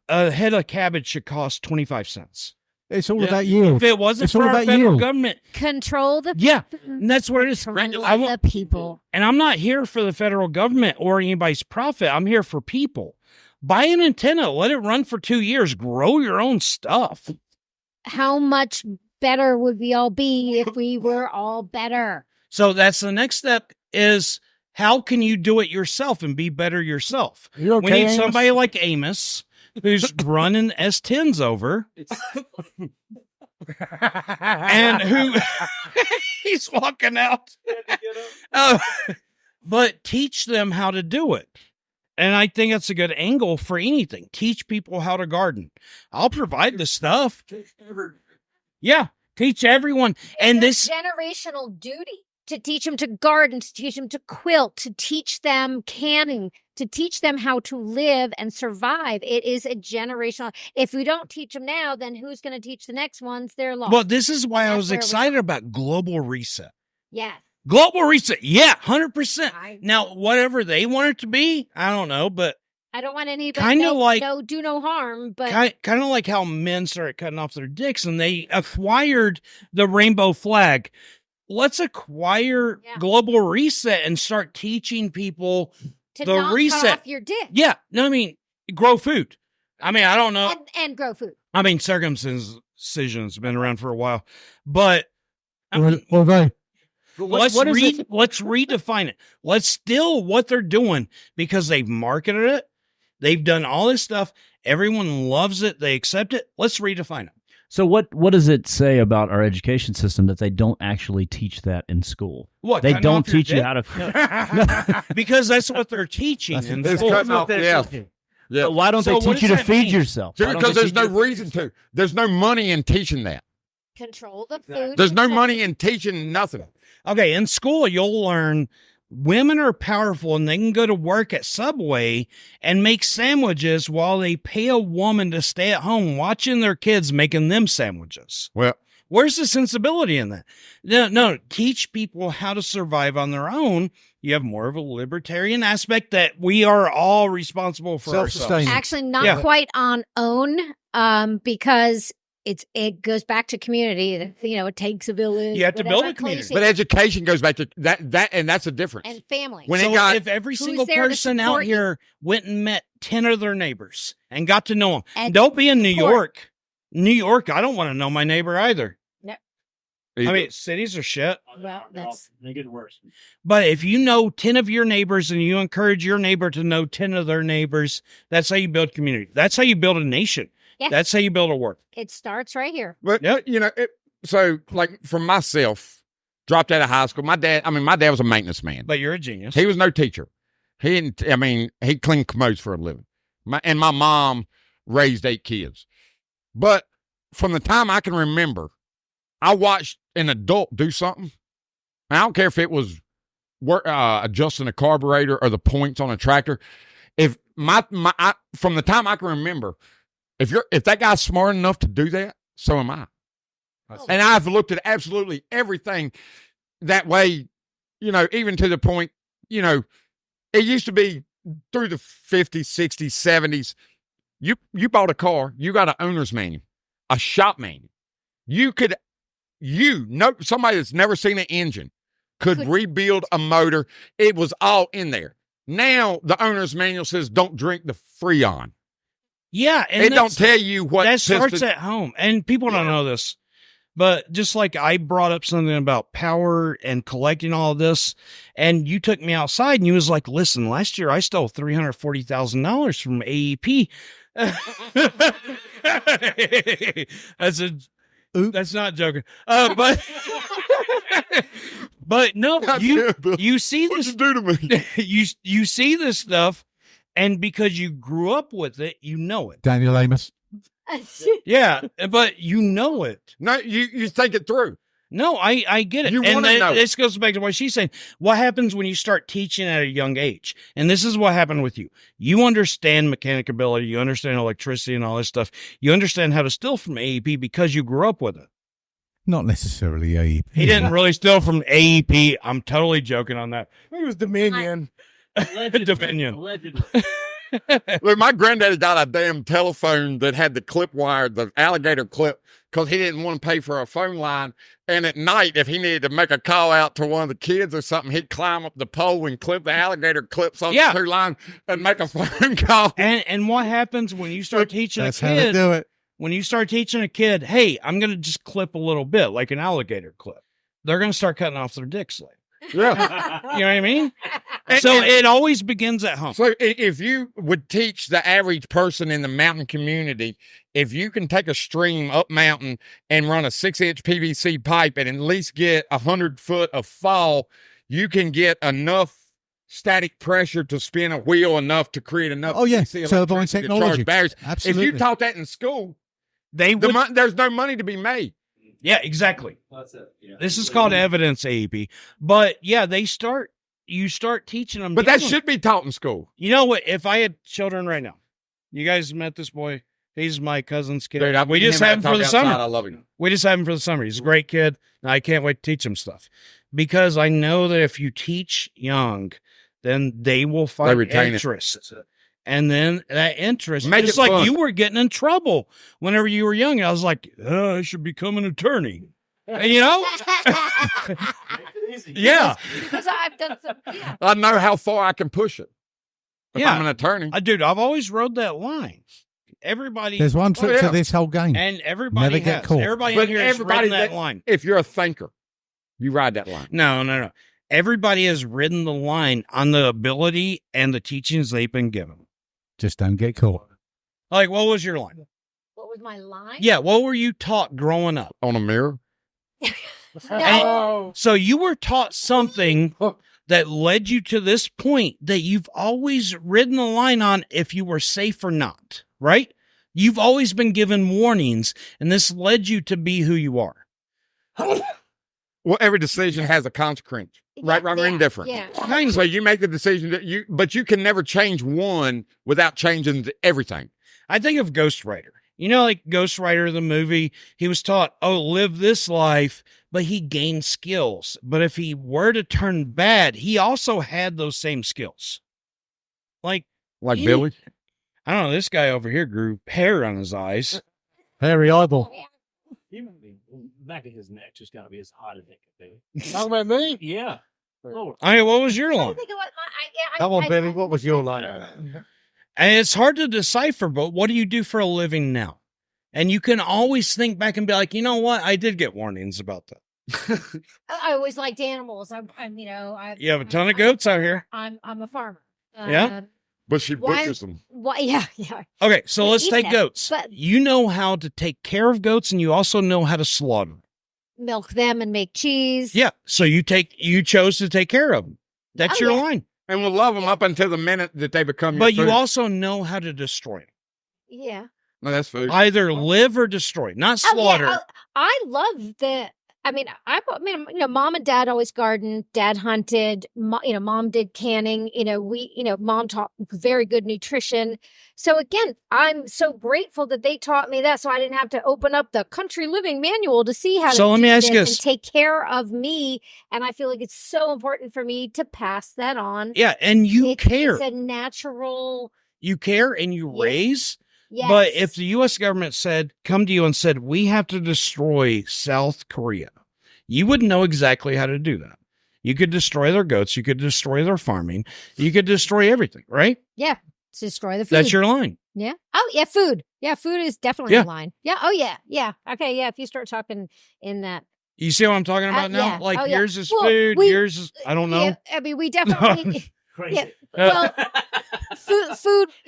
a head of cabbage should cost 25 cents. It's all Yeah. about yield. If it wasn't It's for all our about federal yield. government, Control the yeah, and that's what it is. control I want- the people. And I'm not here for the federal government or anybody's profit. I'm here for people. Buy an antenna, let it run for 2 years, grow your own stuff. How much better would we all be if we were all better? So that's the next step is how can you do it yourself and be better yourself? You okay, We need Amos? somebody like Amos who's running S10s over and who he's walking out. But teach them how to do it. And I think that's a good angle for anything. Teach people how to garden. I'll provide the stuff. Yeah, teach everyone. And It's this a generational duty to teach them to garden, to teach them to quilt, to teach them canning, to teach them how to live and survive. It is a generational. If we don't teach them now, then who's going to teach the next ones? They're lost. well, this is why I That's was where we- excited about global reset. Yes. Global reset. Yeah, 100%. I- Now, whatever they want it to be, I don't know, but I don't want anybody Kinda like- do no harm, but kind of like how men started cutting off their dicks and they acquired the rainbow flag. Let's acquire Yeah. global reset and start teaching people. to the not cut reset. off your dick Yeah, no, I mean, grow food. I mean, I don't know. and grow food. I mean, circumcision's been around for a while, but I mean, Well, they. let's what is it? let's redefine it. Let's still what they're doing because they've marketed it. They've done all this stuff. Everyone loves it. They accept it. Let's redefine it. So what does it say about our education system that they don't actually teach that in school? What They cutting don't off your teach you dick? how to. Because that's what they're teaching. That's in what- It's school. cutting off. Yeah. Yeah. But why don't So they what teach does you to that feed mean? yourself? Why don't Because they there's teach no you reason to. There's no money in teaching that. Control the food. There's no control- money in teaching nothing. Okay, in school, you'll learn women are powerful and they can go to work at Subway and make sandwiches while they pay a woman to stay at home watching their kids making them sandwiches. Well, Where's the sensibility in that? No, teach people how to survive on their own. You have more of a libertarian aspect that we are all responsible for ourselves. Self-sustaining. Actually, not Yeah. quite on own, because it goes back to community. You know, it takes a village. You have to build whatever a community. cliche, but education goes back to that, and that's a difference. and family. When So it got if every Who's single there to person out support you? here went and met 10 of their neighbors and got to know them. And Don't be in New support. York. New York, I don't want to know my neighbor either. No. I mean, cities are shit. Well, that's They get worse. But if you know 10 of your neighbors and you encourage your neighbor to know 10 of their neighbors, that's how you build community. That's how you build a nation. Yeah. That's how you build a work. it starts right here. But you know, so like for myself, dropped out of high school. My dad was a maintenance man. But you're a genius. He was no teacher. He didn't. I mean, he cleaned commodes for a living. My mom raised 8 kids. But from the time I can remember, I watched an adult do something. I don't care if it was adjusting a carburetor or the points on a tractor. If from the time I can remember, if that guy's smart enough to do that, so am I. And I've looked at absolutely everything that way, you know, even to the point, you know, it used to be through the 50s, 60s, 70s. You bought a car, you got an owner's manual, a shop manual. Somebody that's never seen an engine could rebuild a motor. It was all in there. Now the owner's manual says don't drink the Freon. Yeah. And It don't tell you what that starts piston- at home. And people don't know this. But just like I brought up something about power and collecting all of this, and you took me outside and you was like, listen, last year I stole $340,000 from AEP. That's not joking. But no, you see What'd this, you do to me? you see this stuff, and because you grew up with it, you know it. Daniel Amos. Yeah, but you know it. No, you think it through. No, I get it. You And wanna know. this goes back to what she's saying. What happens when you start teaching at a young age? And this is what happened with you. You understand mechanic ability. You understand electricity and all this stuff. You understand how to steal from AEP because you grew up with it. Not necessarily AEP. He didn't really steal from AEP. I'm totally joking on that. It was Dominion. Dominion. Allegedly. Look, my granddaddy got a damn telephone that had the clip wire, the alligator clip, because he didn't want to pay for a phone line. And at night, if he needed to make a call out to one of the kids or something, he'd climb up the pole and clip the alligator clips on Yeah. the 2 line and make a phone call. And what happens when you start teaching That's a how they kid? do it. When you start teaching a kid, hey, I'm going to just clip a little bit, like an alligator clip. They're going to start cutting off their dicks later. Yeah. You know what I mean? So it always begins at home. So if you would teach the average person in the mountain community, if you can take a stream up mountain and run a 6-inch PVC pipe and at least get 100 foot of fall, you can get enough static pressure to spin a wheel enough to create enough. Oh, yeah. PVC Turbine electricity to charge technology. batteries. Absolutely. If you taught that in school, They would, there's no money to be made. yeah, exactly. That's it. Yeah. This is called evidence AEP. But yeah, you start teaching them. But that young. should be taught in school. You know what? If I had children right now, you guys met this boy. He's my cousin's kid. Dude, we just have him for the summer. I love him. We just have him for the summer. He's a great kid. And I can't wait to teach him stuff because I know that if you teach young, then they will find retain it. interest. And then that interest, Make just it like fun. you were getting in trouble whenever you were young. I was like, I should become an attorney. And, you know? Yeah. Because I've done some. Yeah. I know how far I can push it. If Yeah. I'm an attorney. Dude, I've always rode that line. Everybody, There's one trick yeah. to this whole game. and everybody Never get has. caught. Everybody But in here has everybody ridden that that- line. If you're a thinker, you ride that line. No. Everybody has ridden the line on the ability and the teachings they've been given. Just don't get caught. Like, what was your line? What was my line? Yeah, what were you taught growing up? On a mirror. Oh, So you were taught something that led you to this point that you've always ridden the line on if you were safe or not, right? You've always been given warnings, and this led you to be who you are. Well, every decision has a consequence. Right, wrong, or indifferent. Yeah. So you make the decision but you can never change one without changing everything. I think of Ghost Rider. You know, like Ghost Rider, the movie, he was taught, live this life, but he gained skills. But if he were to turn bad, he also had those same skills. Like he- Billy. I don't know, this guy over here grew hair on his eyes. Hairy eyeball. Even the back of his neck just got to be as hot as it could be. talking about me? Yeah. Lord. I mean, what was your I line? think of what Come on, Billy. What was your line? And it's hard to decipher, but what do you do for a living now? And you can always think back and be like, you know what? I did get warnings about that. I always liked animals. I You have a ton of goats out here. I'm a farmer. Yeah? But she Why- butchers them. Yeah. Okay, so We let's eat take them, goats. but- You know how to take care of goats, and you also know how to slaughter them. Milk them and make cheese. Yeah, so you chose to take care of them. That's Oh, your yeah. line. And we'll love them up until the minute that they become But your you food. also know how to destroy them. Yeah. No, that's food. Either live or destroy, not slaughter. Oh, yeah. I love the. I mean, mom and dad always gardened. Dad hunted. Mom did canning. Mom taught very good nutrition. So again, I'm so grateful that they taught me that, so I didn't have to open up the country living manual to see how to. So let me do ask you this this. and take care of me. And I feel like it's so important for me to pass that on. Yeah, and you care. It's a natural. You care and you Yeah. raise. Yes. But if the U.S. government come to you and said, we have to destroy South Korea, you wouldn't know exactly how to do that. You could destroy their goats. You could destroy their farming. You could destroy everything, right? Yeah, to destroy the food. That's your line. Yeah. Oh, yeah. Food. Yeah. Food is definitely Yeah. the line. Yeah. Oh, yeah. Yeah. Okay. Yeah. If you start talking in that. You see what I'm talking about now? yeah. Like Oh, yeah. yours is Well, food. Yours is, I don't know. Yeah, I mean, we definitely. Crazy. Yeah.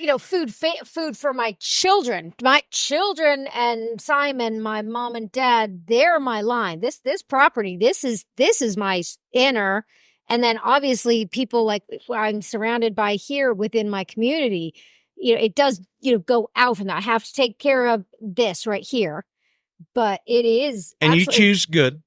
Well, food for my children. My children and Simon, my mom and dad, they're my line. This property, this is my inner. And then obviously people like I'm surrounded by here within my community, it does, go out from that. I have to take care of this right here. But it is And you absolutely- choose good.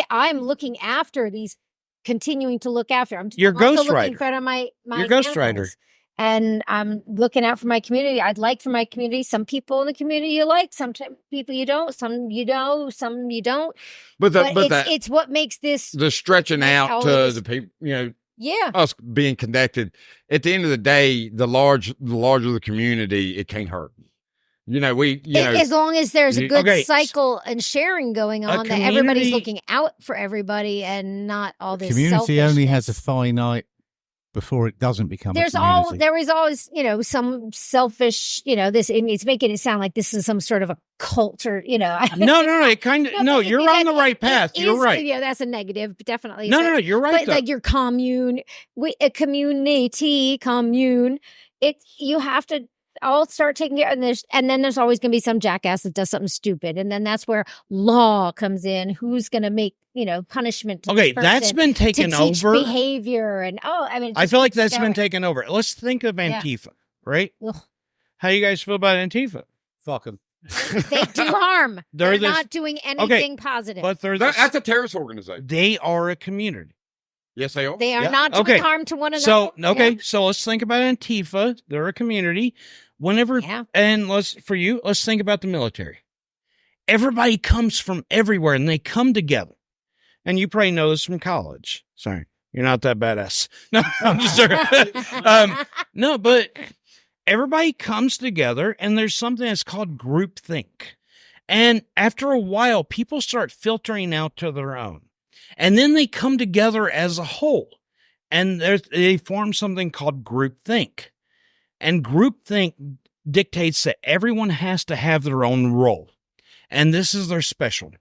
I'm looking after these, continuing to look after. You're I'm also Ghost looking Rider. for my You're Ghost Rider. animals. And I'm looking out for my community. I'd like for my community. Some people in the community you like, some people you don't. Some you know, some you don't. But it's what makes this the stretching out to the people, us being connected. At the end of the day, the larger the community, it can't hurt. As long as there's a good cycle and sharing going on, that everybody's looking out for everybody and not all this. Community only has a finite before it doesn't become. There is always, some selfish, it's making it sound like this is some sort of a cult or, No, it kind of, no, you're on the right path. You're right. Yeah, that's a negative, definitely. No, you're right. But like your commune, a community, you have to all start taking care, and then there's always going to be some jackass that does something stupid, and then that's where law comes in. Who's going to make punishment? To that's been taken over. Behavior and I feel like that's been taken over. Let's think of Antifa, right? Ugh. How you guys feel about Antifa? Fuck them. They do harm. They're not doing anything positive. But that's a terrorist organization. They are a community. Yes, they are. They are not doing harm to one another. So let's think about Antifa. They're a community. And let's think about the military. Everybody comes from everywhere, and they come together. And you probably know this from college. Sorry, you're not that badass. No, I'm just joking. No, but everybody comes together, and there's something that's called groupthink. And after a while, people start filtering out to their own. And then they come together as a whole, and they form something called groupthink. And groupthink dictates that everyone has to have their own role, and this is their specialty.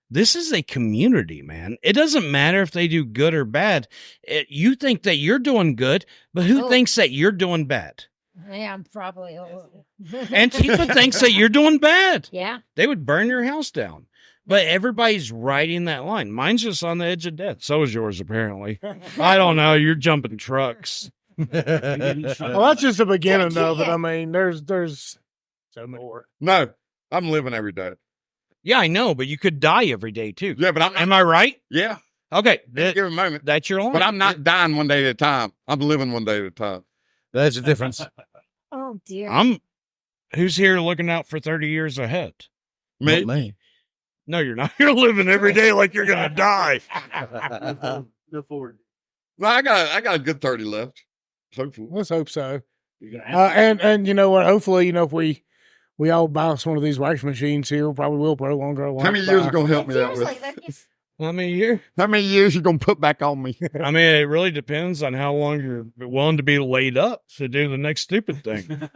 This is a community, man. It doesn't matter if they do good or bad. You think that you're doing good, but who thinks that you're doing bad? Yeah, I'm probably. Antifa thinks that you're doing bad. Yeah. They would burn your house down. But everybody's riding that line. Mine's just on the edge of death. So is yours, apparently. I don't know. You're jumping trucks. Well, that's just the beginning of it. I mean, there's so many more. No, I'm living every day. Yeah, I know, but you could die every day too. Yeah, but am I right? Yeah. Okay. Give it a moment. That's your line. But I'm not dying one day at a time. I'm living one day at a time. There's a difference. Oh dear. Who's here looking out for 30 years ahead? Me. No, you're not. You're living every day like you're gonna die. Look forward. Well, I got a good 30 left. Hopefully. Let's hope so. And you know what? Hopefully, if we all buy one of these wax machines here, probably will prolong our life. How many years are going to help me out with? How many years? How many years you going to put back on me? I mean, it really depends on how long you're willing to be laid up to do the next stupid thing.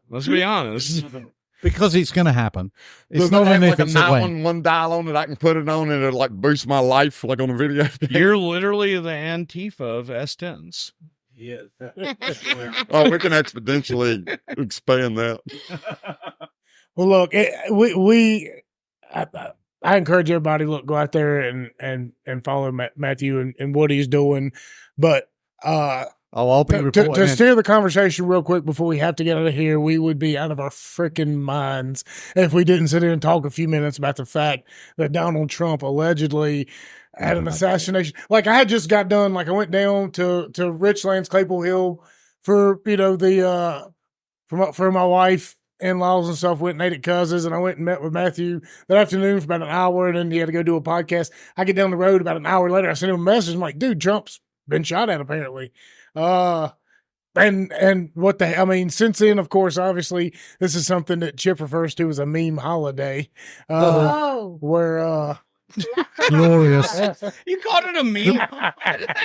Let's be honest. Because it's going to happen. It's not an like if, it's a a when. 911 dial on it. I can put it on and it'll like boost my life like on a video. You're literally the Antifa of S10s. Yes. Oh, we can exponentially expand that. Well, look, I encourage everybody to go out there and follow Matthew and what he's doing. But I'll be reporting. To steer the conversation real quick before we have to get out of here, we would be out of our freaking minds if we didn't sit here and talk a few minutes about the fact that Donald Trump allegedly had an assassination. Like I had just got done. Like I went down to Richlands, Claypool Hill for for my wife, in-laws and stuff. Went and ate at Cousins, and I went and met with Matthew that afternoon for about an hour, and then he had to go do a podcast. I get down the road about an hour later. I sent him a message. I'm like, dude, Trump's been shot at apparently. And what the hell? I mean, since then, of course, obviously, this is something that Chip refers to as a meme holiday. Where glorious. You called it a meme?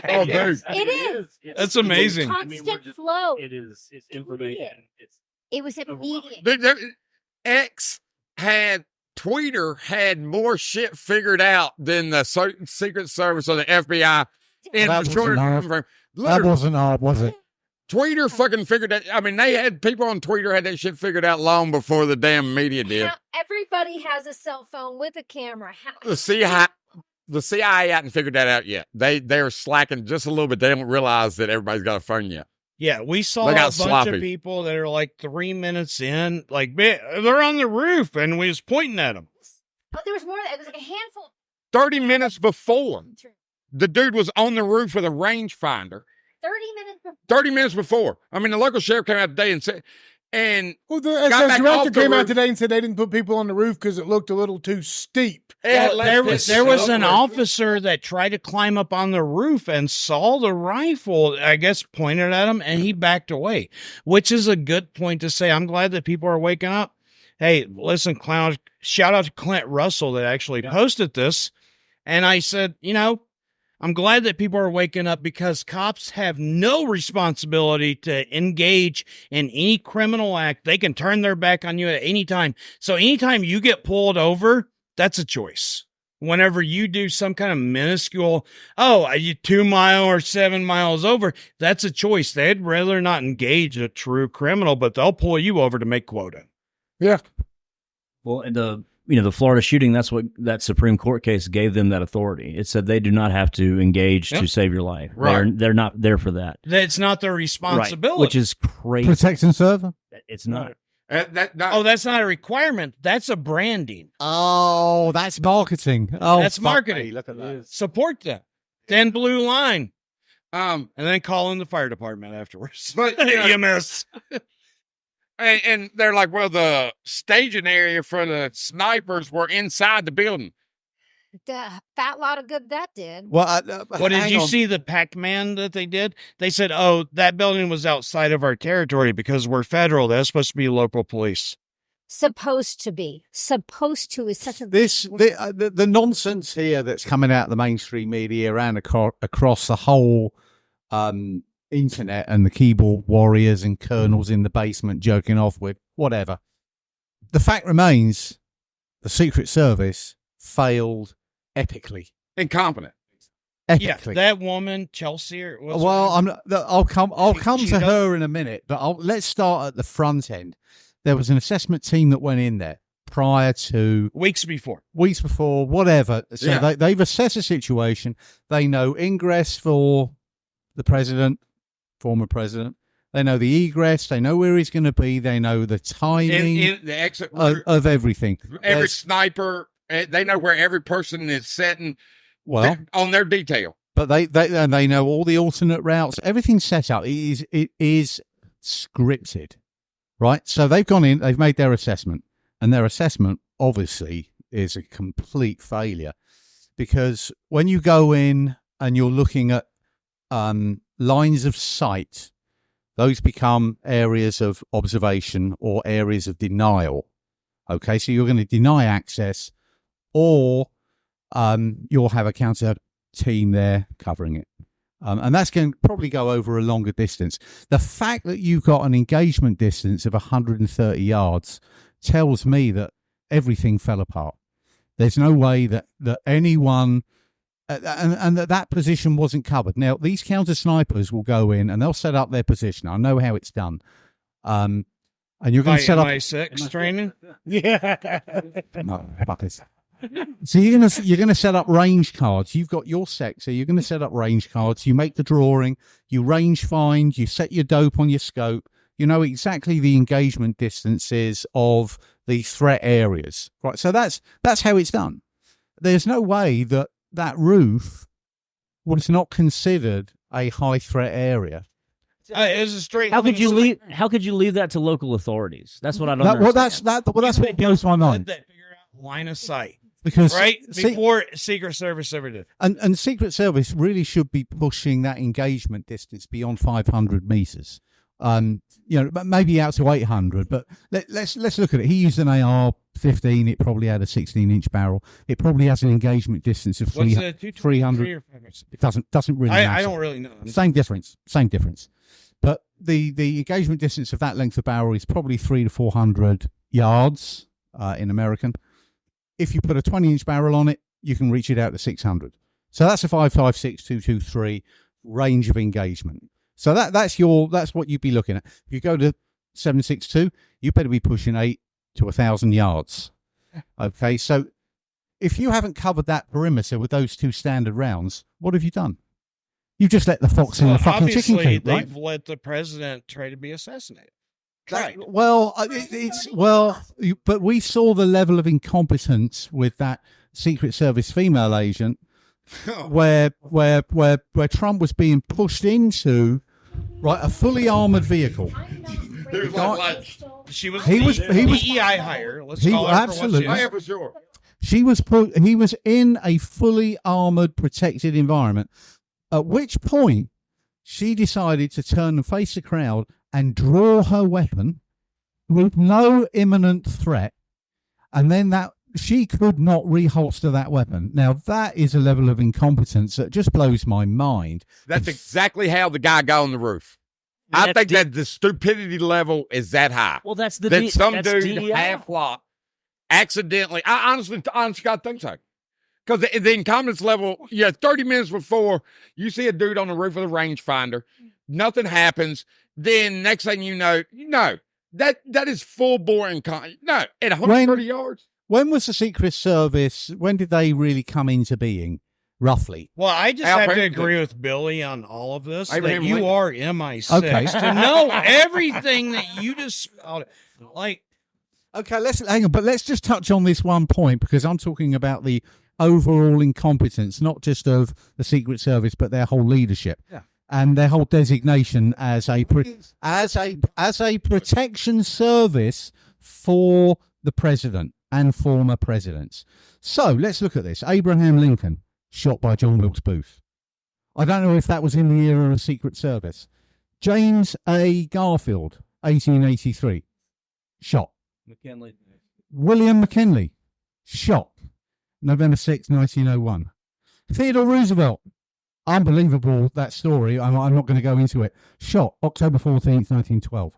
Oh, dude. It is. That's amazing. It's constant flow. It is. It's information. It was immediate. Tweeter had more shit figured out than the Secret Service or the FBI in the shorter time frame. That wasn't odd, was it? Tweeter fucking figured that. I mean, they had people on Tweeter had that shit figured out long before the damn media did. Everybody has a cell phone with a camera. The CIA hadn't figured that out yet. They're slacking just a little bit. They don't realize that everybody's got a phone yet. Yeah, we saw a bunch of people that are like 3 minutes in, like they're on the roof, and we was pointing at them. But there was more. It was like a handful. 30 minutes before, the dude was on the roof with a rangefinder. 30 minutes before. I mean, the local sheriff came out today and said, the SS director came out today and said they didn't put people on the roof because it looked a little too steep. There was an officer that tried to climb up on the roof and saw the rifle, I guess, pointed at him, and he backed away, which is a good point to say. I'm glad that people are waking up. Hey, listen, clown, shout out to Clint Russell that actually posted this. And I said, I'm glad that people are waking up because cops have no responsibility to engage in any criminal act. They can turn their back on you at any time. So anytime you get pulled over, that's a choice. Whenever you do some kind of minuscule, are you 2 miles or 7 miles over? That's a choice. They'd rather not engage a true criminal, but they'll pull you over to make quota. Yeah. Well, the Florida shooting, that's what that Supreme Court case gave them that authority. It said they do not have to engage to save your life. Right. They're not there for that. It's not their responsibility. Right. Which is crazy. Protect and serve? It's not. That's not a requirement. That's a branding. Oh, that's marketing. Oh, that's marketing. Look at that. Support that. Thin blue line. And then call in the fire department afterwards. But EMS. And they're like, well, the staging area for the snipers were inside the building. Fat lot of good that did. Well, did you see the Pac-Man that they did? They said, that building was outside of our territory because we're federal. That's supposed to be local police. Supposed to be. Supposed to is such a... The nonsense here that's coming out of the mainstream media and across the whole internet and the keyboard warriors and colonels in the basement joking off with whatever. The fact remains, the Secret Service failed epically. Incompetent. Epically. Yeah, that woman, Chelsea. I'll come to her in a minute, but let's start at the front end. There was an assessment team that went in there prior to weeks before, whatever. So they've assessed the situation. They know ingress for the president, former president. They know the egress. They know where he's going to be. They know the timing in the exit of everything. Every sniper. They know where every person is sitting. Well, on their detail. But they know all the alternate routes. Everything's set up. It is scripted, right? So they've gone in. They've made their assessment, and their assessment obviously is a complete failure because when you go in and you're looking at lines of sight, those become areas of observation or areas of denial. Okay, so you're going to deny access, or you'll have a counter team there covering it. And that's going to probably go over a longer distance. The fact that you've got an engagement distance of 130 yards tells me that everything fell apart. There's no way that anyone... and that position wasn't covered. Now, these counter snipers will go in and they'll set up their position. I know how it's done. And you're going to set up MI6 training. Yeah. No, fuck this. So you're going to set up range cards. You've got your sector. You're going to set up range cards. You make the drawing. You range find. You set your dope on your scope. You know exactly the engagement distances of the threat areas. Right. So that's how it's done. There's no way that roof was not considered a high threat area. It's a straight. How could you leave that to local authorities? That's what I don't understand. That's what blows my mind. Figure out line of sight. Because before Secret Service ever did. And Secret Service really should be pushing that engagement distance beyond 500 meters. Maybe out to 800. But let's look at it. He used an AR-15. It probably had a 16-inch barrel. It probably has an engagement distance of 300. It doesn't really matter. I don't really know. Same difference. But the engagement distance of that length of barrel is probably 300 to 400 yards in American. If you put a 20-inch barrel on it, you can reach it out to 600. So that's a 5.56 223 range of engagement. So that's what you'd be looking at. If you go to 7.62, you better be pushing 8 to 1,000 yards. Okay, so if you haven't covered that perimeter with those two standard rounds, what have you done? You've just let the fox in the fucking chicken coop, right? They've let the president try to be assassinated. Right. But we saw the level of incompetence with that Secret Service female agent, where Trump was being pushed into a fully armored vehicle. She was He was DEI hire. Let's call her absolutely. for what she is. Yeah, for sure. He was in a fully armored, protected environment. At which point, she decided to turn and face the crowd and draw her weapon with no imminent threat, and then that she could not reholster that weapon. Now that is a level of incompetence that just blows my mind. That's exactly how the guy got on the roof. I think that the stupidity level is that high. Well, that's the that some that's dude DEI. half flop accidentally. I honestly got to think so. Because the incompetence level, 30 minutes before you see a dude on the roof with a rangefinder, nothing happens. Then next thing you know, that is full bore incompetence. No, at 130 yards. When was the Secret Service? When did they really come into being? Roughly. Well, I just have to agree with Billy on all of this. That you are MI6 to know everything that you just like. Okay, hang on, but let's just touch on this one point because I'm talking about the overall incompetence, not just of the Secret Service, but their whole leadership and their whole designation as a protection service for the president and former presidents. So let's look at this. Abraham Lincoln, shot by John Wilkes Booth. I don't know if that was in the era of Secret Service. James A. Garfield, 1883, shot. McKinley. William McKinley, shot. November 6, 1901. Theodore Roosevelt, unbelievable that story. I'm not going to go into it. Shot October 14th, 1912.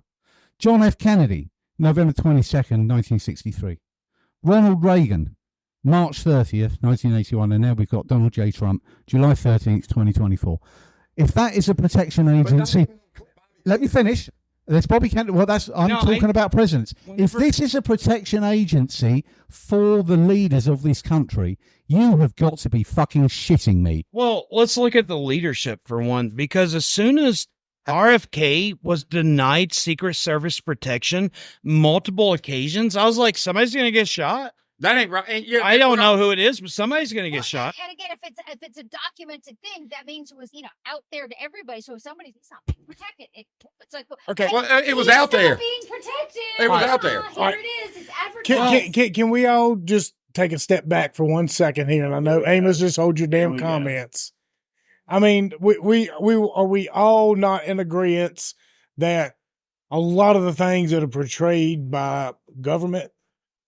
John F. Kennedy, November 22nd, 1963. Ronald Reagan, March 30th, 1981, and now we've got Donald J. Trump, July 13th, 2024. If that is a protection agency, let me finish. There's Bobby Kennedy. Well, I'm talking about presidents. If this is a protection agency for the leaders of this country, you have got to be fucking shitting me. Well, let's look at the leadership for one, because as soon as RFK was denied Secret Service protection multiple occasions, I was like, somebody's going to get shot. That ain't right. I don't know who it is, but somebody's going to get shot. And again, if it's a documented thing, that means it was out there to everybody. So if somebody's not being protected, it's like okay. Well, it was out there. Being protected. It was out there. Here it is. It's advertised. Can we all just take a step back for 1 second here? And I know Amos, just hold your damn comments. I mean, are we all not in agreement that a lot of the things that are portrayed by government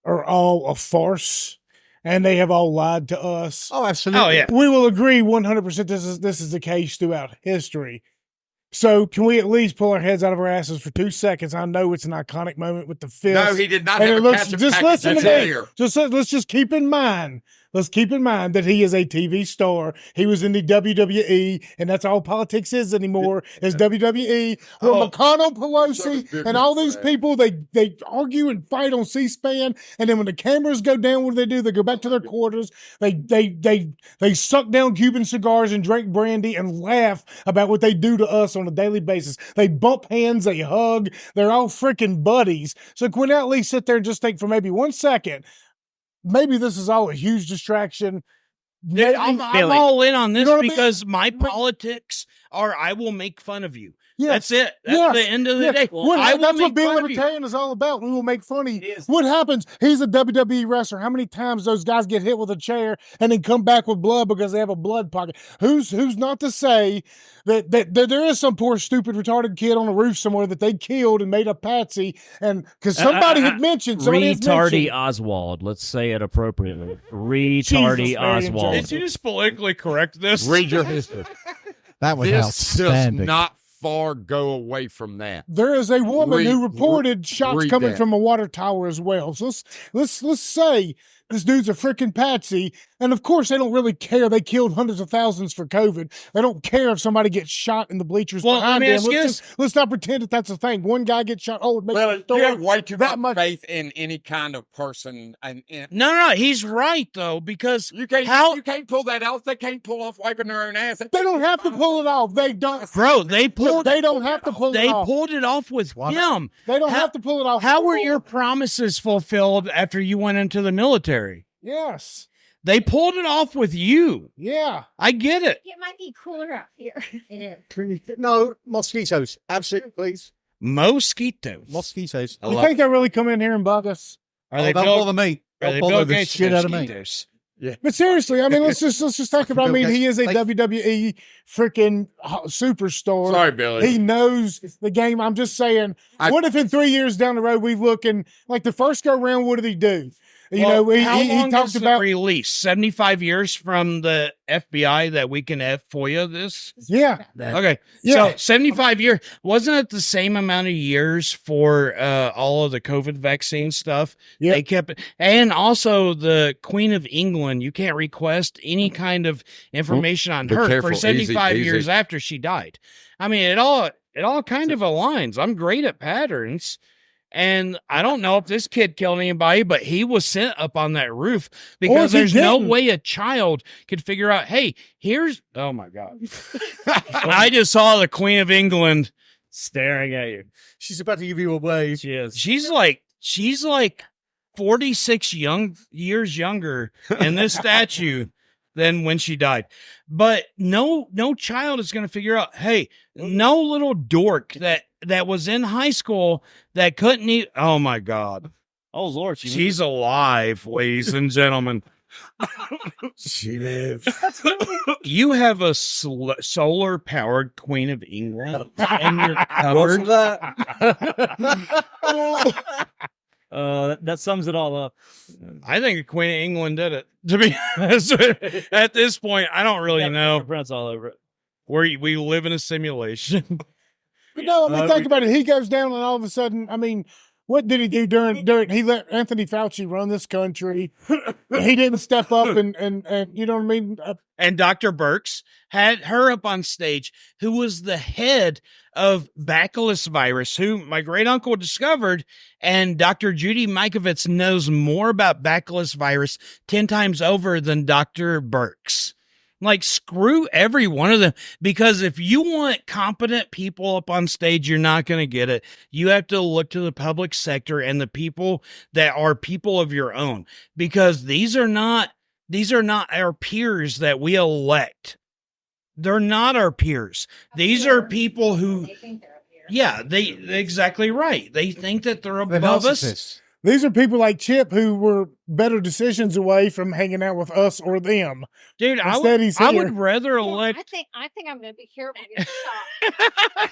are all a farce, and they have all lied to us? Oh, absolutely. Oh, yeah. We will agree 100% this is the case throughout history. So can we at least pull our heads out of our asses for 2 seconds? I know it's an iconic moment with the fist. No, he did not have a catch just listen to me. Let's just keep in mind. Let's keep in mind that he is a TV star. He was in the WWE, and that's all politics is anymore, is WWE. Where McConnell, Pelosi, and all these people, they argue and fight on C-SPAN, and then when the cameras go down, what do? They go back to their quarters. They suck down Cuban cigars and drink brandy and laugh about what they do to us on a daily basis. They bump hands, they hug. They're all freaking buddies. So can we at least sit there and just think for maybe 1 second, maybe this is all a huge distraction. I'm all in on this because my politics are I will make fun of you. Yes. That's it. That's the end of the day. That's what being libertarian is all about. We will make fun of you. What happens? He's a WWE wrestler. How many times those guys get hit with a chair and then come back with blood because they have a blood pocket? Who's not to say that there is some poor, stupid, retarded kid on a roof somewhere that they killed and made a patsy, and because somebody had mentioned Retardy Oswald. Let's say it appropriately. Retardy Oswald. Did you just politically correct this? Read your history. That was outstanding. Does not far go away from that. There is a woman who reported shots coming from a water tower as well. So let's say this dude's a freaking patsy, and of course they don't really care. They killed hundreds of thousands for COVID. They don't care if somebody gets shot in the bleachers behind them. Let's not pretend that that's a thing. One guy gets shot. Oh, it makes you have way too much faith in any kind of person. No, he's right though, because you can't pull that off. They can't pull off wiping their own ass. They don't have to pull it off. They don't, bro. They don't have to pull it off. They pulled it off with him. They don't have to pull it off. How were your promises fulfilled after you went into the military? Yes. They pulled it off with you. Yeah. I get it. It might be cooler out here. It is. No, mosquitoes. Absolutely, please. Mosquitoes. Mosquitoes. I You love think they'll really come in here and bug us? Are they don't Bill, bother me. are Don't they bother Bill the Gates shit out of me. mosquitoes? But seriously, I mean, let's just think about. I mean, he is a Like- WWE freaking superstar. Sorry, Billy. He knows the game. I'm just saying, what if in 3 years down the road we look and like the first go round, what did he do? You Well, know, how long he talked does it about release 75 years from the FBI that we can FOIA this. yeah. Okay, Yeah. so 75 years, wasn't it the same amount of years for all of the COVID vaccine stuff? Yep. They kept, and also the Queen of England. You can't request any kind of information on be her careful. for 75 Easy. years after she died. I mean, it all kind of aligns. I'm great at patterns. And I don't know if this kid killed anybody, but he was sent up on that roof because he there's no didn't. way a child could figure out, hey, oh my God. I just saw the Queen of England Staring at you. She's about to give you away. She is. She's like 46 years younger in this statue than when she died. But no child is going to figure out, hey, no little dork that was in high school that couldn't eat. Oh my God. Oh Lord, She's alive, ladies and gentlemen. She lives. You have a solar powered Queen of England in your What's cupboard. that? that sums it all up. I think the Queen of England did it. To be honest, at this point, I don't really know. Prints all over it. We live in a simulation. But no, I mean, think about it. He goes down, and all of a sudden, I mean, what did he do during? He let Anthony Fauci run this country. He didn't step up, and you know what I mean. And Dr. Birx had her up on stage, who was the head of Bacillus virus, who my great uncle discovered. And Dr. Judy Mikovits knows more about Bacillus virus 10 times over than Dr. Birx. Like, screw every one of them, because if you want competent people up on stage, you're not going to get it. You have to look to the public sector and the people that are people of your own, because these are not our peers that we elect. They're not our peers. These are people who, yeah, they exactly right. They think that they're above us. These are people like Chip who were better decisions away from hanging out with us or them. Dude, Instead, he's I here. would rather elect. I think I'm going to be here when we get shot.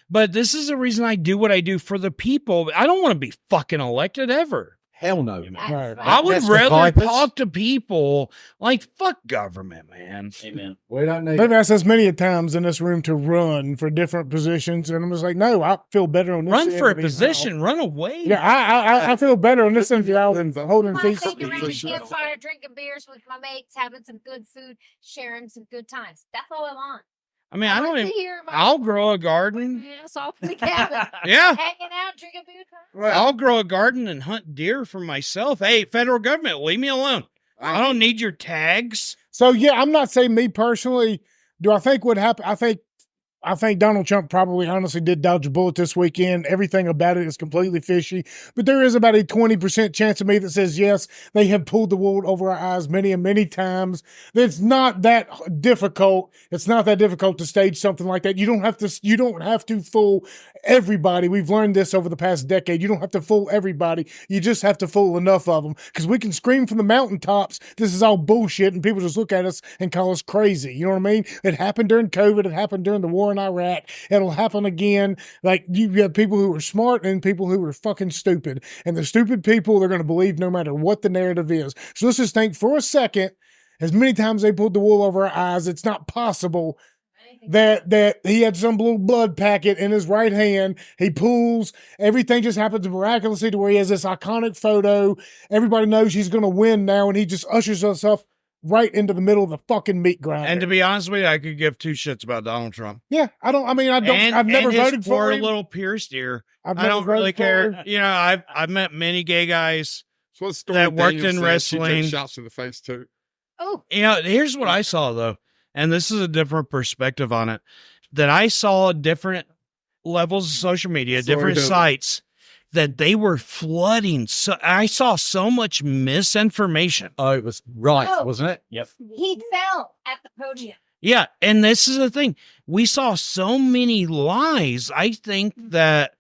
But this is the reason I do what I do for the people. I don't want to be fucking elected ever. Hell no. I would That's the rather Vipers. talk to people like, fuck government, man. Amen. We don't need. They've asked us many a times in this room to run for different positions, and I'm just like, no, I feel better on this. Run end for a of these position, run away. now. Yeah, I feel better on this end than holding My feet. thing around the campfire, drinking beers with my mates, having some good food, sharing some good times. That's all I want. I mean, I don't even. Hear my I'll grow a garden. yes, off in the cabin, Yeah. hanging out, drinking beer. I'll grow a garden and hunt deer for myself. Hey, federal government, leave me alone. I don't need your tags. So yeah, I'm not saying me personally. Do I think what happened? I think Donald Trump probably honestly did dodge a bullet this weekend. Everything about it is completely fishy. But there is about a 20% chance of me that says, yes, they have pulled the wool over our eyes many and many times. It's not that difficult. It's not that difficult to stage something like that. You don't have to fool everybody. We've learned this over the past decade. You don't have to fool everybody. You just have to fool enough of them, because we can scream from the mountaintops, this is all bullshit, and people just look at us and call us crazy. You know what I mean? It happened during COVID. It happened during the war in Iraq. It'll happen again. Like, you have people who are smart and people who are fucking stupid. And the stupid people, they're going to believe no matter what the narrative is. So let's just think for a second, as many times they pulled the wool over our eyes, it's not possible that he had some little blood packet in his right hand. He pulls, everything just happens miraculously to where he has this iconic photo. Everybody knows he's going to win now, and he just ushers himself right into the middle of the fucking meat grinder. And to be honest with you, I could give two shits about Donald Trump. Yeah, I've never his voted poor for him. little pierced ear. I've I never don't really voted for care. him. You know, I've met many gay guys. So what Stormy That worked Daniels in said, she took wrestling. shots to the face too. Oh, You know, here's what I saw though, and this is a different perspective on it. That I saw different levels of social media, Sorry, different Doug. sites that they were flooding. So I saw so much misinformation. Oh, it was Rife, wasn't it? Yep. He fell at the podium. Yeah, and this is the thing. We saw so many lies. I think that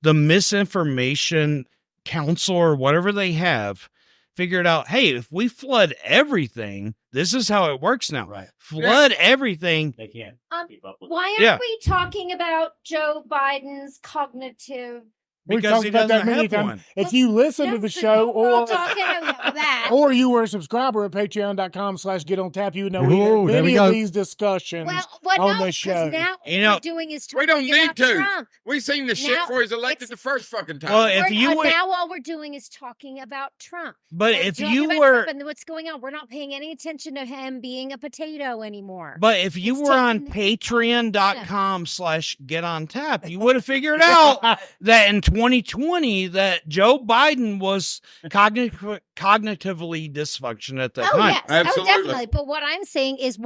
the misinformation council or whatever they have figured out, hey, if we flood everything, this is how it works now. Right. Flood everything. They can't keep up with Why aren't Yeah. we talking about Joe Biden's cognitive? We Because talked he about that doesn't many have times. one. If you listen to No, the but show we're all or talking about that. or you were a subscriber at patreon.com/getontap, you would know we Ooh, had there we many go. of these discussions Well, on no, the show. because now You know, what we're doing is we don't talking need about to. Trump. We seen the shit Now before he's elected it's- the first fucking time. Well, if you would, Now all we're doing is talking about Trump. but We're if talking you about were, Trump and what's going on, we're not paying any attention to him being a potato anymore. but if you It's were on taking- patreon.com/getontap, you would have figured out that in 2020 that Joe Biden was cognitively dysfunctional at that Oh time. yes, Absolutely. oh definitely. But what I'm saying is,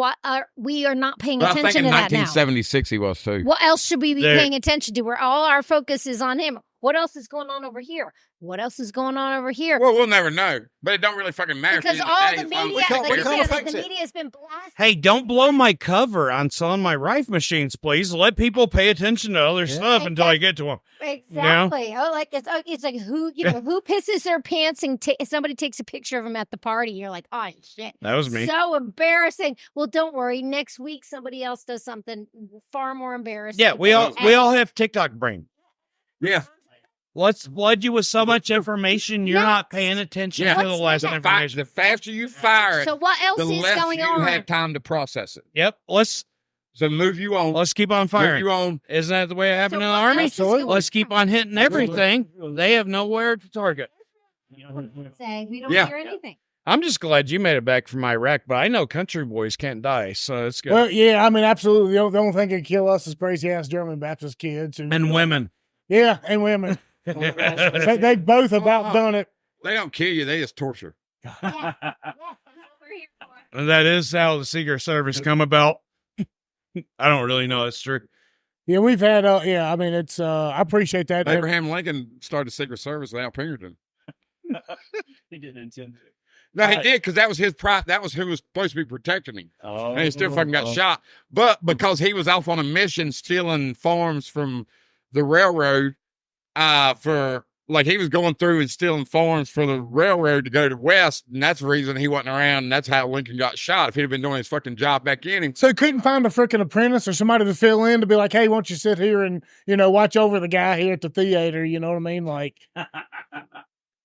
we are not paying But I think attention in to that now. 1976 he was too. What else should we be There- paying attention to? Where all our focus is on him. What else is going on over here? What else is going on over here? Well, we'll never know, but it don't really fucking matter. Because At all end the of day, media, we can't- like we you can't said, affect the it. media has been blasted. Hey, don't blow my cover on selling my Rife machines, please. Let people pay attention to other stuff until I get to them. Exactly. Oh, like it's like who who pisses their pants and somebody takes a picture of him at the party. You're like, oh shit, That was me. so embarrassing. Well, don't worry. Next week somebody else does something far more embarrassing. Yeah, we all have TikTok brain. Yeah. Let's flood you with so much information you're not paying attention Yeah. to the less What's information. The faster you fire it, So what else the is less going you on? have time to process it. Yep. Let's move you on. keep on Move firing. you on. Isn't that the way it happened So in the what army? else is going Let's keep on hitting everything. They have nowhere to target. Say we don't Yeah. hear anything. I'm just glad you made it back from Iraq, but I know country boys can't die, so it's good. Well, yeah, I mean, absolutely. The only thing that can kill us is crazy ass German Baptist kids and women. Yeah, and women. they both about done it. They don't kill you; they just torture. And that is how the Secret Service come about. I don't really know. It's true. Yeah, we've had. I mean, it's. I appreciate that. Abraham Lincoln started the Secret Service without Pinkerton. He didn't intend to. No, he did because that was his pride. That was who was supposed to be protecting him, Oh, and he still fucking got shot. But because he was off on a mission stealing farms from the railroad, for like he was going through and stealing farms for the railroad to go to West, and that's the reason he wasn't around. And that's how Lincoln got shot. If he'd have been doing his fucking job back in him, So couldn't find a freaking apprentice or somebody to fill in to be like, hey, why don't you sit here and watch over the guy here at the theater? You know what I mean? Like,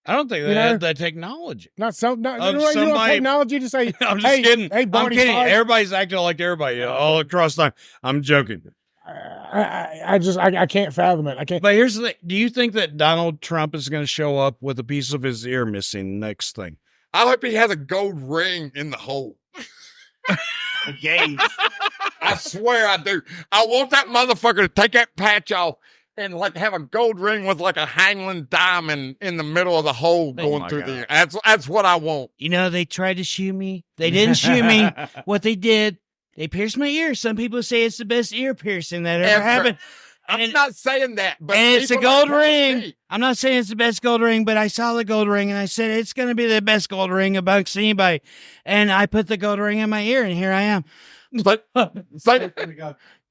I don't think they You know? had that technology. not some. Not, Of you don't have somebody- technology to say. I'm just kidding. Hey, I'm Barney kidding. Fife. Everybody's acting like everybody all across time. I'm joking. I can't fathom it. I can't. But here's the thing. Do you think that Donald Trump is going to show up with a piece of his ear missing next thing? I hope he has a gold ring in the hole. Gay. I swear I do. I want that motherfucker to take that patch off and like have a gold ring with like a hanging diamond in the middle of the hole going my through God. there. That's what I want. You know, they tried to shoot me. They didn't shoot me. What they did, they pierced my ear. Some people say it's the best ear piercing that ever Ever. happened. I'm And- not saying that, but and it's a people are gold trying to ring. see. I'm not saying it's the best gold ring, but I saw the gold ring and I said it's going to be the best gold ring amongst anybody. And I put the gold ring in my ear, and here I am. But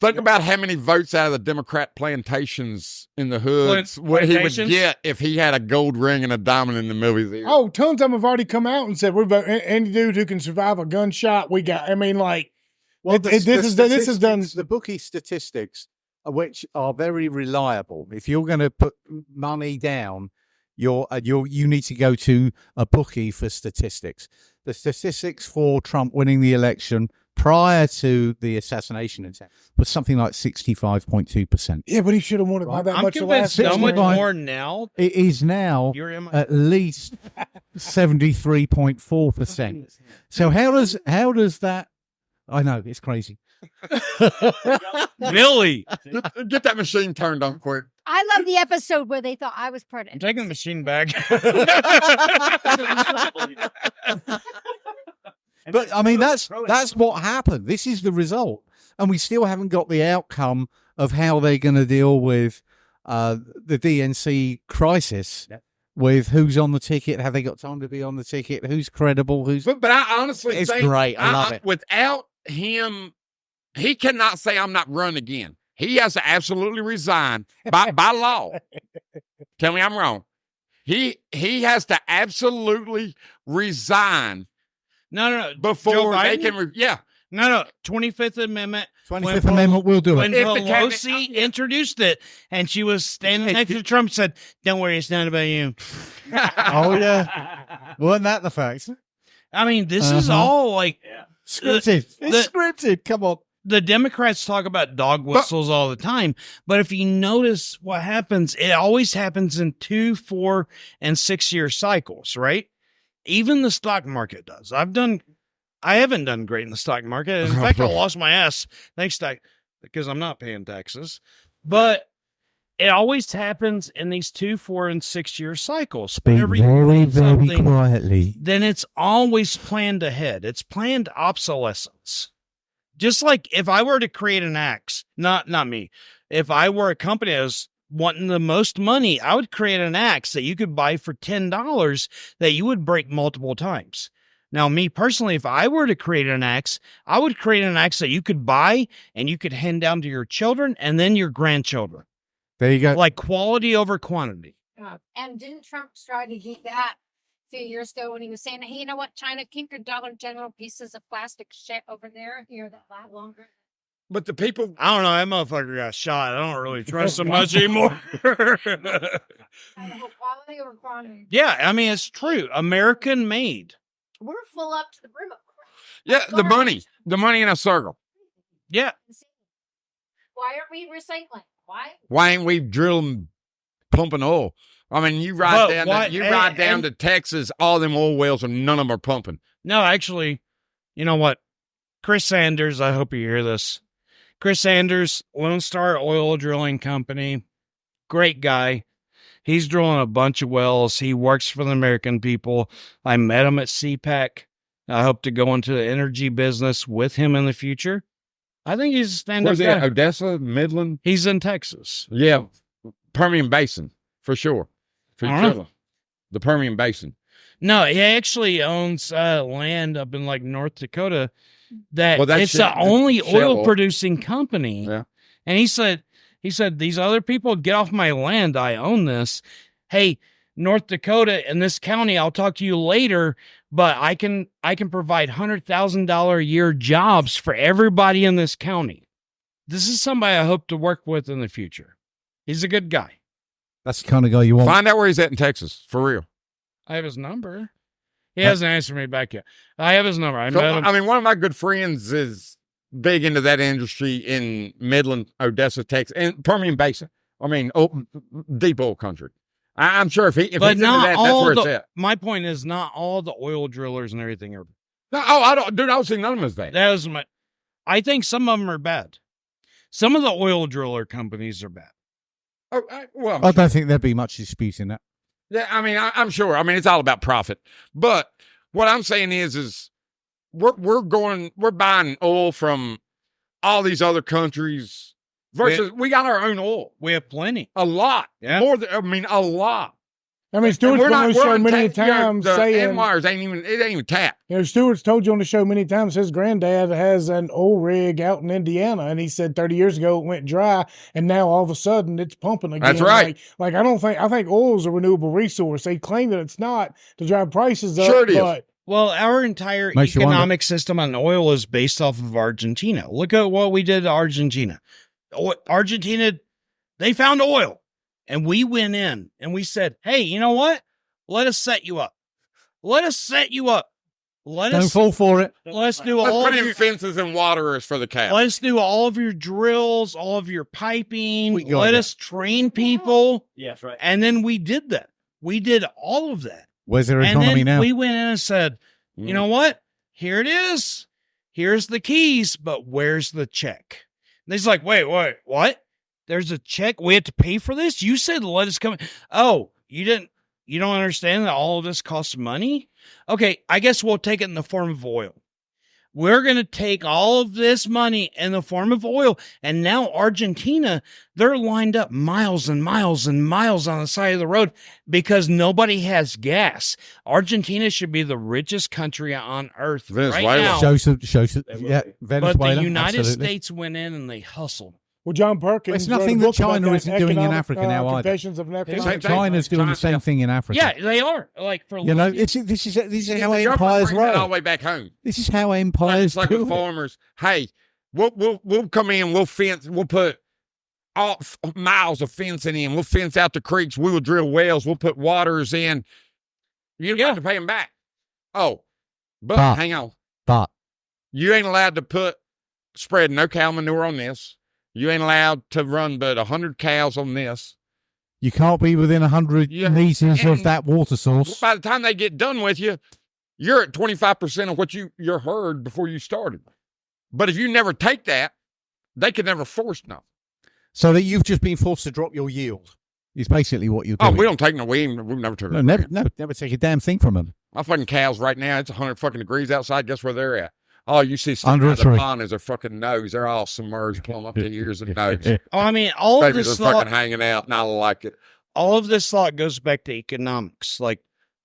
think about how many votes out of the Democrat plantations in the hoods what he would Plantations? get if he had a gold ring and a diamond in the middle of his ear. Oh, tons of them have already come out and said we're voting any dude who can survive a gunshot. We got. I mean, like, Well, this is done. The bookie statistics, which are very reliable. If you're going to put money down, you need to go to a bookie for statistics. The statistics for Trump winning the election prior to the assassination attempt was something like 65.2%. Yeah, but he should have won it by that I'm much. convinced the last so much 65. more now. It is now You're in my- at least 73.4%. So how does that? I know it's crazy. Really? Get that machine turned on quick. I love the episode where they thought I was I'm pregnant. taking the machine back. But I mean, that's what happened. This is the result, and we still haven't got the outcome of how they're going to deal with the DNC crisis with who's on the ticket, have they got time to be on the ticket, who's credible, who's. But I honestly it's think great. I love it. Without him, he cannot say I'm not running again. He has to absolutely resign by law. Tell me I'm wrong. He has to absolutely resign. No. Before they can. No. 25th Amendment. 25th Amendment will do it. When Pelosi introduced it, and she was standing next to Trump, said, "Don't worry, it's not about you." Oh yeah, wasn't that the fact? I mean, this is all like scripted. It's scripted. Come on. The Democrats talk about dog whistles all the time, but if you notice what happens, it always happens in 2, 4, and 6 year cycles, right? Even the stock market does. I haven't done great in the stock market. In fact, I lost my ass thanks to because I'm not paying taxes. But it always happens in these 2, 4, and 6 year cycles. Speak very, very quietly. Then it's always planned ahead. It's planned obsolescence. Just like if I were to create an axe, not me. If I were a company that was wanting the most money, I would create an axe that you could buy for $10 that you would break multiple times. Now, me personally, if I were to create an axe, I would create an axe that you could buy and you could hand down to your children and then your grandchildren. There you go. Like quality over quantity. And didn't Trump try to do that a few years ago when he was saying, hey, you know what, China, keep your Dollar General pieces of plastic shit over there, that last longer. But the people, I don't know, that motherfucker got shot. I don't really trust him much anymore. Quality over quantity. Yeah, I mean, it's true. American made. We're full up to the brim of crap. yeah, the money in a circle. Yeah. Why aren't we recycling? Why ain't we drilling, pumping oil? I mean, you ride down to Texas, all them oil wells, and none of them are pumping. No, actually, you know what? Chris Sanders, I hope you hear this. Chris Sanders, Lone Star Oil Drilling Company, great guy. He's drilling a bunch of wells. He works for the American people. I met him at CPAC. I hope to go into the energy business with him in the future. I think he's a stand-up Where's he guy. at? Odessa, Midland? He's in Texas. Yeah, Permian Basin, for sure. The Permian Basin. No, he actually owns land up in like North Dakota. It's the only oil producing company. Yeah. And he said, these other people, get off my land. I own this. Hey, North Dakota in this county, I'll talk to you later, but I can provide $100,000 a year jobs for everybody in this county. This is somebody I hope to work with in the future. He's a good guy. That's the kind of guy you want. Find out where he's at in Texas, for real. I have his number. He hasn't answered me back yet. I have his number. I met him. I mean, one of my good friends is big into that industry in Midland, Odessa, Texas, and Permian Basin. I mean, deep oil country. I'm sure if he's into that, that's where it's at. My point is, not all the oil drillers and everything are. No, I don't see none of them as bad. That was I think some of them are bad. Some of the oil driller companies are bad. I don't think there'd be much dispute in that. Yeah, I mean, I'm sure. I mean, it's all about profit. But what I'm saying is we're buying oil from all these other countries versus we got our own oil. We have plenty. A lot. Yeah. A lot. I mean, Stewart's been on the show many times saying Wires ain't even tapped. Stewart's told you on the show many times his granddad has an oil rig out in Indiana, and he said 30 years ago it went dry, and now all of a sudden it's pumping again. That's right. Like I think oil is a renewable resource. They claim that it's not to drive prices up. Sure it is. But well, our entire economic system on oil is based off of Argentina. Look at what we did to Argentina. Argentina, they found oil. And we went in and we said, hey, you know what? Let us set you up. Don't fall for it. Let's do all of your fences and waterers for the cows. Let's do all of your drills, all of your piping. Let us train people. Yes, right. And then we did that. We did all of that. Where's their economy now? We went in and said, you know what? Here it is. Here's the keys, but where's the check? And he's like, wait, what? There's a check. We had to pay for this. You said, let us come. Oh, you don't understand that all of this costs money. Okay. I guess we'll take it in the form of oil. we're going to take all of this money in the form of oil. And now Argentina, they're lined up miles and miles and miles on the side of the road because nobody has gas. Argentina should be the richest country on earth Venezuela. right now. Yeah, Venezuela. But the United absolutely. States went in and they hustled. Well, John Perkins. It's nothing wrote a that book about China that, isn't doing in Economic, Africa now either. Confessions of an Economic Same thing. China's doing the same thing in Africa. Yeah, they are. Like for You know, this is how The government empires brings it all roll. the way back home. This is how empires It's like do with it. farmers. Hey, we'll come in. We'll fence. We'll put all miles of fencing in. We'll fence out the creeks. We will drill wells. We'll put waters in. You don't have to pay them back. Oh, but hang on. But You ain't allowed to spread no cow manure on this. You ain't allowed to run but 100 cows on this. you can't be within 100 meters of that water source. By the time they get done with you, you're at 25% of what your herd before you started. But if you never take that, they could never force nothing. So that you've just been forced to drop your yield. Is basically what you're Oh, doing. we don't take no. We've never took No, it. never take a damn thing from them. My fucking cows right now, it's 100 fucking degrees outside. Guess where they're at? Oh, you see Under a the tree. pond is their fucking nose. They're all submerged plumb up to ears and nose. Oh, I mean, all of Babies this are thought, fucking hanging out, and I like it. all of this thought goes back to economics. Like,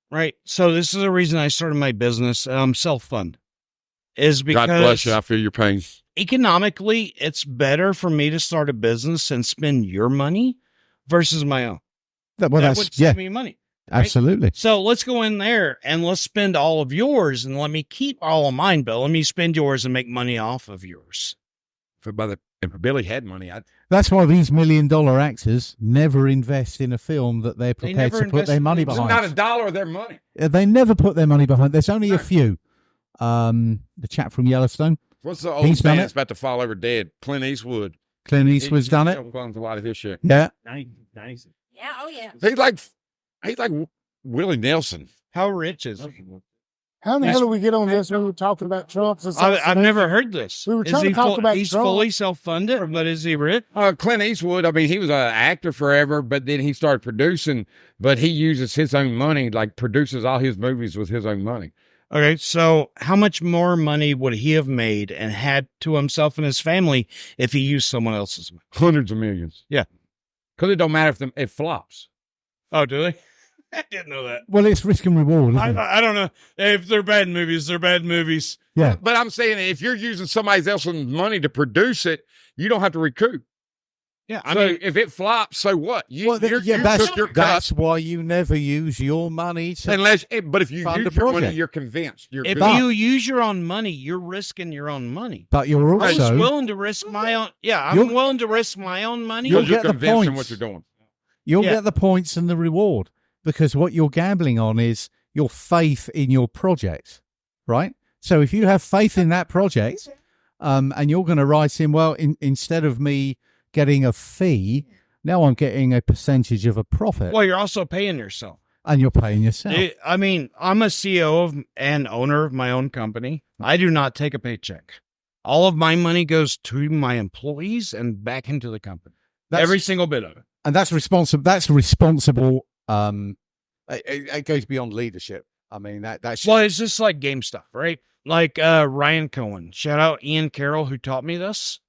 right? So this is the reason I started my business. Self-fund is because God bless you. I feel your pain. economically, it's better for me to start a business and spend your money versus my own. Well, that that's would save me money. Right? absolutely. So let's go in there and let's spend all of yours and let me keep all of mine, Bill. Let me spend yours and make money off of yours. If Billy had money, That's why these $1 million actors never invest in a film that they're prepared never to put their invest money in- it's behind. not a dollar of their money. They never put their money behind. There's only a few. The chap from Yellowstone, What's the old He's done man it. that's about to fall over dead? Clint Eastwood. Clint Eastwood's done it. He funds a lot of his shit. Yeah. Nice. Yeah, oh yeah. He's like Willie Nelson. How rich is he? How in the hell did we get on this when we were talking about Trump's? I've never heard this. We were Is trying to he talk about He's Trump. fully self-funded, but is he rich? Clint Eastwood, I mean, he was an actor forever, but then he started producing, but he uses his own money, like produces all his movies with his own money. Okay, so how much more money would he have made and had to himself and his family if he used someone else's money? Hundreds of millions. Yeah. Because it don't matter if it flops. Oh, do they? I didn't know that. Well, it's risk and reward, isn't it? I don't know. If they're bad movies, they're bad movies. Yeah. But I'm saying if you're using somebody else's money to produce it, you don't have to recoup. Yeah, I mean, if it flops, so what? You took your cut. That's why you never use your money to But if you fund use the your money, project. you're convinced. You're if good. you use your own money, you're risking your own money. But you're I was also willing to risk my own. Yeah, I'm You'll- willing to risk my own money. You'll Because you're get the convinced in points. what you're doing. you'll Yeah. get the points and the reward because what you're gambling on is your faith in your project, right? So if you have faith in that project, and you're going to write in, well, instead of me getting a fee, now I'm getting a percentage of a profit, Well, you're also paying yourself. and you're paying yourself. I mean, I'm a CEO of and owner of my own company. I do not take a paycheck. All of my money goes to my employees and back into the company. Every single bit of it. And that's responsible. That's responsible. It goes beyond leadership. I mean, that's Well, it's just like game stuff, right? Like Ryan Cohen. Shout out Ian Carroll who taught me this.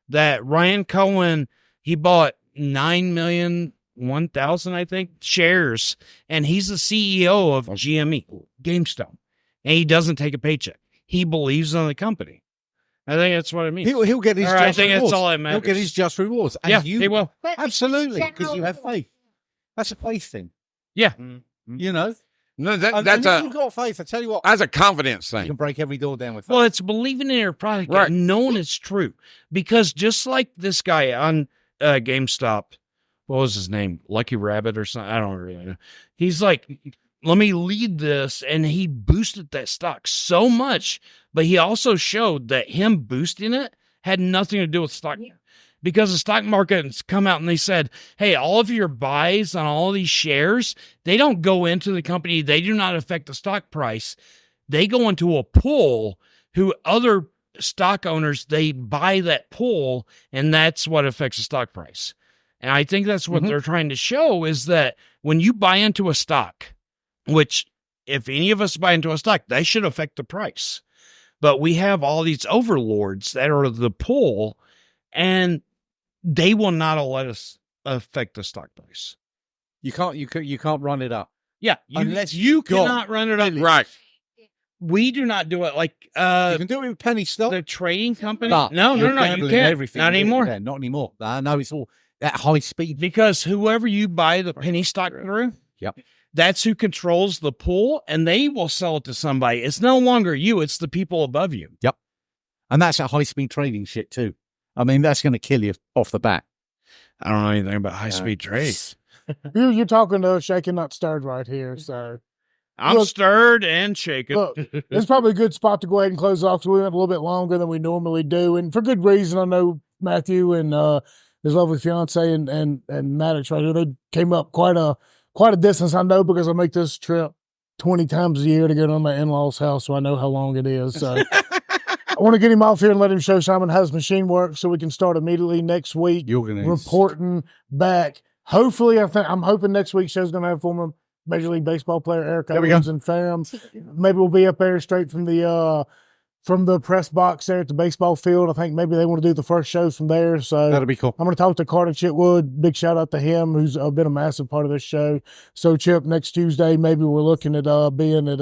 That Ryan Cohen, he bought 9,001,000, I think, shares, and he's the CEO of GME, GameStop, and he doesn't take a paycheck. He believes in the company. I think that's what I mean. he'll get his. All right, just I think rewards. that's all that He'll matters. get his just rewards. And Yeah, you, he will. absolutely, because you have faith. That's a faith thing. Yeah. You know, No, and that's if you've got faith. I tell you what, that's a confidence you thing. can break every door down with faith. Well, it's believing in your product Right. and knowing it's true. Because just like this guy on GameStop, what was his name? Lucky Rabbit or something? I don't really know. He's like, let me lead this. And he boosted that stock so much. But he also showed that him boosting it had nothing to do with stock. Because the stock market has come out and they said, hey, all of your buys on all of these shares, they don't go into the company. They do not affect the stock price. They go into a pool who other stock owners, they buy that pool, and that's what affects the stock price. And I think that's what they're trying to show is that when you buy into a stock, which if any of us buy into a stock, they should affect the price. But we have all these overlords that are the pull, and they will not let us affect the stock price. You can't run it up. Yeah, Unless you God. cannot run it up. Right. We do not do it like You can do it with penny stock. the trading company. But No, you're you gambling can't. everything. Not anymore. Yeah, not anymore. No, it's all at high speed. Because whoever you buy the penny stock through, Yep. that's who controls the pool, and they will sell it to somebody. It's no longer you; it's the people above you. Yep. And that's a high speed trading shit too. I mean, that's going to kill you off the bat. I don't know anything about high speed trade. You're talking to shaken, not stirred right here. So I'm Look- stirred and shaken. look, it's probably a good spot to go ahead and close off. So we went a little bit longer than we normally do, and for good reason. I know Matthew and his lovely fiance and Maddox right here. They came up quite a distance. I know because I make this trip 20 times a year to go to my in-laws' house, so I know how long it is. So I want to get him off here and let him show Simon how his machine works, so we can start immediately next week. You're going to Reporting back. Hopefully, I'm hoping next week's show's going to have former Major League Baseball player Eric There we go. Owens and Ferrum. Maybe we'll be up there straight from the press box there at the baseball field. I think maybe they want to do the first show from there. So That'll be cool. I'm going to talk to Carter Chitwood. Big shout out to him, who's been a massive part of this show. So Chip, next Tuesday, maybe we're looking at being at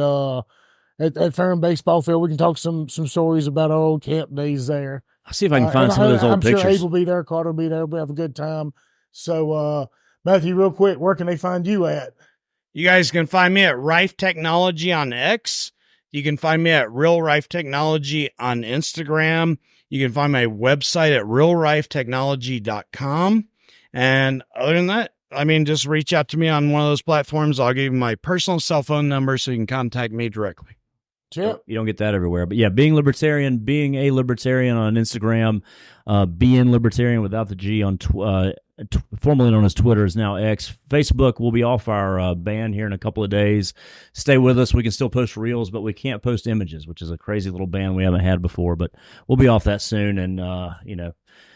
Ferrum Baseball Field. We can talk some stories about our old camp days there. I'll see if I can find And some of those old I'm pictures. sure Abe will be there, Carter will be there. We'll have a good time. So Matthew, real quick, where can they find you at? You guys can find me at Rife Technology on X. You can find me at Real Rife Technology on Instagram. You can find my website at realrifetechnology.com. And other than that, I mean, just reach out to me on one of those platforms. I'll give you my personal cell phone number so you can contact me directly. Chip? You don't get that everywhere. But yeah, being a libertarian on Instagram, being libertarian without the G on formerly known as Twitter is now X. Facebook will be off our ban here in a couple of days. Stay with us. We can still post reels, but we can't post images, which is a crazy little ban we haven't had before. But we'll be off that soon. And,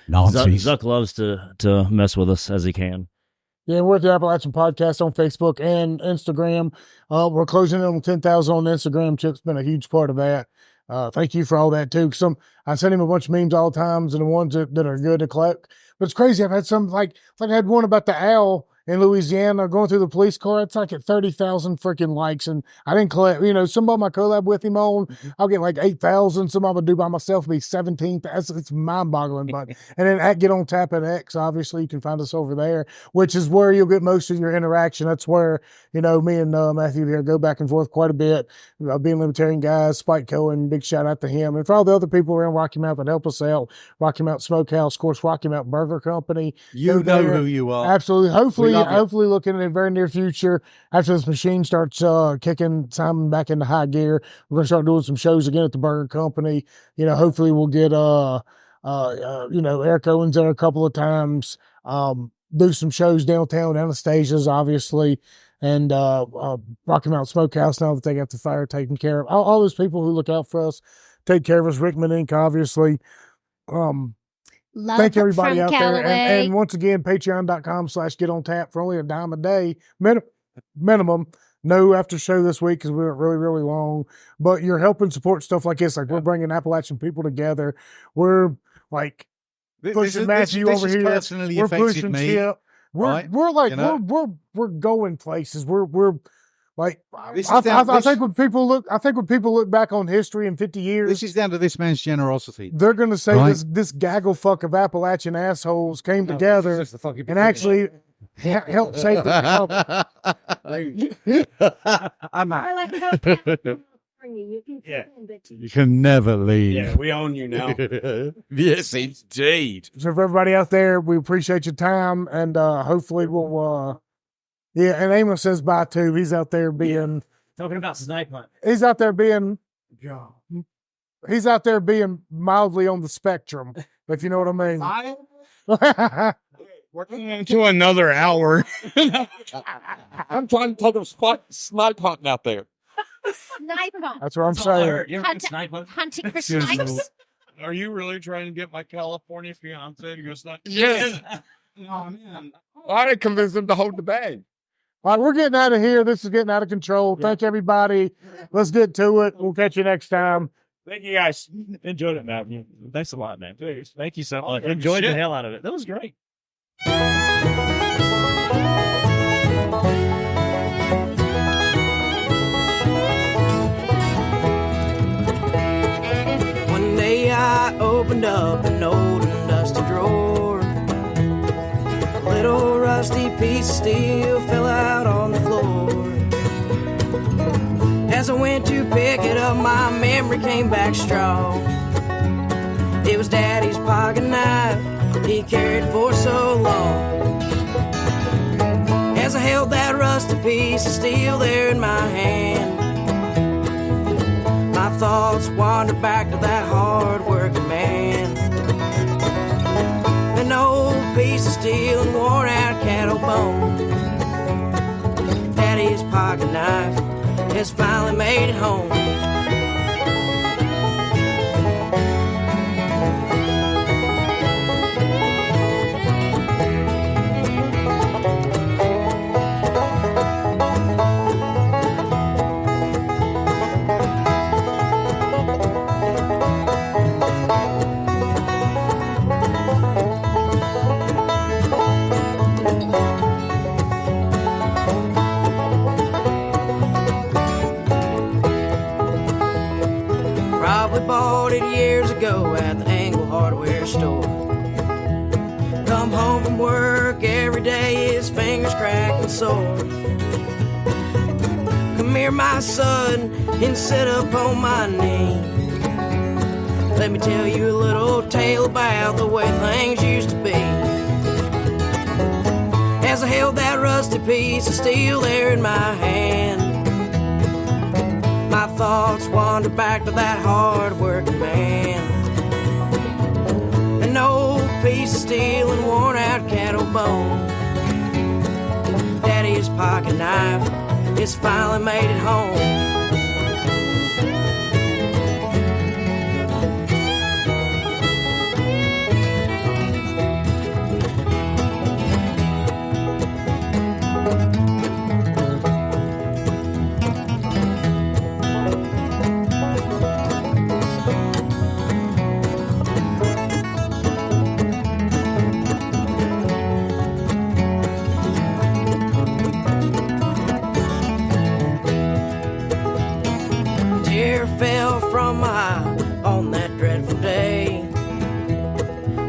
Nazis. Zuck loves to mess with us as he can. Yeah, we're at the Appalachian Podcast on Facebook and Instagram. We're closing in on 10,000 on Instagram. Chip's been a huge part of that. Thank you for all that too. I send him a bunch of memes all the times, and the ones that are good to collect. But it's crazy. I've had some like I had one about the owl in Louisiana going through the police car. It's like at 30,000 freaking likes, and I didn't collect. Some of my collab with him on, I'll get like 8,000. Some of them I do by myself be 17,000. It's mind-boggling. But and then at Get On Tap at X, obviously you can find us over there, which is where you'll get most of your interaction. That's where me and Matthew here go back and forth quite a bit. Being Libertarian Guys, Spike Cohen, big shout out to him, and for all the other people around Rocky Mount that help us out. Rocky Mount Smokehouse, of course, Rocky Mount Burger Company. You know who you are. Absolutely. Hopefully, love you. looking in the very near future, after this machine starts kicking Simon back into high gear, we're going to start doing some shows again at the Burger Company. Hopefully we'll get Eric Owens there a couple of times. Do some shows downtown, Anastasia's, obviously, and Rocky Mountain Smokehouse, now that they got the fire taken care of. All those people who look out for us, take care of us. Rickman Inc., obviously. Love Thank everybody from out Callaway. there. And once again, patreon.com/getontap for only $10 a day minimum. No after show this week because we went really, really long. But you're helping support stuff like this. Like we're bringing Appalachian people together. We're like pushing Matthew over here. Personally We're affected pushing me. Chip. We're like we're going places. We're like I think when people look back on history in 50 years, This is down to this man's generosity. they're going to say Right. this gaggle fuck of Appalachian assholes came together and actually helped save the I'm I like how you can Yeah. You can never leave. Yeah, we own you now. Yes, indeed. So for everybody out there, we appreciate your time, and hopefully we'll and Amos says bye too. He's out there being Talking about snipe hunt. he's out there being mildly on the spectrum, if you know what I mean. We're going into another hour. I'm trying to take a snipe hunting out there. Snipe hunt. That's what I'm saying. You ever been snipe hunt? Hunting for snipes. Are you really trying to get my California fiance to go snipe? Yes. Oh, man. I didn't convince him to hold the bag. All right, we're getting out of here. This is getting out of control. Thank everybody. Let's get to it. We'll catch you next time. Thank you guys. Enjoyed it, man. Thanks a lot, man. Please. Thank you so much. Enjoyed the hell out of it. That was great. One day I opened up an old and dusty drawer. A little rusty piece of steel fell out on the floor. As I went to pick it up, my memory came back strong. It was Daddy's pocket knife he carried for so long. As I held that rusty piece of steel there in my hand, my thoughts wandered back to that hard-working man. An old piece of steel and worn-out cattle bone. Daddy's pocket knife has finally made it home. Bought it years ago at the Angle Hardware store. Come home from work every day, his fingers cracked and sore. Come here, my son, and sit up on my knee. Let me tell you a little tale about the way things used to be. As I held that rusty piece of steel there in my hand, my thoughts wandered back to that hard-working man. An old piece of steel and worn-out cattle bone. Daddy's pocket knife has finally made it home. Fell from my eye on that dreadful day.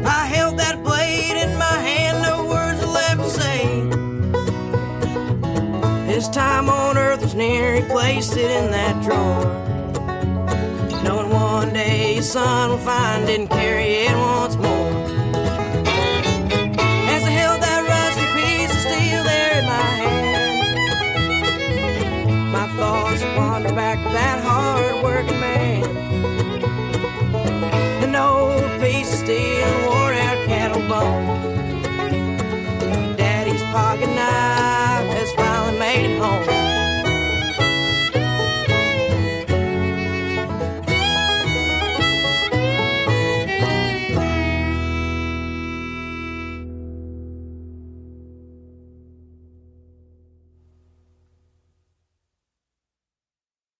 I held that blade in my hand, no words were left to say. His time on earth was near, he placed it in that drawer, knowing one day his son would find it and carry it once more. As I held that rusty piece of steel there in my hand, my thoughts wandered back to that hard-working man. An old piece of steel, worn-out cattle bone. Daddy's pocket knife